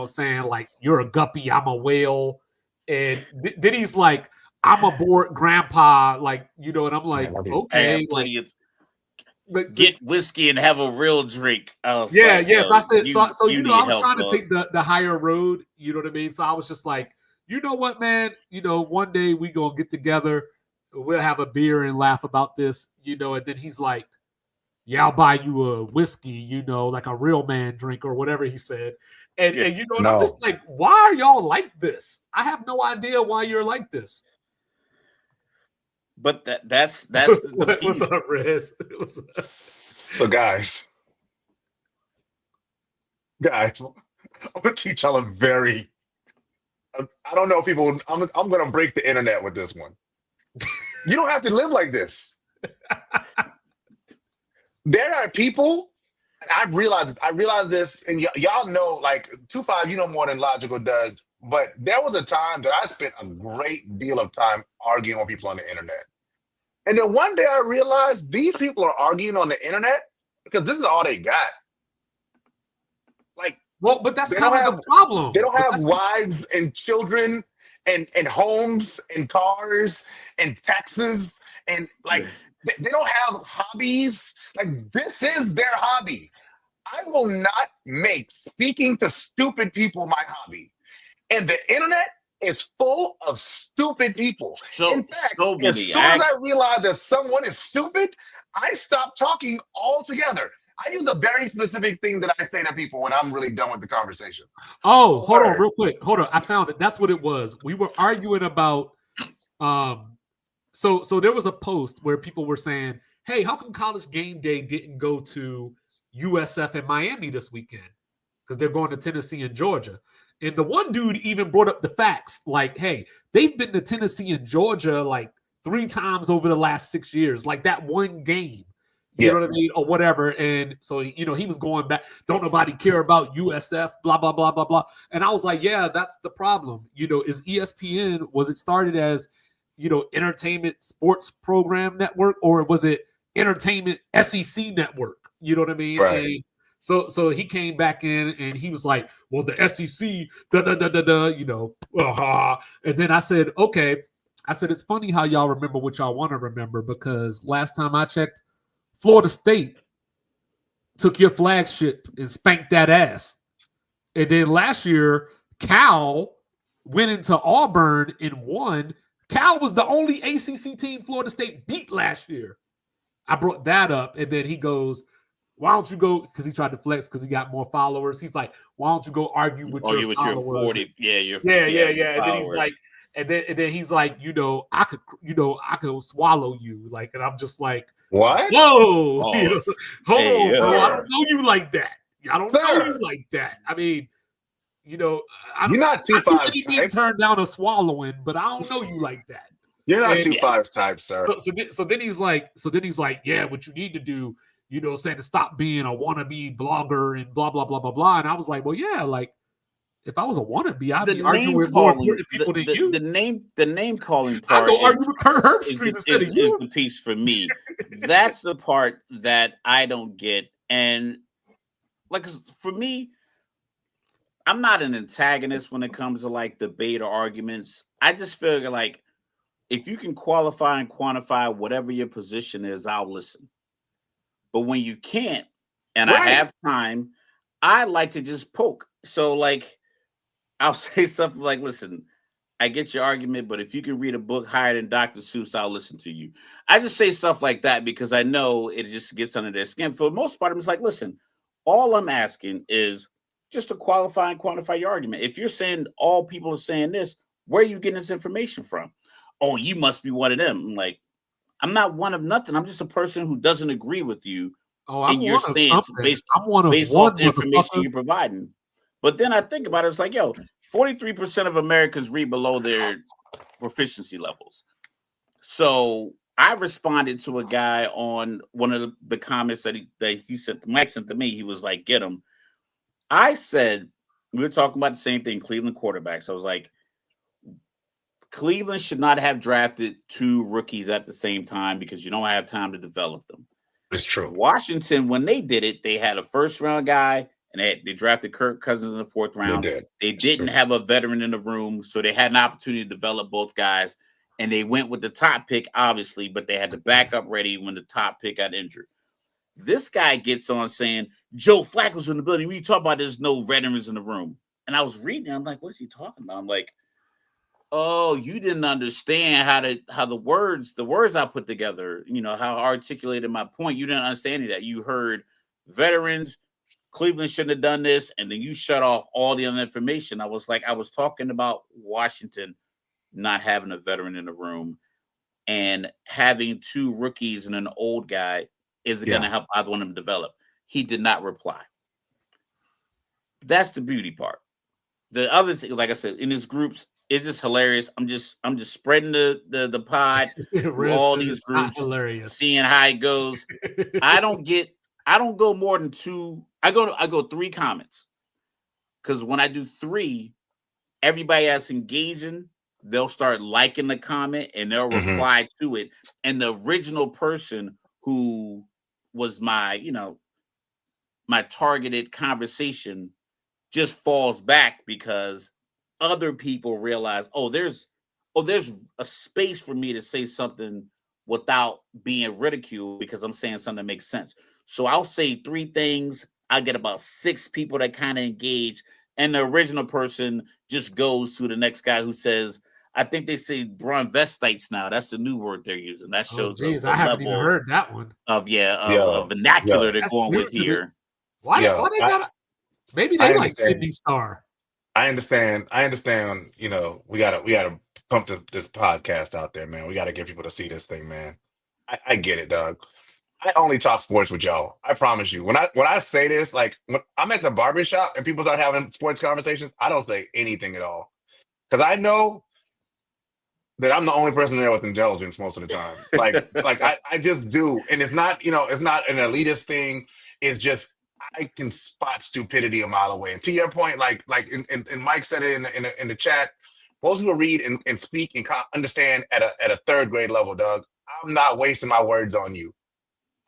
saying like you're a guppy, I'm a whale, and then he's like I'm a bored grandpa, like and I'm like okay, like get whiskey and have a real drink. Yes, I said so. I was trying to take the higher road, you know what I mean? So I was just like, you know what, man? One day we gonna get together, we'll have a beer and laugh about this, and then he's like, yeah, I'll buy you a whiskey, like a real man drink or whatever he said. And I'm just like, why are y'all like this? I have no idea why you're like this. But that's the piece. What's up, Rez? So guys, I'm gonna teach y'all I don't know people. I'm gonna break the internet with this one. You don't have to live like this. There are people. I realize this, and y'all know, like 2-5, more than Logical does. But there was a time that I spent a great deal of time arguing with people on the internet. And then one day I realized these people are arguing on the internet because this is all they got. Like, well, but that's kind of the problem. They don't have wives and children and homes and cars and taxes and like they don't have hobbies. Like this is their hobby. I will not make speaking to stupid people my hobby. And the internet is full of stupid people. In fact, as soon as I realize that someone is stupid, I stop talking altogether. I use a very specific thing that I say to people when I'm really done with the conversation. Oh, hold on real quick. Hold on. I found it. That's what it was. We were arguing about So there was a post where people were saying, "Hey, how come College Game Day didn't go to USF and Miami this weekend? Because they're going to Tennessee and Georgia." And the one dude even brought up the facts, like, "Hey, they've been to Tennessee and Georgia like 3 times over the last 6 years, like that one game." You know what I mean, or whatever. And so, he was going back. Don't nobody care about USF, blah, blah, blah, blah, blah. And I was like, yeah, that's the problem. Is ESPN, was it started as, entertainment sports program network, or was it entertainment SEC network? You know what I mean? Right. And so he came back in and he was like, well, the SEC, da, da, da, da, da, and then I said, okay. I said, it's funny how y'all remember what y'all want to remember, because last time I checked, Florida State took your flagship and spanked that ass. And then last year, Cal went into Auburn and won. Cal was the only ACC team Florida State beat last year. I brought that up, and then he goes, why don't you go, because he tried to flex because he got more followers. He's like, why don't you go argue with your followers? Your 40, yeah. And then he's like, and then he's like, I could swallow you. Like, and I'm just like, what? Whoa, Oh, hold on, bro. I sir. don't know you like that. I don't know you like that. I mean, you're not 2-5's type. Turn down a swallowing, but I don't know you like that. You're not 2-5's type, sir. So then he's like, yeah, what you need to do, saying to stop being a wannabe blogger and blah blah blah blah blah. And I was like, well, yeah, like, if I was a wannabe, I'd be arguing with more important people than you. The name calling part. I go argue with Kurt Herbstreit instead of you. Is the piece for me. That's the part that I don't get. And like, for me, I'm not an antagonist when it comes to like debate or arguments. I just feel like if you can qualify and quantify whatever your position is, I'll listen. But when you can't, and I have time, I like to just poke. So like, I'll say something like, listen, I get your argument, but if you can read a book higher than Dr. Seuss, I'll listen to you. I just say stuff like that because I know it just gets under their skin. For the most part, I'm just like, listen, all I'm asking is just to qualify and quantify your argument. If you're saying all people are saying this, where are you getting this information from? Oh, you must be one of them. I'm like, I'm not one of nothing. I'm just a person who doesn't agree with you in your stance based off the information you're providing. But then I think about it, it's like, 43% of Americans read below their proficiency levels. So I responded to a guy on one of the comments that he sent, Mike sent to me. He was like, get him. I said, we were talking about the same thing, Cleveland quarterbacks. I was like, Cleveland should not have drafted 2 rookies at the same time because you don't have time to develop them. It's true. Washington, when they did it, they had a first-round guy, and they drafted Kirk Cousins in the 4th round. They didn't have a veteran in the room, so they had an opportunity to develop both guys, and they went with the top pick, obviously, but they had the backup ready when the top pick got injured. This guy gets on saying, Joe Flacco's in the building. When you talk about there's no veterans in the room. And I was reading, I'm like, what is he talking about? I'm like, oh, you didn't understand how the words I put together, how I articulated my point. You didn't understand any of that. You heard veterans, Cleveland shouldn't have done this, and then you shut off all the other information. I was talking about Washington not having a veteran in the room and having 2 rookies and an old guy isn't going to help either one of them develop. He did not reply. That's the beauty part. The other thing, like I said, in his groups, it's just hilarious. I'm just spreading the pod through all these groups, seeing how it goes. I don't go more than 2. I go 3 comments. Because when I do 3, everybody that's engaging, they'll start liking the comment and they'll reply to it. And the original person who was my targeted conversation just falls back because other people realize, there's a space for me to say something without being ridiculed because I'm saying something that makes sense. So I'll say 3 things. I get about 6 people that kind of engage, and the original person just goes to the next guy who says, I think they say Bronvestites now. That's the new word they're using. That shows I haven't even heard that one. Of vernacular they're going with here. Why they got? Maybe they like Sydney Star. I understand. We gotta pump this podcast out there, man. We got to get people to see this thing, man. I get it, Doug. I only talk sports with y'all. I promise you. When I say this, like when I'm at the barbershop and people start having sports conversations, I don't say anything at all. Because I know that I'm the only person there with intelligence most of the time. Like I just do. And it's not, it's not an elitist thing. It's just I can spot stupidity a mile away. And to your point, like and Mike said it in the chat, most people read and speak and understand at a third grade level, Doug. I'm not wasting my words on you.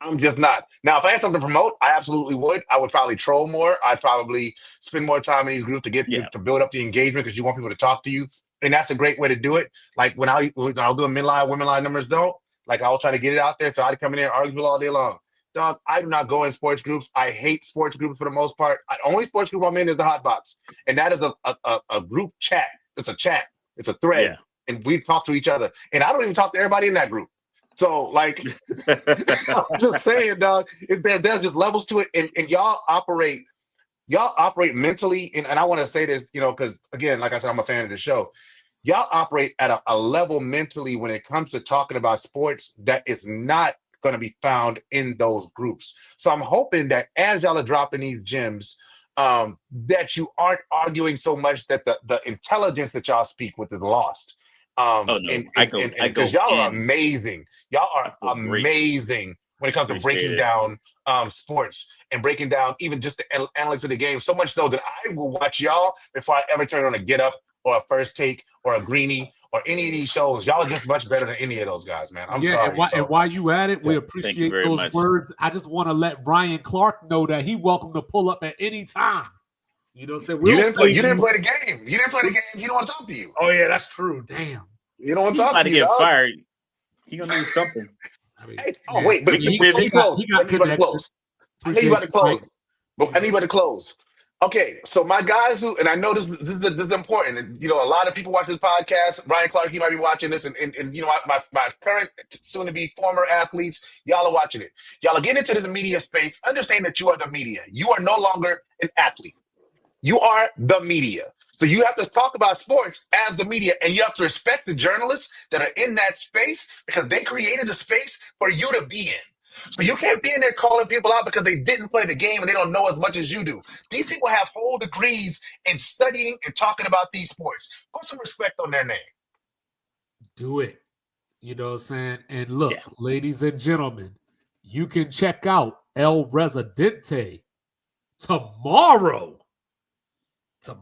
I'm just not. Now, if I had something to promote, I absolutely would. I would probably troll more. I'd probably spend more time in these groups to get to build up the engagement because you want people to talk to you. And that's a great way to do it. Like when I'll do a men line, women line, numbers don't. Like I'll try to get it out there. So I'd come in there and argue all day long. Dog, I do not go in sports groups. I hate sports groups for the most part. Only sports group I'm in is the Hot Box. And that is a group chat. It's a chat. It's a thread. Yeah. And we talk to each other. And I don't even talk to everybody in that group. So, like, I'm just saying, dog, there's just levels to it. And y'all operate mentally. And I want to say this, because, again, like I said, I'm a fan of the show. Y'all operate at a level mentally when it comes to talking about sports that is not going to be found in those groups. So I'm hoping that as y'all are dropping these gems, that you aren't arguing so much that the intelligence that y'all speak with is lost. Because y'all are amazing. Y'all are amazing when it comes to breaking down sports and breaking down even just the analytics of the game. So much so that I will watch y'all before I ever turn on a Get Up or a First Take or a Greenie or any of these shows. Y'all are just much better than any of those guys, man. I'm sorry. And while you at it, we appreciate those words. I just want to let Ryan Clark know that he welcome to pull up at any time. You know what I'm saying? You didn't play the game. You didn't play the game. You don't want to talk to you. Oh, yeah, that's true. Damn. You don't want to talk to you. Get fired. He gonna need something. Wait, but he got close. I need you about to close. But I need you about to close. Okay, so my guys who, and I know this is important. And, a lot of people watch this podcast. Ryan Clark, he might be watching this, and my current, soon to be former athletes, y'all are watching it. Y'all are getting into this media space. Understand that you are the media. You are no longer an athlete. You are the media. So you have to talk about sports as the media, and you have to respect the journalists that are in that space because they created the space for you to be in. So you can't be in there calling people out because they didn't play the game and they don't know as much as you do. These people have whole degrees in studying and talking about these sports. Put some respect on their name. Do it. You know what I'm saying? And look, ladies and gentlemen, you can check out El Rezidente tomorrow. The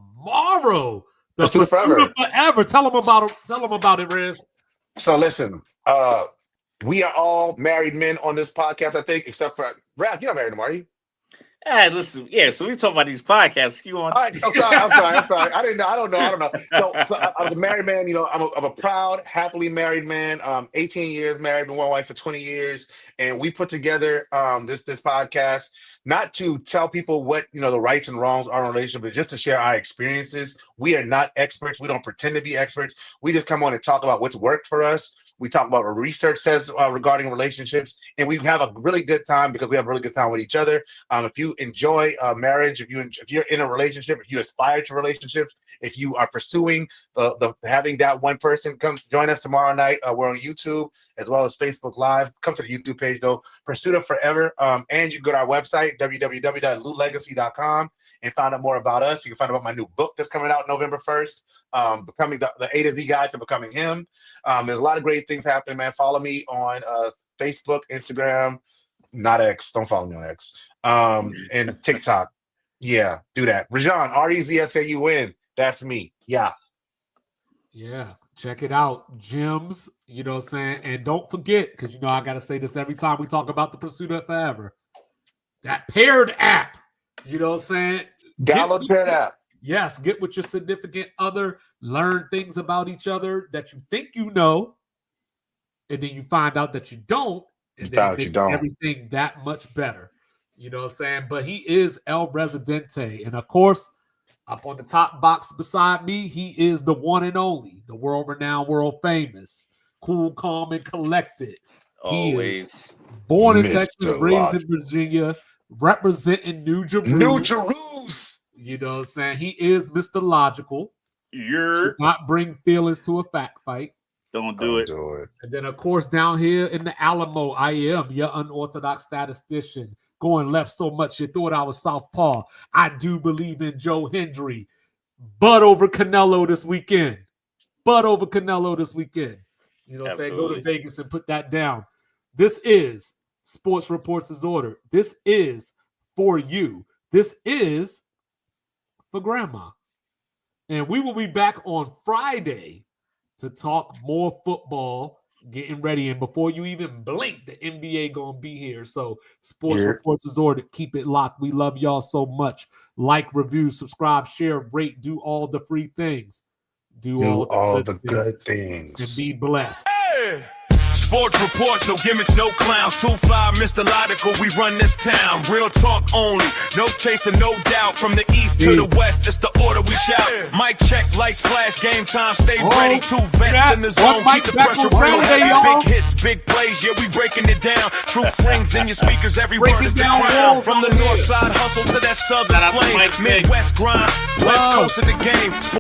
Pursuit of Forever. Tell them about it, Rez. So listen, we are all married men on this podcast, I think, except for Raph. You're not married anymore, are you? Hey, listen, so we talk about these podcasts. You on? All right, so I'm sorry. I don't know. So I'm a married man. I'm a proud, happily married man. 18 years married, been with my wife for 20 years, and we put together this podcast not to tell people what the rights and wrongs are in a relationship, but just to share our experiences. We are not experts. We don't pretend to be experts. We just come on and talk about what's worked for us. We talk about what research says regarding relationships, and we have a really good time because we have a really good time with each other. If you enjoy marriage, if you're in a relationship, if you aspire to relationships, if you are pursuing the having that one person, come join us tomorrow night. We're on YouTube as well as Facebook Live. Come to the YouTube page though, Pursuit of Forever, and you can go to our website www.lootlegacy.com and find out more about us. You can find out about my new book that's coming out November 1st, becoming the A to Z guide to becoming him. There's a lot of great things happening, man. Follow me on Facebook, Instagram, not X. Don't follow me on X. And TikTok. Yeah, do that. Rezaun, REZSAUN. That's me. Yeah. Yeah. Check it out. Gyms, you know what I'm saying? And don't forget, because I gotta say this every time we talk about the Pursuit of Forever. That Paired app. You know what I'm saying? Download Paired app. Yes, get with your significant other, learn things about each other that you think you know, and then you find out that you don't, and then it makes everything that much better. You know what I'm saying? But he is El Rezidente. And of course, up on the top box beside me, he is the one and only, the world-renowned, world-famous, cool, calm, and collected. Always. Born in Texas, raised in Virginia, representing New Jerusalem. New Jerusalem. You know what I'm saying? He is Mr. Logical. Do not bring feelings to a fact fight. Don't do it. And then, of course, down here in the Alamo, I am your unorthodox statistician. Going left so much you thought I was southpaw. I do believe in Joe Hendry. But over Canelo this weekend. You know what I'm saying? Go to Vegas and put that down. This is Sports Reports as Ordered. This is for you. This is for Grandma. And we will be back on Friday to talk more football, getting ready. And before you even blink, the NBA going to be here. So Sports Reports is Ordered. Keep it locked. We love y'all so much. Like, review, subscribe, share, rate, do all the free things. Do all the good things. And be blessed. Hey! Sports reports, no gimmicks, no clowns. 2-5, mythological, we run this town. Real talk only, no chasing, no doubt. From the east to the west, it's the order we shout. Mic check, lights flash, game time, stay ready. 2 vets in the zone, keep the pressure real heavy. Big hits, big plays, yeah, we breaking it down. Truth rings in your speakers, every word is the crown. From the north side hustle to that southern flame. Midwest grind, west coast of the game.